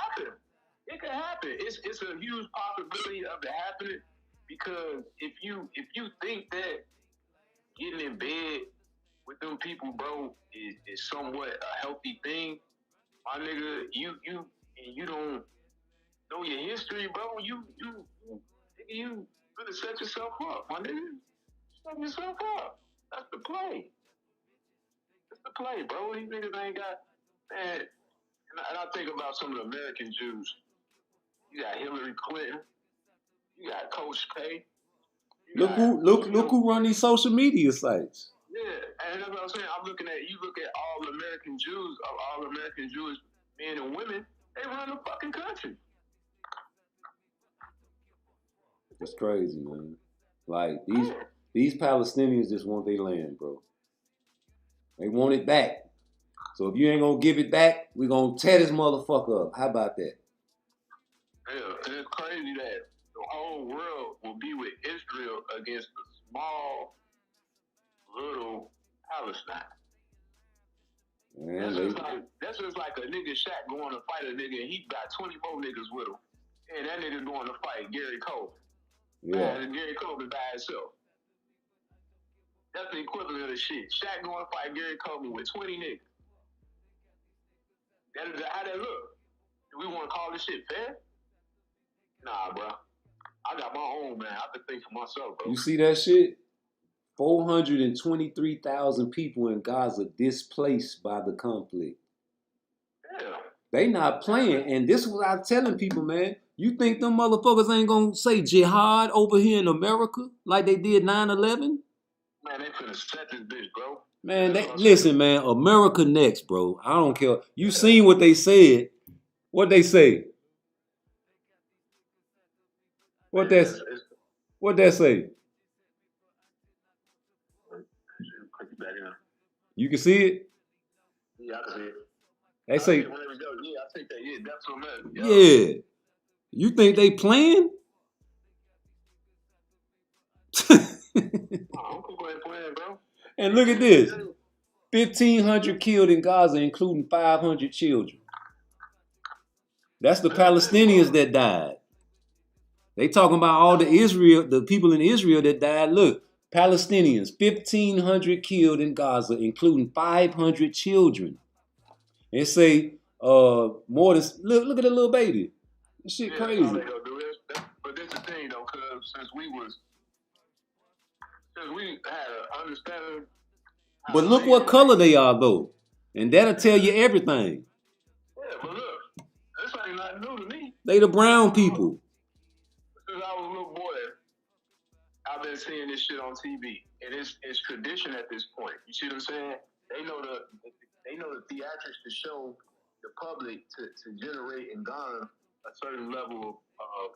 It can happen. It's a huge possibility of it happening because if you think that getting in bed with them people, bro, is somewhat a healthy thing. My nigga, you don't know your history, bro. You really set yourself up, my nigga. Set yourself up. That's the play. That's the play, bro. These niggas ain't got, man. And I think about some of the American Jews. You got Hillary Clinton. You got Coach K. Look who run these social media sites. Yeah, and that's what I'm saying. You look at all American Jews, all American Jewish men and women, they run the fucking country. It's crazy, man. Like these Palestinians just want their land, bro. They want it back. So if you ain't gonna give it back, we gonna tear this motherfucker up. How about that? Yeah, and it's crazy that the whole world will be with Israel against a small, little Palestine. Man, that's just like a nigga Shaq going to fight a nigga and he got 20 more niggas with him. And that nigga going to fight Gary Cole. Yeah. And Gary Cole by himself. That's the equivalent of the shit. Shaq going to fight Gary Cole with 20 niggas. How that look? Do we want to call this shit fair? Nah, bro. I got my own, man. I have to think for myself, bro. You see that shit? 423,000 people in Gaza displaced by the conflict. Yeah. They not playing. And this is what I'm telling people, man. You think them motherfuckers ain't gonna say jihad over here in America like they did 9/11? Man, they finna set this bitch, bro. Man, listen, man. America next, bro. I don't care. You seen what they said. What they say? What that say? You can see it? Yeah, I can see it. They say, yeah, I think that, yeah, that's what I'm at. Yeah. You think they playing? I'm playing, bro. And look at this. 1,500 killed in Gaza, including 500 children. That's the Palestinians that died. They talking about all the people in Israel that died. Look, Palestinians, 1,500 killed in Gaza, including 500 children. And say more than look at the little baby. This shit crazy. But that's the thing though, cause since we had an understanding. But look what color they are though, and that'll tell you everything. Yeah, but look, this ain't nothing new to me. They the brown people. Since I was a little boy, I've been seeing this shit on TV, and it's tradition at this point. You see what I'm saying? They know the theatrics to show the public to generate and garner a certain level of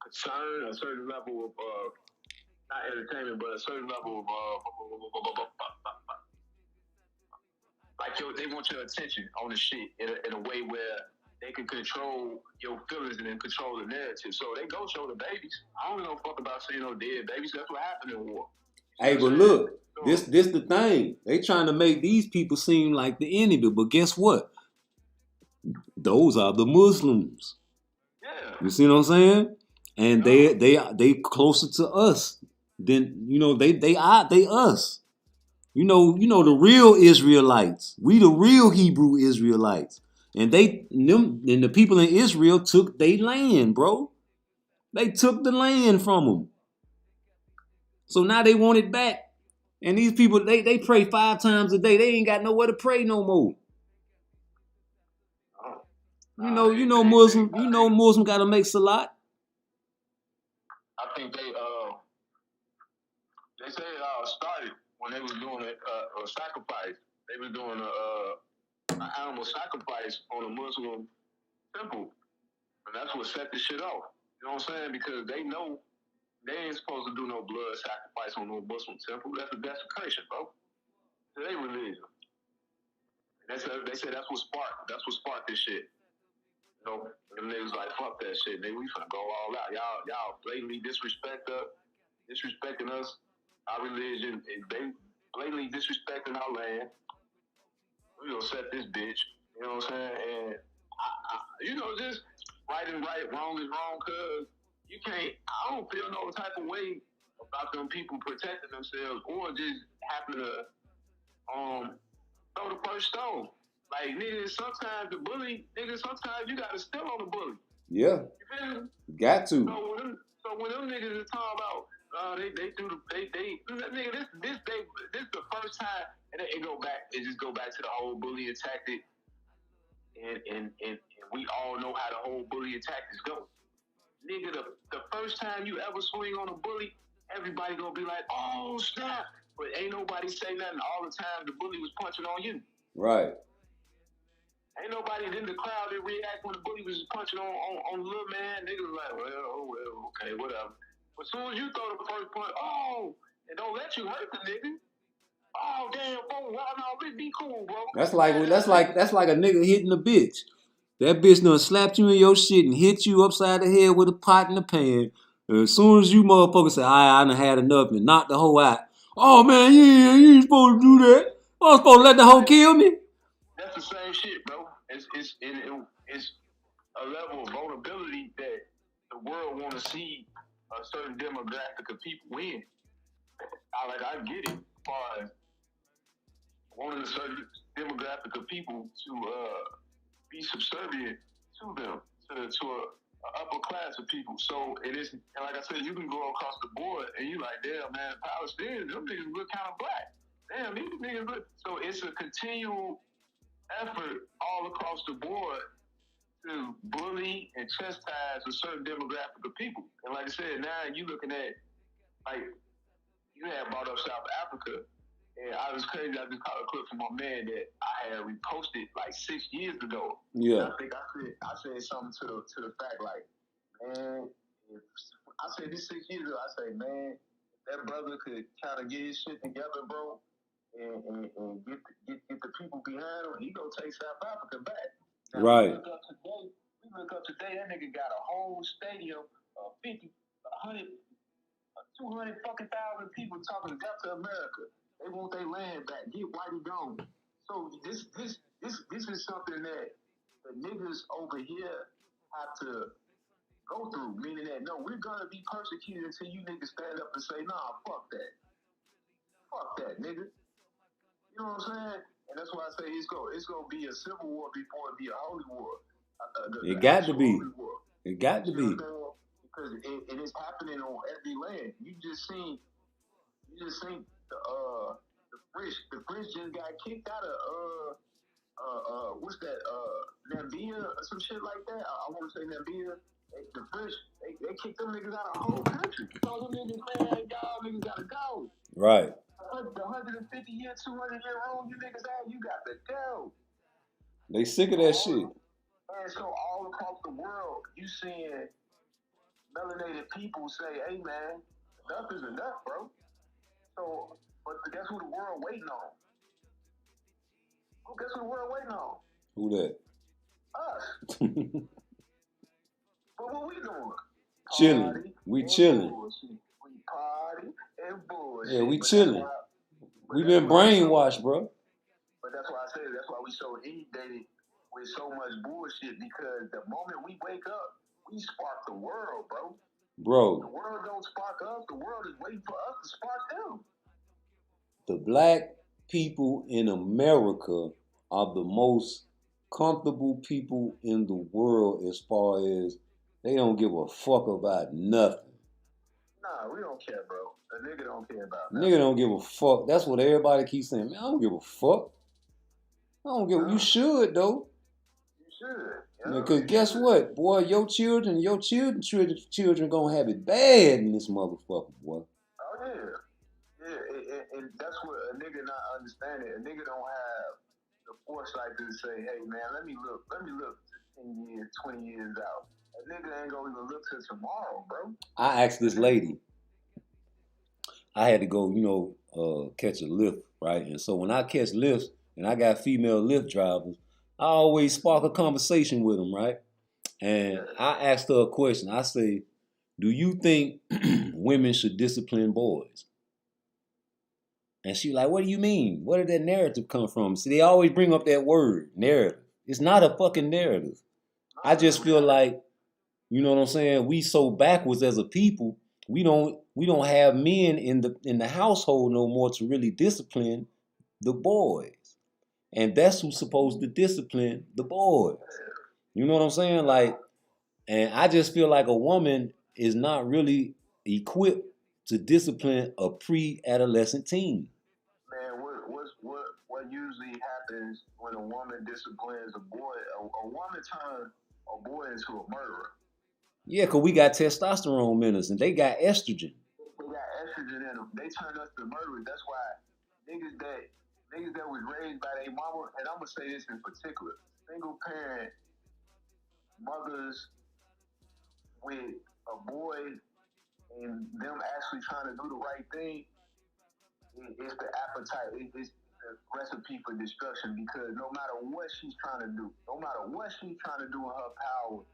concern, a certain level of not entertainment, but a certain level of like they want your attention on the shit in a way where they can control your feelings and then control the narrative. So they go show the babies. I don't give no fuck about seeing no dead babies. That's what happened in war. Hey, but look, this the thing. They trying to make these people seem like the enemy, but guess what? Those are the Muslims. Yeah. You see what I'm saying? And they closer to us than they us. You know the real Israelites. We the real Hebrew Israelites. And the people in Israel took their land, bro. They took the land from them. So now they want it back. And these people, they pray 5 times a day. They ain't got nowhere to pray no more. Muslim got to make salat. I think they say it started when they was doing a sacrifice. They was doing an animal sacrifice on a Muslim temple, and that's what set the shit off. You know what I'm saying? Because they know they ain't supposed to do no blood sacrifice on no Muslim temple. That's a desecration, bro. It's their religion. And they say that's what sparked this shit. You know, and they was like, fuck that shit, nigga. We finna go all out. Y'all blatantly disrespecting us, our religion, and they blatantly disrespecting our land. We gonna set this bitch. You know what I'm saying? And just right is right, wrong is wrong, cause you can't. I don't feel no type of way about them people protecting themselves or just happen to throw the first stone. Like niggas, sometimes the bully, niggas, sometimes you gotta steal on the bully. Yeah. You feel me? Got to. So when them niggas is talking about nigga, this the first time, and it just go back to the whole bullying tactic, and we all know how the whole bullying tactics go. Nigga, the first time you ever swing on a bully, everybody gonna be like, oh snap, but ain't nobody say nothing all the time the bully was punching on you. Right. Ain't nobody in the crowd that react when the bully was punching on the little man. Niggas like, well, okay, whatever. But as soon as you throw the first punch, and don't let you hurt the nigga. Oh damn, bro, no, be cool, bro. That's like a nigga hitting a bitch. That bitch done slapped you in your shit and hit you upside the head with a pot in the pan. As soon as you motherfuckers say, I done had enough and knock the hoe out. Oh man, you ain't supposed to do that. I'm supposed to let the hoe kill me. That's the same shit, bro. It's a level of vulnerability that the world want to see a certain demographic of people win. I get it, as far as wanting a certain demographic of people to be subservient to them, to a upper class of people. So it is, and like I said, you can go across the board and you like, damn man, Palestinians, them niggas look kind of black. Damn, these niggas look. So it's a continual effort all across the board to bully and chastise a certain demographic of people. And like I said, now you looking at, like, you had brought up South Africa, and I was crazy. I just caught a clip from my man that I had reposted like 6 years ago. Yeah. And I think I said something to the fact like, man, I said this 6 years ago. I say, man, if that brother could kind of get his shit together, bro, and get the people behind him, he gonna take South Africa back. Now, right. We look up today, that nigga got a whole stadium of 50, 100, 200 fucking thousand people talking death to America. They want their land back. Get Whitey gone. So this is something that the niggas over here have to go through. Meaning that no, we're gonna be persecuted until you niggas stand up and say, nah, fuck that. Fuck that, nigga. You know what I'm saying? And that's why I say it's gonna be a civil war before it be a holy war. It got to be. It got to be. Because it is happening on every land. You just seen the French just got kicked out of what's that, Namibia or some shit like that. I want to say Namibia. The French they kicked them niggas out of the whole country. So them niggas, man, y'all niggas gotta go. Right. The 150 year, 200 year rule you niggas out, you got to go. They sick of that shit. And so all across the world, you seeing melanated people say, hey man, enough is enough, bro. So, but guess who the world waiting on? Guess who the world waiting on? Who that? Us. But what we doing? Chilling. We chilling. We party and bullshit. Yeah, we chilling. We been brainwashed, bro. But that's why I say that's why we so inundated with so much bullshit, because the moment we wake up, we spark the world, bro. Bro. The world don't spark us. The world is waiting for us to spark them. The black people in America are the most comfortable people in the world as far as they don't give a fuck about nothing. Nah, we don't care, bro. The nigga don't care about nothing. Nigga don't give a fuck. That's what everybody keeps saying. Man, I don't give a fuck. I don't give a... You should, though. You should. Because guess what? Boy, your children gonna have it bad in this motherfucker, boy. Oh, yeah. Yeah, and that's what a nigga not understanding. A nigga don't have the foresight to say, hey, man, let me look 10 years, 20 years out. A nigga ain't gonna even look till tomorrow, bro. I asked this lady. I had to go, catch a lift, right? And so when I catch lifts, and I got female lift drivers, I always spark a conversation with them, right? And I asked her a question. I say, do you think women should discipline boys? And she like, what do you mean? Where did that narrative come from? See, they always bring up that word, narrative. It's not a fucking narrative. I just feel like, you know what I'm saying? We so backwards as a people. We don't have men in the household no more to really discipline the boys. And that's who's supposed to discipline the boys. You know what I'm saying? Like, and I just feel like a woman is not really equipped to discipline a pre-adolescent teen. Man, what usually happens when a woman disciplines a boy? A woman turns a boy into a murderer. Yeah, because we got testosterone in us and they got estrogen. They got estrogen in them. They turn us to murderers. That's why niggas that was raised by their mama, and I'm gonna say this in particular, single parent mothers with a boy and them actually trying to do the right thing, it's the appetite, it's the recipe for destruction, because no matter what she's trying to do, no matter what she's trying to do in her power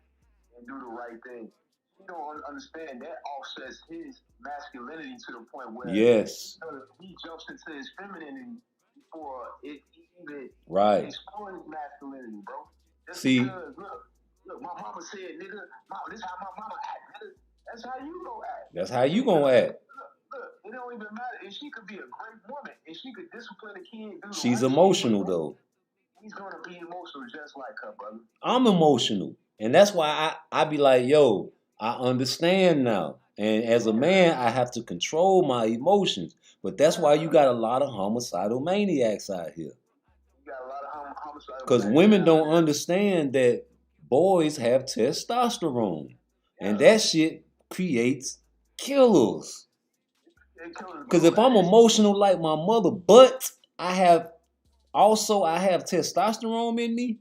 and do the right thing, she don't understand that offsets his masculinity to the point where he jumps into his femininity before it even explores his masculinity, bro. Just because, look, my mama said, nigga, this is how my mama act, nigga. That's how you gonna act. That's how you gonna act. Look, it don't even matter. And she could be a great woman, and she could discipline a kid. She's emotional, though. He's gonna be emotional just like her, brother. I'm emotional. And that's why I be like, yo, I understand now. And as a man, I have to control my emotions. But that's why you got a lot of homicidal maniacs out here. You got a lot of homicidal because women don't understand that boys have testosterone. And that shit creates killers. Because if I'm emotional like my mother, but I have testosterone in me,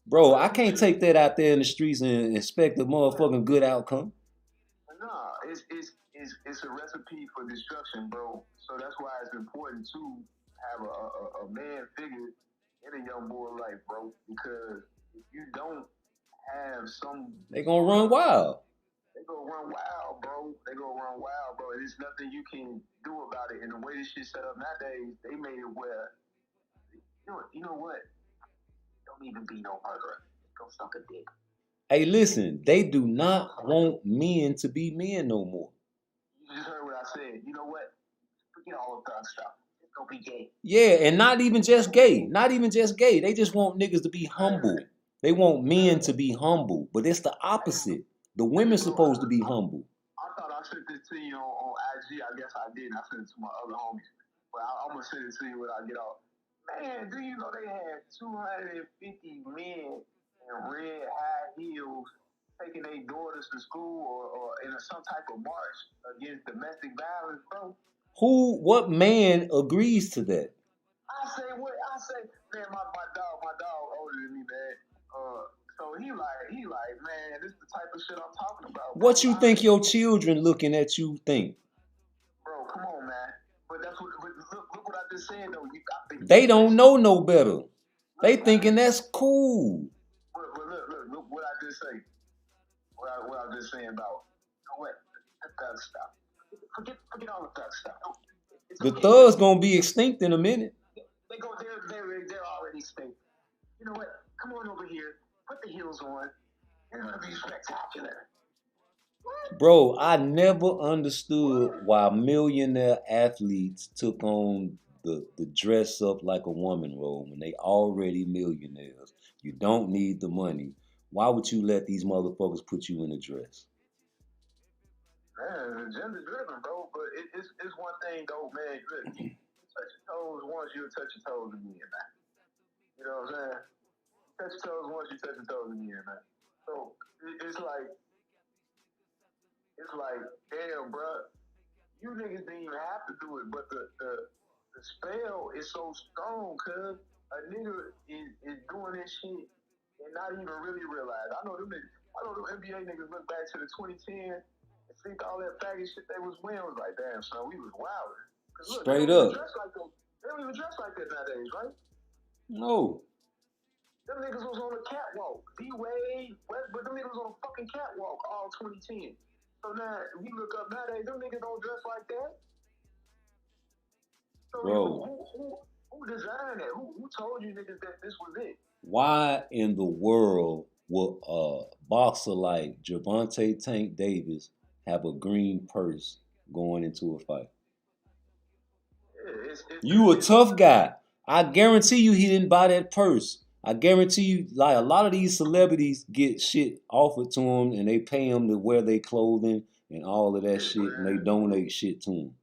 bro, I can't take that out there in the streets and expect a motherfucking good outcome. No, it's a recipe for destruction, bro. So that's why it's important to have a man figure in a young boy's life, bro. Because if you don't have some, they gonna run wild. They gonna run wild, bro. They gonna run wild, bro. There's nothing you can do about it. And the way this shit set up nowadays, they made it where, you know what? Don't even be no murderer. Go suck a dick. Hey, listen, they do not want men to be men no more. You just heard what I said. You know what? Forget all the thug stuff. Just go be gay. Yeah, and not even just gay. Not even just gay. They just want niggas to be humble. They want men to be humble. But it's the opposite. The women's supposed to be humble. I thought I sent this to you on IG. I guess I didn't. I sent it to my other homies. But I'm going to send it to you when I get off. Man, do you know they had 250 men in red high heels taking their daughters to school or in some type of march against domestic violence, bro? What man agrees to that? I say, man, my dog older than me, man. So he like, man, this is the type of shit I'm talking about. Bro. What you think your children looking at you think? Bro, come on, man. But look what I just said, though. They don't know no better. They thinking that's cool. But look what I just say. What I was just saying about, you know what? The thug stuff. Forget all the thug stuff. The thugs gonna be extinct in a minute. They're already extinct. You know what? Come on over here. Put the heels on. You're gonna be spectacular. Bro, I never understood why millionaire athletes took on the dress up like a woman role when they already millionaires. You don't need the money. Why would you let these motherfuckers put you in a dress? Man, it's gender driven, bro. But it's one thing though, man. Look, you touch your toes once, you'll touch your toes again, man. You know what I'm saying? Touch your toes once, you touch your toes again, man. So it's like, damn, bro. You niggas didn't even have to do it, but the spell is so strong, cuz a nigga is doing this shit and not even really realize. I know them NBA niggas look back to the 2010 and think all that faggot shit they was wearing was like, damn, son, we was wildin'. Look, straight they up. They don't even dress like that nowadays, right? No. Them niggas was on the catwalk. D-Wade, but them niggas was on a fucking catwalk all 2010. So now, we look up nowadays, them niggas don't dress like that. So bro, who designed that? Who told you niggas that this was it? Why in the world would a boxer like Gervonta Tank Davis have a green purse going into a fight? You a tough guy. I guarantee you he didn't buy that purse. I guarantee you, like a lot of these celebrities get shit offered to them and they pay them to wear their clothing and all of that shit and they donate shit to them.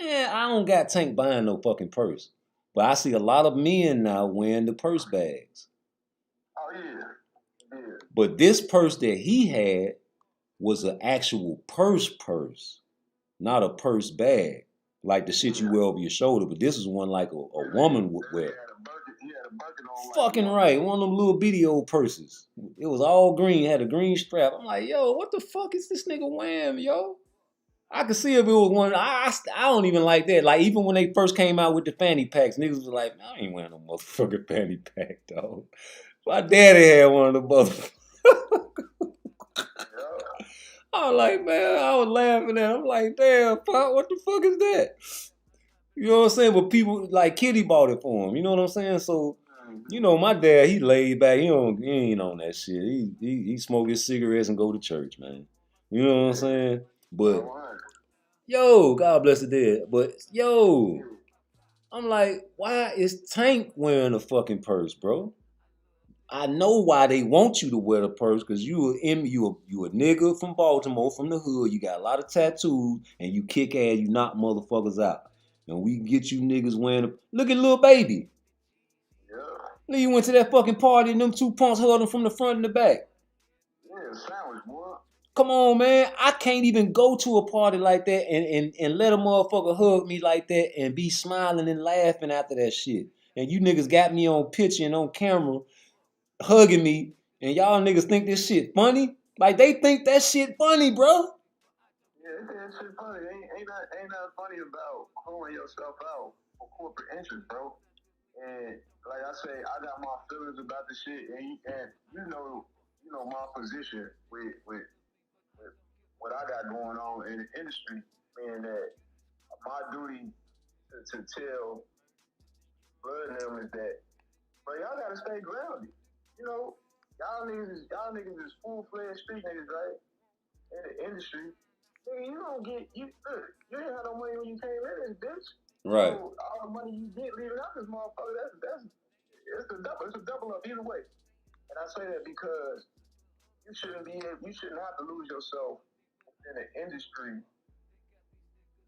Man, I don't got Tank buying no fucking purse. But I see a lot of men now wearing the purse bags. Oh, yeah. But this purse that he had was an actual purse, not a purse bag. Like the shit you wear over your shoulder, but this is one like a woman would wear. Fucking right, one of them little bitty old purses. It was all green, had a green strap. I'm like, yo, what the fuck is this nigga wearing, yo? I could see if it was one. I don't even like that. Like even when they first came out with the fanny packs, niggas was like, I ain't wearing no motherfucking fanny pack, dog. My daddy had one of the motherfuckers. I was like, man, I was laughing at him. I'm like, damn, Pop, what the fuck is that? You know what I'm saying? But people, like, Kitty bought it for him. You know what I'm saying? So, you know, my dad, he laid back. He ain't on that shit. He smoke his cigarettes and go to church, man. You know what I'm saying? But, yo, God bless the dead. But, yo, I'm like, why is Tank wearing a fucking purse, bro? I know why they want you to wear the purse, because you a nigga from Baltimore, from the hood. You got a lot of tattoos, and you kick ass, you knock motherfuckers out. And we can get you niggas wearing look at Lil Baby. Yeah. Look, you went to that fucking party and them two punks held him from the front and the back. Yeah, sandwich, boy. Come on, man. I can't even go to a party like that and let a motherfucker hug me like that and be smiling and laughing after that shit. And you niggas got me on picture and on camera hugging me, and y'all niggas think this shit funny? Like they think that shit funny, bro. Yeah, that shit funny. Ain't nothing funny about calling yourself out for corporate interest, bro. And like I say, I got my feelings about the shit, and you know my position with what I got going on in the industry, being that my duty to tell blood and them is that, bro, y'all gotta stay grounded. You know, y'all niggas is full-fledged street niggas, right? In the industry. Nigga, you don't get, you didn't have no money when you came in this bitch. Right. So all the money you get leaving out this motherfucker, it's a double up either way. And I say that because you shouldn't have to lose yourself in an industry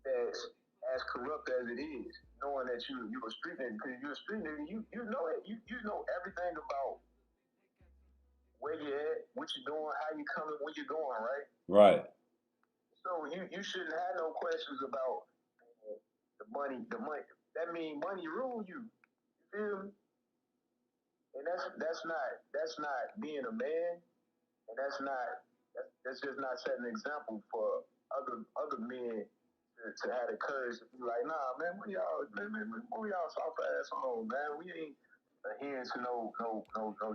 that's as corrupt as it is, knowing that you a street nigga. Because you're a street nigga, you know it. You know everything about where you at, what you doing, how you coming, where you going, right? Right. So you shouldn't have no questions about the money. That means money rule you. You feel me? And that's not being a man, and that's just not setting an example for other men to have the courage to be like, nah, man, move y'all soft ass on, man. We ain't adhering to no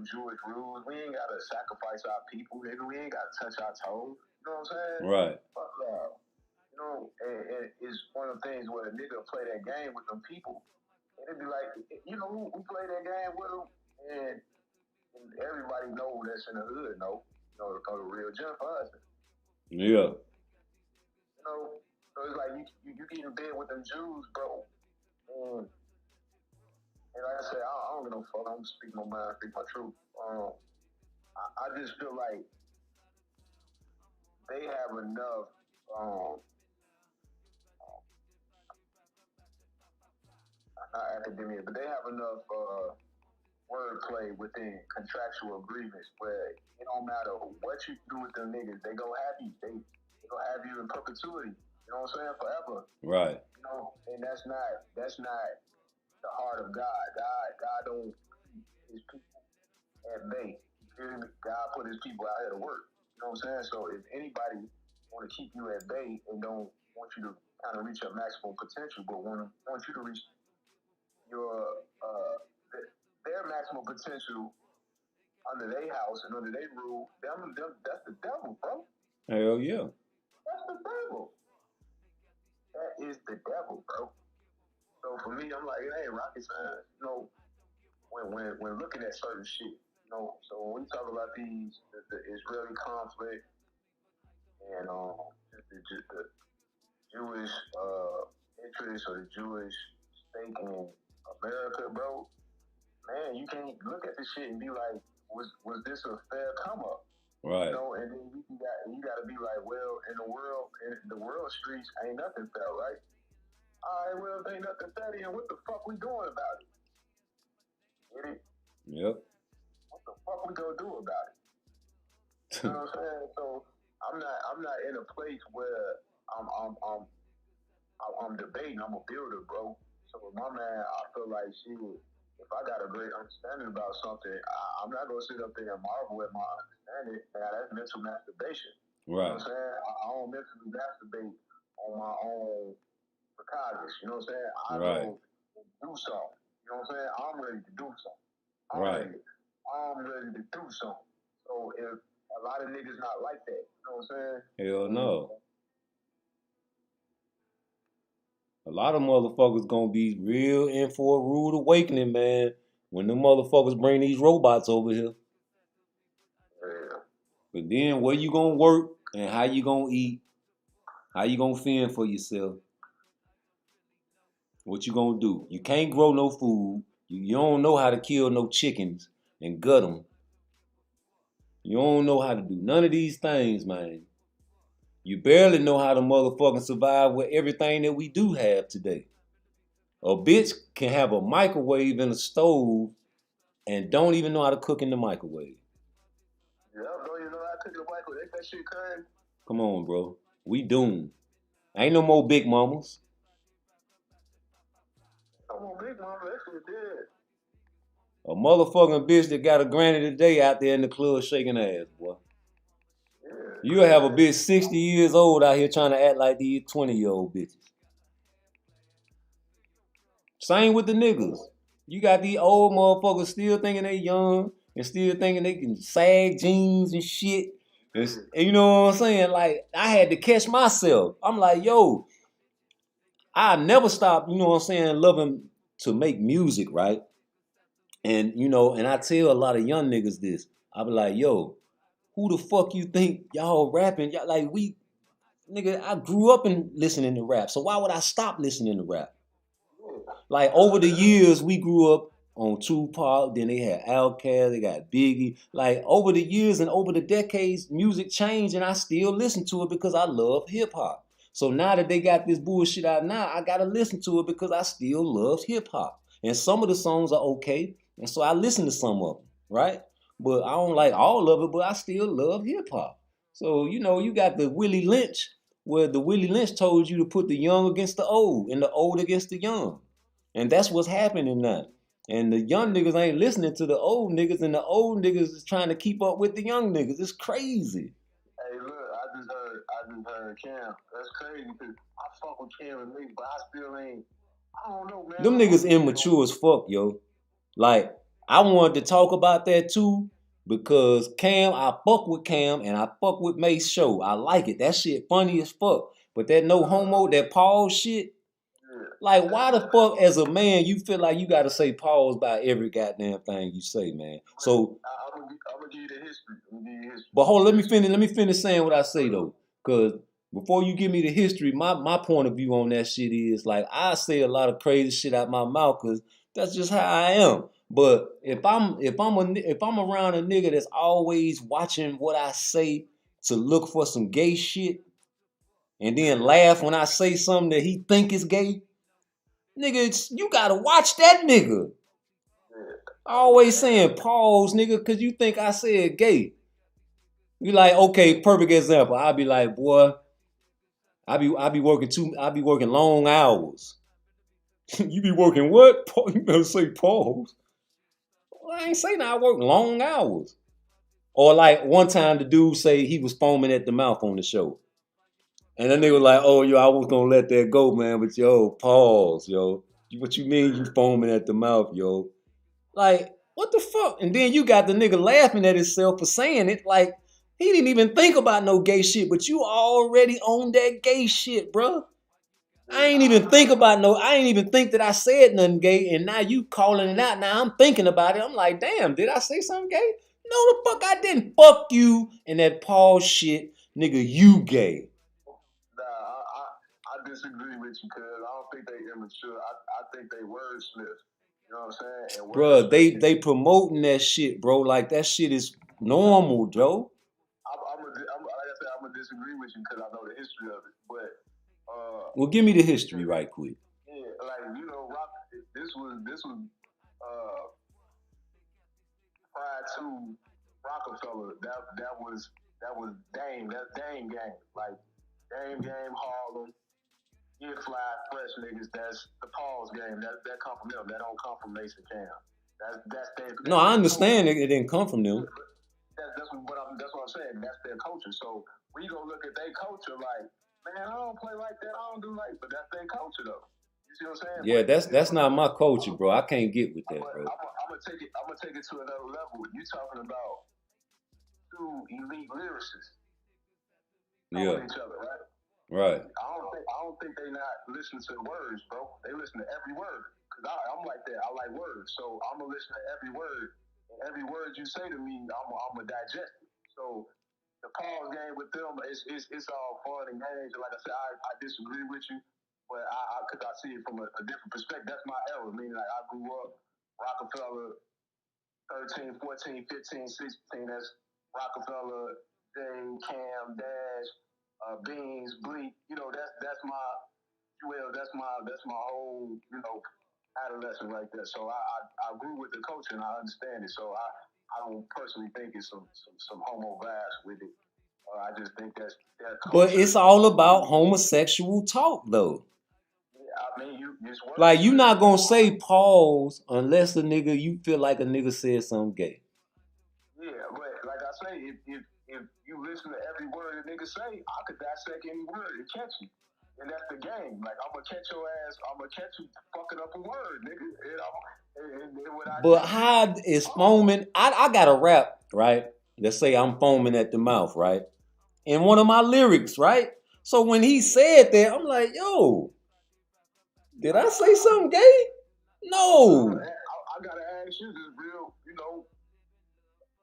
Jewish rules. We ain't gotta sacrifice our people, nigga. We ain't gotta touch our toes. You know what I'm saying? Right. Fuck that. You know, and it's one of the things where a nigga play that game with them people, and it'd be like, you know, who play that game with them, and everybody know that's in the hood, know, the real jump for us. Yeah. You know, so it's like you get in bed with them Jews, bro, and like I said, I don't give no fuck. I'm speaking my mind, speak my truth. I just feel like they have enough. Not academia, but they have enough wordplay within contractual agreements where it don't matter what you do with them niggas, they gonna have you. They gonna have you in perpetuity. You know what I'm saying? Forever. Right. You know, and that's not the heart of God. God don't keep his people at bay. God put his people out here to work. You know what I'm saying? So if anybody want to keep you at bay and don't want you to kind of reach your maximum potential, but want you to reach your their maximum potential under their house and under their rule, that's the devil, bro. Hell yeah. That's the devil. That is the devil, bro. So for me, I'm like, it ain't rocket science. You know, when looking at certain shit, you know, so when we talk about the Israeli conflict and the Jewish interest or the Jewish stake in America, bro, man, you can't look at this shit and be like, was this a fair come up? Right. You know, and then you gotta be like, well, in the world streets ain't nothing fair, right? All right, well, if ain't nothing fair, then what the fuck we doing about it? Get it? Yep. What the fuck we gonna do about it? You know what I'm saying? So I'm not in a place where I'm debating. I'm a builder, bro. So with my man, I feel like shit. If I got a great understanding about something, I'm not gonna sit up there and marvel at my understanding. Now that's mental masturbation. Right. You know what I'm saying? I don't mentally masturbate on my own recognizance. You know what I'm saying? I Right. go do something. You know what I'm saying? I'm ready to do something. I'm ready to do something. So if a lot of niggas not like that, you know what I'm saying? Hell no. A lot of motherfuckers gonna be real in for a rude awakening, man, when the motherfuckers bring these robots over here. Yeah. But then where you gonna work and how you gonna eat, how you gonna fend for yourself, what you gonna do? You can't grow no food. You don't know how to kill no chickens and gut them. You don't know how to do none of these things, man. You barely know how to motherfucking survive with everything that we do have today. A bitch can have a microwave and a stove and don't even know how to cook in the microwave. Yeah, bro, you know I cook in the microwave. Ain't that shit crazy? Come on, bro. We doomed. Ain't no more big mamas. Come on, big mama, that shit dead. A motherfucking bitch that got a granny today out there in the club shaking ass, boy. Yeah. You'll have a bitch 60 years old out here trying to act like these 20-year-old bitches. Same with the niggas. You got these old motherfuckers still thinking they young and still thinking they can sag jeans and shit. And you know what I'm saying? Like, I had to catch myself. I'm like, yo, I never stopped, you know what I'm saying, loving to make music, right? And, you know, and I tell a lot of young niggas this. I be like, yo, who the fuck you think y'all rapping? Y'all, like, nigga, I grew up in listening to rap. So why would I stop listening to rap? Like, over the years, we grew up on Tupac, then they had Outkast, they got Biggie. Like, over the years and over the decades, music changed, and I still listen to it because I love hip-hop. So now that they got this bullshit out now, I gotta listen to it because I still love hip-hop. And some of the songs are okay, and so I listen to some of them, right? But I don't like all of it, but I still love hip-hop. So, you know, you got the Willie Lynch, where the Willie Lynch told you to put the young against the old and the old against the young. And that's what's happening now. And the young niggas ain't listening to the old niggas, and the old niggas is trying to keep up with the young niggas. It's crazy. Hey, look, I just heard Cam. That's crazy because I fuck with Cam and me, but I still ain't. I don't know, man. Them niggas immature as fuck, yo. Like, I wanted to talk about that too because Cam, I fuck with Cam and I fuck with Mace Show. I like it. That shit funny as fuck. But that no homo, that Paul shit. Like, why the fuck, as a man, you feel like you gotta say pause about every goddamn thing you say, man? So, I'm gonna give you the history. But hold on, let me finish saying what I say though, cause before you give me the history, my point of view on that shit is like I say a lot of crazy shit out my mouth, cause that's just how I am. But if I'm around a nigga that's always watching what I say to look for some gay shit, and then laugh when I say something that he think is gay. Nigga, you gotta watch that nigga. Always saying pause, nigga, cause you think I said gay. You like, okay, perfect example. I'll be like, boy, I be working long hours. You be working what? You better say pause. Well, I ain't saying I work long hours. Or like one time the dude say he was foaming at the mouth on the show. And then they were like, oh, yo, I was gonna let that go, man, but yo, pause, yo. What you mean you foaming at the mouth, yo? Like, what the fuck? And then you got the nigga laughing at himself for saying it. Like, he didn't even think about no gay shit, but you already on that gay shit, bro. I ain't even think that I said nothing gay, and now you calling it out. Now I'm thinking about it. I'm like, damn, did I say something gay? No, the fuck I didn't. Fuck you and that Paul shit, nigga, you gay. disagree with you, cuz I don't think they immature. I think they wordsmith. You know what I'm saying? And Bruh, they promoting that shit, bro. Like that shit is normal, Joe. Like I said, I'm gonna disagree with you because I know the history of it. But well, give me the history right quick. Yeah, like you know, this was prior to Rockefeller. That was Dame. That's Dame game. Like Dame game, Harlem. Get fly, fresh niggas. That's the Paul's game. That come from them. That don't come from Mason Cam. That's their. No, I understand it didn't come from them. That's what I'm saying. That's their culture. So we gonna look at their culture like, man, I don't play like that. I don't do like, but that's their culture though. You see what I'm saying? Yeah, that's not my culture, bro. I can't get with that, bro. I'm gonna take it to another level. You talking about two elite lyricists yeah. each other, right? Right. I don't think they not listening to the words, bro. They listen to every word. Cause I'm like that. I like words, so I'm gonna listen to every word. And every word you say to me, I'm gonna digest it. So the pause game with them, it's all fun and games. Like I said, I disagree with you, but cause I see it from a different perspective. That's my era. Meaning like I grew up Rockefeller 13, 14, 15, 16. That's Rockefeller, Jay, Cam, Dash. Beans, Bleak, you know, that's my whole, you know, adolescent right there. So I grew with the culture and I understand it. So I don't personally think it's some homo vibes with it. I just think that's their culture. But it's all about homosexual talk, though. Yeah, I mean, like you not gonna say pause unless a nigga you feel like a nigga said something gay. Yeah, but like I say, if you listen to every word a nigga say, I could dissect any word and catch you. And that's the game. Like, I'm going to catch your ass. I'm going to catch you fucking up a word, nigga. But how is foaming? I got a rap, right? Let's say I'm foaming at the mouth, right? In one of my lyrics, right? So when he said that, I'm like, yo, did I say something gay? No. I got to ask you this real, you know,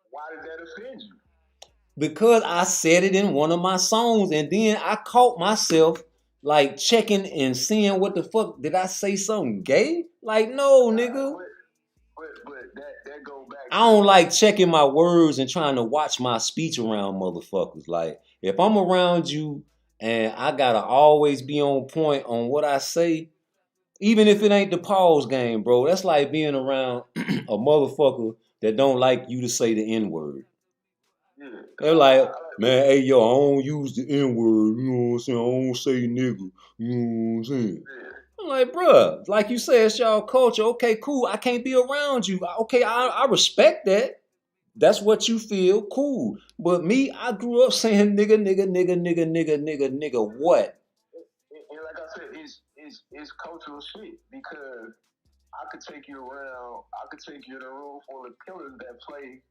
why did that offend you? Because I said it in one of my songs, and then I caught myself like checking and seeing what the fuck, did I say something gay? Like, no, nigga. But that go back. I don't like checking my words and trying to watch my speech around motherfuckers. Like, if I'm around you and I gotta always be on point on what I say, even if it ain't the pause game, bro, that's like being around a motherfucker that don't like you to say the N-word. Yeah. They're like, man, hey, yo, I don't use the N-word, you know what I'm saying? I don't say nigga, you know what I'm saying? Yeah. I'm like, bruh, like you said, it's y'all culture. Okay, cool. I can't be around you. Okay, I respect that. That's what you feel. Cool. But me, I grew up saying nigga, what? And like I said, it's cultural shit because I could take you around, I could take you in a room full of killers that play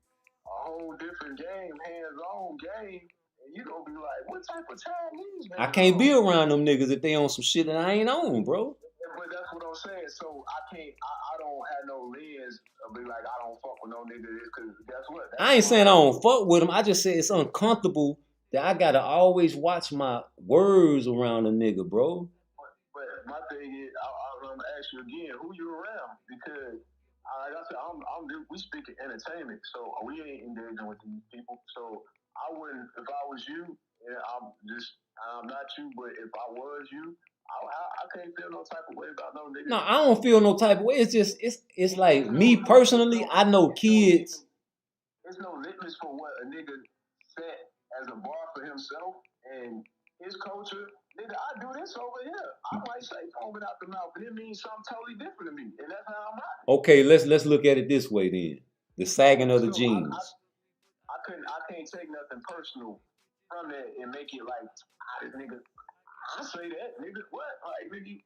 a whole different game, hands-on game, and you gonna be like, what type of time is that? I can't be around them niggas if they on some shit that I ain't on, bro. But that's what I'm saying. So I don't have no lens of be like, I don't fuck with no niggas, because guess what? I ain't saying I don't fuck with them. I just say it's uncomfortable that I gotta always watch my words around a nigga, bro. But my thing is, I'm gonna ask you again, who you around? Because like I said, we speak of entertainment, so we ain't engaging with these people. So I wouldn't, if I was you, and I'm not you, but if I was you, I can't feel no type of way about no nigga. No, I don't feel no type of way. It's just, it's like me personally, I know kids. There's no litmus for what a nigga set as a bar for himself and his culture. Nigga, I do this over here. I might say foaming out the mouth, but it means something totally different to me, and that's how I'm not. Okay, let's look at it this way then. The sagging of the jeans. I can't take nothing personal from that and make it like, this nigga, I say that, nigga, what? Like, nigga,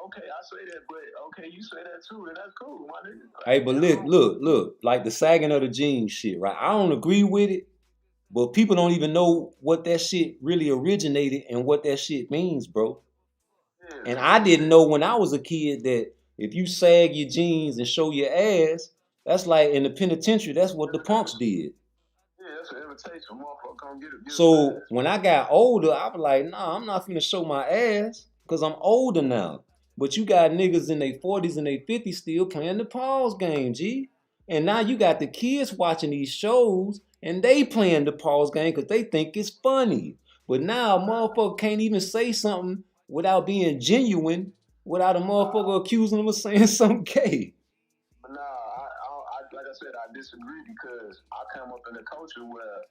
okay, I say that, but okay, you say that too, and that's cool, my nigga. Like, hey, but look, like the sagging of the jeans shit, right? I don't agree with it. But people don't even know what that shit really originated and what that shit means, bro. Yeah. And I didn't know when I was a kid that if you sag your jeans and show your ass, that's like in the penitentiary, that's what the punks did. Yeah, that's an invitation. Motherfucker, come get it. So when I got older, I was like, nah, I'm not finna show my ass. because I'm older now. But you got niggas in their 40s and their 50s still playing the pause game, G. And now you got the kids watching these shows and they playing the pause game because they think it's funny. But now a motherfucker can't even say something without being genuine, without a motherfucker accusing them of saying something gay. But nah, like I said, I disagree because I come up in a culture where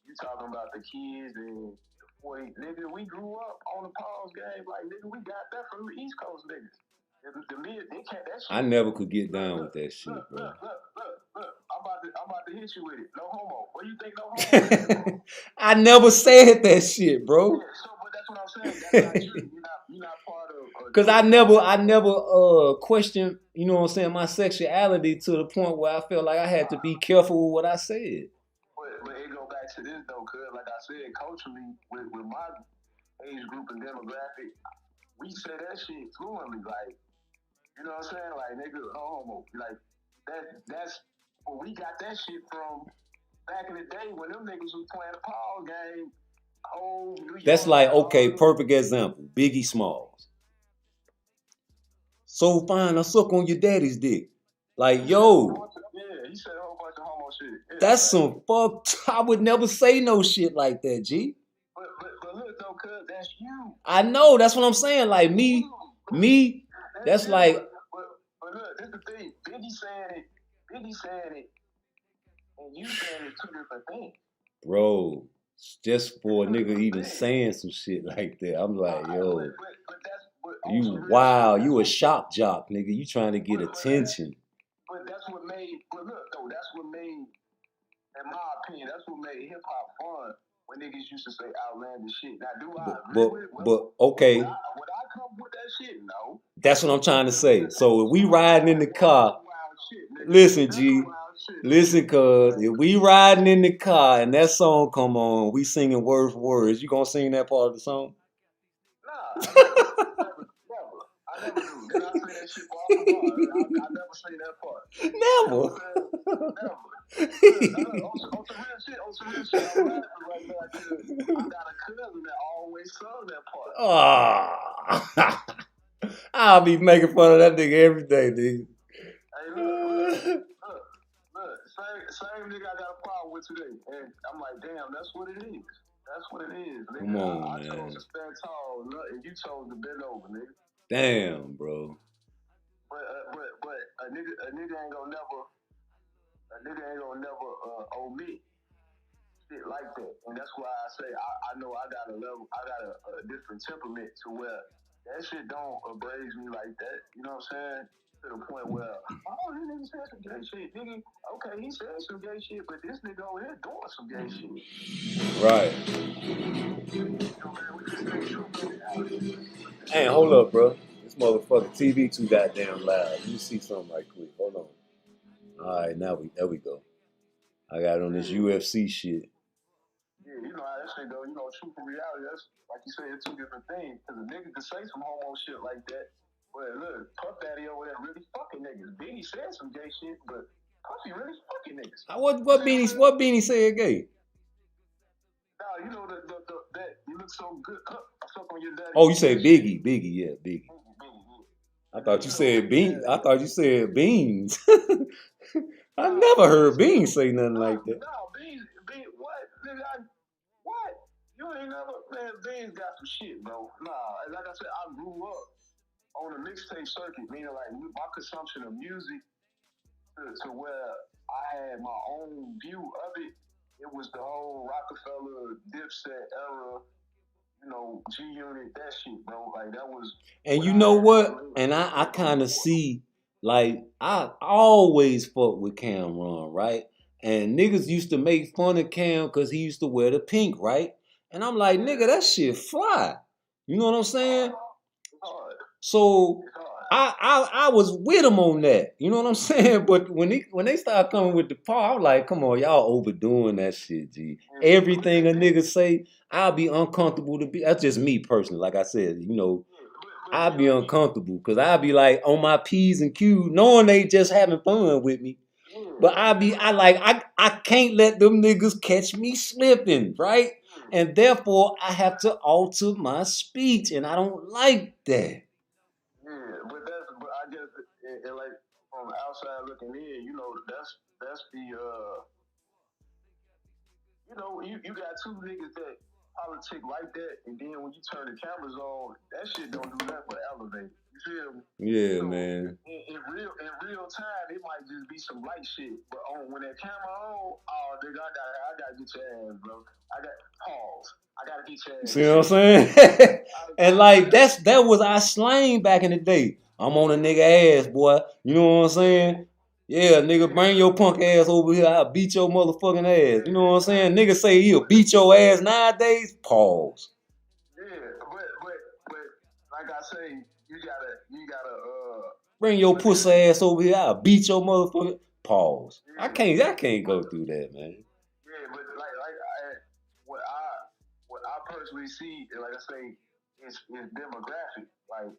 you talking about the kids and the 40, nigga, we grew up on the pause game. Like, nigga, we got that from the East Coast niggas. They can't that shit. I never could get down with that shit, bro. Look. I'm about to hit you with it. No homo. What do you think no homo is? I never said that shit, bro. Yeah, so, but that's what I'm saying. That's not true. You're not part of. Cause I never questioned, you know what I'm saying, my sexuality to the point where I felt like I had to be careful with what I said. But it go back to this though, cause like I said, culturally with my age group and demographic, we say that shit fluently, like, you know what I'm saying, like nigga, no homo, like that's where we got that shit from back in the day when them niggas was playing the power game. Oh, that's like, okay, perfect example, Biggie Smalls. So fine, I suck on your daddy's dick. Like, yo. Yeah, he said a whole bunch of homo shit. Yeah, that's some fucked. I would never say no shit like that, G. But look though, cuz that's you. I know, that's what I'm saying. Like me, that's like. But look, this the thing. Biggie saying it, and you saying it two different things. Bro, just for a nigga even saying some shit like that, I'm like, yo, you wow, you a shock jock, nigga. You trying to get attention. But that's what made. But look though, that's what made, in my opinion, that's what made hip hop fun. When niggas used to say outlandish shit. Now, do I agree with it? But okay. Would I come with that shit? No. That's what I'm trying to say. So if we riding in the car, listen, G. Listen, cuz, if we riding in the car and that song come on, we singing word for word, you gonna sing that part of the song? Nah, I never do. Did I say that shit off the bar? I never say that part. Never. Never. On some real shit, I'm laughing right now because I got a cousin that always sung that part. Oh, I'll be making fun of that nigga every day, dude. Hey, look. Same nigga I got a problem with today. And I'm like, damn, that's what it is. That's what it is, nigga. Come on, I chose to stand tall, and you chose to bend over, nigga. Damn, bro. But a nigga ain't gonna never omit shit like that, and that's why I say I know I got a different temperament to where that shit don't abrase me like that. You know what I'm saying? To the point where, oh, this nigga said some gay shit, nigga. Okay, he said some gay shit, but this nigga over here doing some gay shit. Right. Hey, hold up, bro. This motherfucking TV too goddamn loud. Let me see something right quick. Hold on. All right, there we go. I got on this UFC shit. Yeah, you know how that shit go. You know, truth and reality, that's, like you said, it's two different things. Because a nigga could say some homo shit like that. But look, Puff Daddy over there really fucking niggas. Biggie said some gay shit, but Puffy really fucking niggas. What Beanie said gay? Nah, you know that you look so good. I fuck on your daddy. Oh, you say Biggie, yeah, Biggie. I thought you said beans. I thought you said beans. I never heard Beans say nothing like that. No, Beans, what? Nigga, what? You ain't never, man, Beans got some shit, bro. Nah, like I said, I grew up on the mixtape circuit, meaning like my consumption of music to where I had my own view of it. It was the whole Rockefeller, Dipset era, you know, G-Unit, that shit, bro. Like that was. And you know what? And I kind of see, like, I always fuck with Cameron, right? And niggas used to make fun of Cam because he used to wear the pink, right? And I'm like, nigga, that shit fly. You know what I'm saying? So I was with him on that. You know what I'm saying? But when they start coming with the part, I'm like, come on, y'all overdoing that shit, G. Everything a nigga say, I'll be uncomfortable to be. That's just me personally. Like I said, you know, I'll be uncomfortable because I'll be like on my P's and Q's, knowing they just having fun with me. But I can't let them niggas catch me slipping, right? And therefore, I have to alter my speech, and I don't like that. Yeah, but I guess it like from the outside looking in, you know, that's the you know, you got two niggas that politic like that, and then when you turn the cameras on, that shit don't do nothing but elevate. You feel me? Yeah, so man. In real time, it might just be some light shit, but when that camera on, oh nigga, I gotta get your ass, bro. I got pause. I gotta get your ass. See what I'm saying? And like that was our slang back in the day. I'm on a nigga ass, boy. You know what I'm saying? Yeah, nigga, bring your punk ass over here. I'll beat your motherfucking ass. You know what I'm saying? Nigga say he'll beat your ass nowadays. Pause. Yeah, but like I say, you gotta bring your pussy ass over here. I'll beat your motherfucker. Pause. I can't go through that, man. Yeah, but what I personally see, like I say, is demographic. Like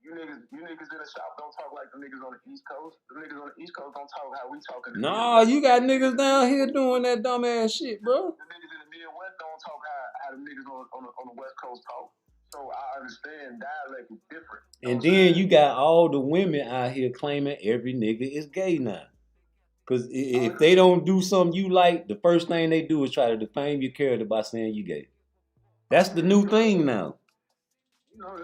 you niggas in the South don't talk like the niggas on the East Coast. The niggas on the East Coast don't talk how we talking. Nah, you got niggas down here doing that dumbass shit, bro. The niggas in the Midwest don't talk how the niggas on the West Coast talk. So I understand dialect is different. And then you got all the women out here claiming every nigga is gay now. Cause if they don't do something you like, the first thing they do is try to defame your character by saying you gay. That's the new thing now. You know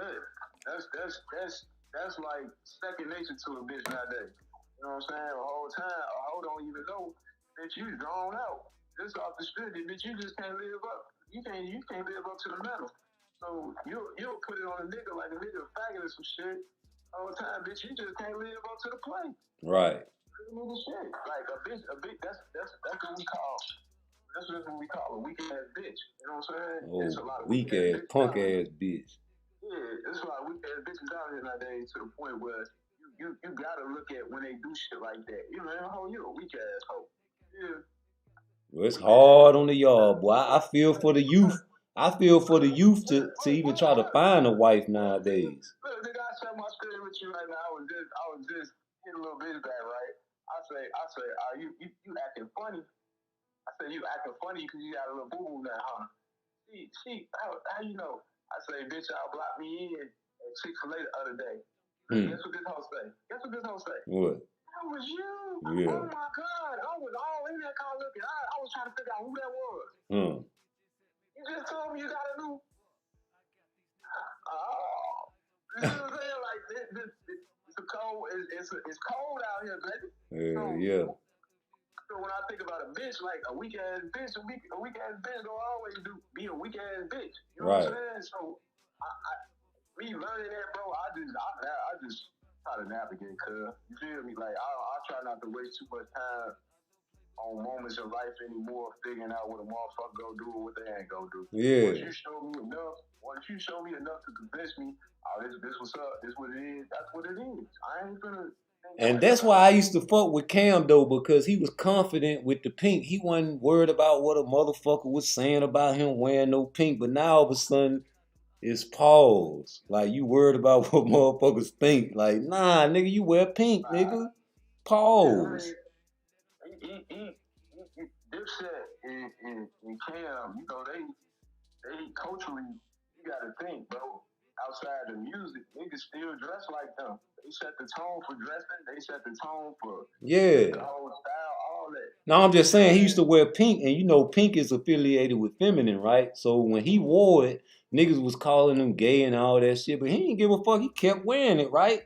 that's like second nature to a bitch nowadays. You know what I'm saying? The whole time, a hoe don't even know that you drawn out. Just off the street, bitch, you just can't live up. You can't live up to the medal. So you'll put it on a nigga like a nigga faggot or some shit all the time, bitch. You just can't live up to the plate. Right. Shit. Like a bitch, that's what we call. That's just what we call a weak ass bitch. You know what I'm saying? Oh, it's a lot of weak ass, punk ass bitch. Yeah, it's a lot of weak ass bitches out here nowadays to the point where you gotta look at when they do shit like that. You know, you a weak ass hoe. Yeah. Well, it's hard on the yard, boy. I feel for the youth. I feel for the youth to even try to find a wife nowadays. Look, nigga, I share my screen with you right now. I was just hitting a little bit back, right? I say, are you acting funny? I say, you acting funny because you got a little boo-boo now, huh? See, how you know? I say, bitch, y'all blocked me in at Chick-fil-A the other day. Guess what this hoe say? What? That was you. Yeah. Oh my God. I was all in that car looking. I was trying to figure out who that was. You just told me you got a new. Oh. You know what I'm saying? Like, it's cold out here, baby. Yeah. So when I think about a bitch, like a weak ass bitch, a weak ass bitch don't always be a weak ass bitch. You know what I'm saying? So me learning that, bro, I just try to navigate, cuz. You feel me? Like I try not to waste too much time on moments in life anymore, figuring out what a motherfucker go do or what they ain't go do. Yeah. Once you show me enough to convince me, oh, this what's up, this what it is, that's what it is. I ain't gonna. And that's why I used to fuck with Cam though, because he was confident with the pink. He wasn't worried about what a motherfucker was saying about him wearing no pink. But now all of a sudden, it's pause. Like you worried about what motherfuckers think. Like, nah, nigga, you wear pink, nigga. Pause. Dipset and Cam, you know, they culturally, you gotta think, bro. Outside the music, niggas still dress like them. They set the tone for dressing. They set the tone for the whole style, all that. No, I'm just saying he used to wear pink, and you know pink is affiliated with feminine, right? So when he wore it, niggas was calling him gay and all that shit, but he didn't give a fuck. He kept wearing it, right?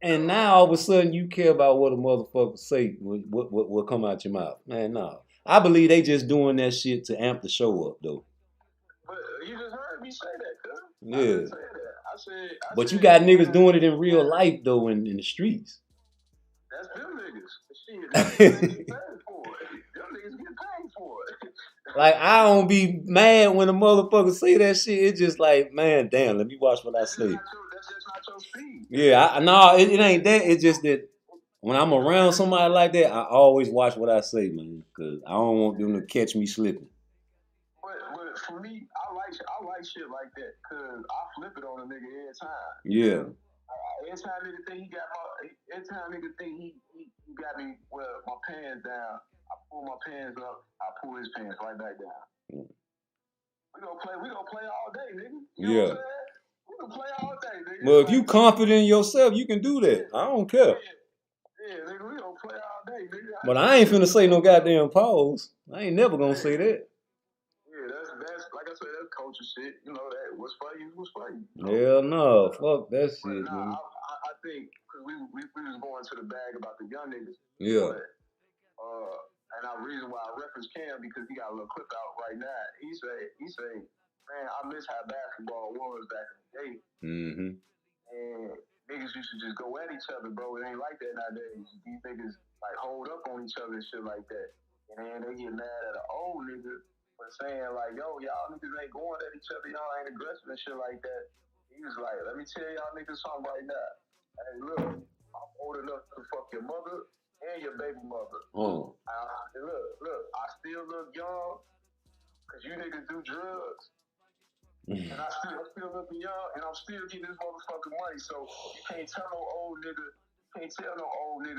And now all of a sudden you care about what a motherfucker say, what come out your mouth. Man, no. I believe they just doing that shit to amp the show up, though. But you just heard me say that, cuz. Yeah. I didn't say that. But you got niggas doing it in real life, though, in the streets. That's them niggas. Shit, them niggas get paid for it. Them niggas get paid for it. Like, I don't be mad when a motherfucker say that shit. It's just like, man, damn, let me watch what I say. That's just not your speed. Yeah, it ain't that. It's just that when I'm around somebody like that, I always watch what I say, man, because I don't want them to catch me slipping. But for me, I like shit like that, because I flip it on a nigga every time. Yeah. Every time nigga think he got me with my pants down, I pull my pants up, I pull his pants right back down. We gonna play all day, nigga. You Yeah. know what I'm saying? We gonna play all day, nigga. Well, if you confident in yourself, you can do that. I don't care. Yeah, nigga, we gonna play all day, nigga. But I ain't finna say no goddamn pause. I ain't never gonna say that. Yeah, that's like I said, that's culture shit. You know that what's for you, what's for you. Hell no, fuck that shit, But man. I think because we was going to the bag about the young niggas. Yeah. But, and the reason why I reference Cam because he got a little clip out right now. He say, man, I miss how basketball was back in the day. Mm-hmm. And niggas used to just go at each other, bro. It ain't like that nowadays. These niggas like hold up on each other and shit like that. And then they get mad at an old nigga for saying like, yo, y'all niggas ain't going at each other, y'all ain't aggressive and shit like that. He was like, let me tell y'all niggas something right now. Hey, look, I'm old enough to fuck your mother and your baby mother. Oh. Look, I still look young because you niggas do drugs. And I still look young, and I'm still getting this motherfucking money. So you can't tell no old nigga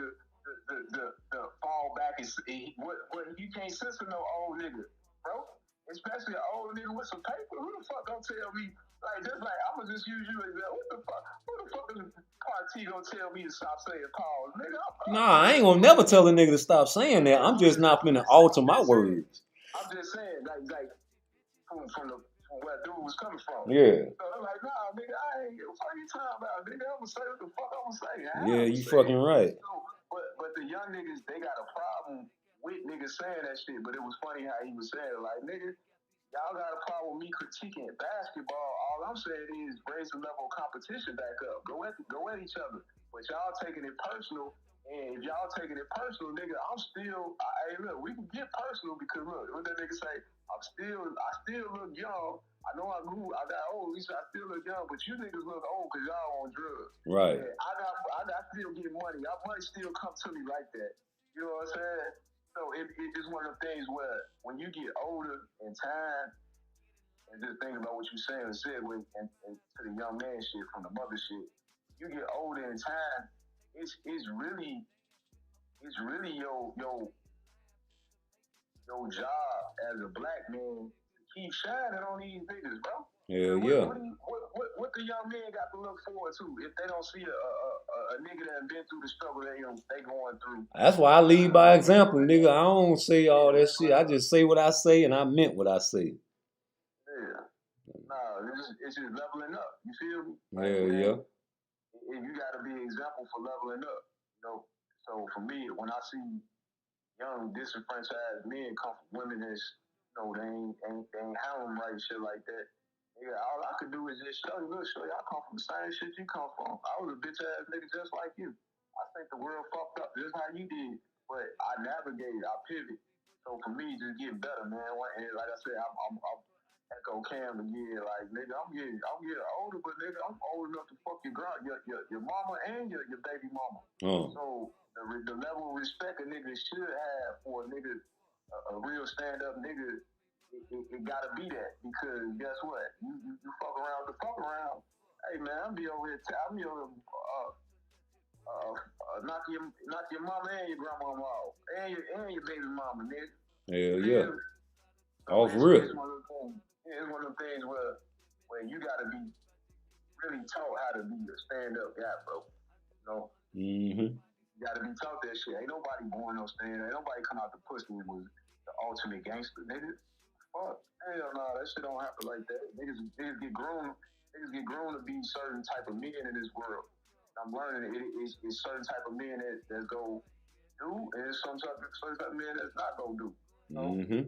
to fall back and what you can't censor no old nigga, bro. Especially an old nigga with some paper. Who the fuck gonna tell me like just like I'ma just use you as that? What the fuck? Who the fuck is Party gonna tell me to stop saying pause, nigga? Nah, I ain't gonna never tell a nigga to stop saying that. I'm just not finna alter my words. I'm just saying, like from where dude was coming from. Yeah. So they're like, nah, nigga, I ain't what are you talking about, nigga? I'm gonna say what the fuck I'm gonna say. Yeah, you fucking right. So, but the young niggas, they got a problem with niggas saying that shit. But it was funny how he was saying it, like, nigga, y'all got a problem with me critiquing basketball. All I'm saying is raise the level of competition back up. Go at each other. But y'all taking it personal. And if y'all taking it personal, nigga, hey, look, we can get personal because look, what that nigga say, I still look young. I know I got old, at least I still look young, but you niggas look old because y'all on drugs. Right. And I still get money. Y'all money still come to me like that. You know what I'm saying? So it's one of the things where when you get older in time, and just think about what you're saying and segue and to the young man shit from the mother shit, you get older in time, it's really your job as a black man to keep shining on these niggas, bro. Hell yeah. What the young men got to look forward to if they don't see a nigga that been through the struggle they going through? That's why I lead by example, nigga. I don't say all that shit. I just say what I say and I meant what I say. Yeah. Nah, it's just leveling up. You feel me? Hell yeah. You got to be an example for leveling up. You know. So for me, when I see young disenfranchised men come from women that's they ain't handling right and shit like that. Yeah, all I could do is just show you I come from the same shit you come from. I was a bitch ass nigga just like you. I think the world fucked up just how you did, but I navigated, I pivot. So for me, just getting better, man. And like I said, I'm echo Cam again. Like nigga, I'm getting older, but nigga, I'm old enough to fuck your mama and your baby mama. Oh. So the level of respect a nigga should have for a nigga, a real stand up nigga. It gotta be that because guess what? You fuck around. Hey man, I'll be over here. Knock your mama and your grandmama off, and your baby mama, nigga. Hell yeah. So Off real. It's one of them things where you gotta be really taught how to be a stand up guy, bro. You know. Mm-hmm. You gotta be taught that shit. Ain't nobody born no stand. Ain't nobody come out the pussy and was the ultimate gangster, nigga. Fuck, hell no, that shit don't happen like that. Niggas get groomed to be certain type of men in this world. I'm learning it's certain type of men that go do, and it's certain type of men that's not go do. You know? Mm-hmm.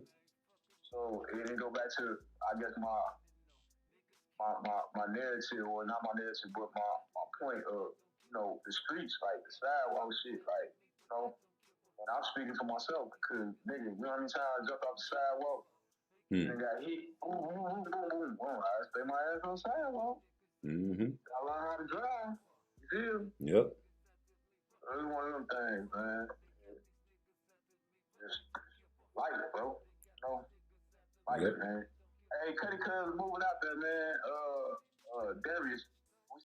So it go back to I guess my narrative, or not my narrative, but my point of the streets, like the sidewalk shit, like and I'm speaking for myself because nigga, you know how many times I jumped off the sidewalk. And got hit. Boom, boom, boom, boom, boom. I stay my ass on the sidewalk. Mm-hmm. I learn how to drive. You feel me? Yep. It's one of them things, man. Just life, bro. Life, man. Hey, Cuddy Cuz moving out there, man. Darius.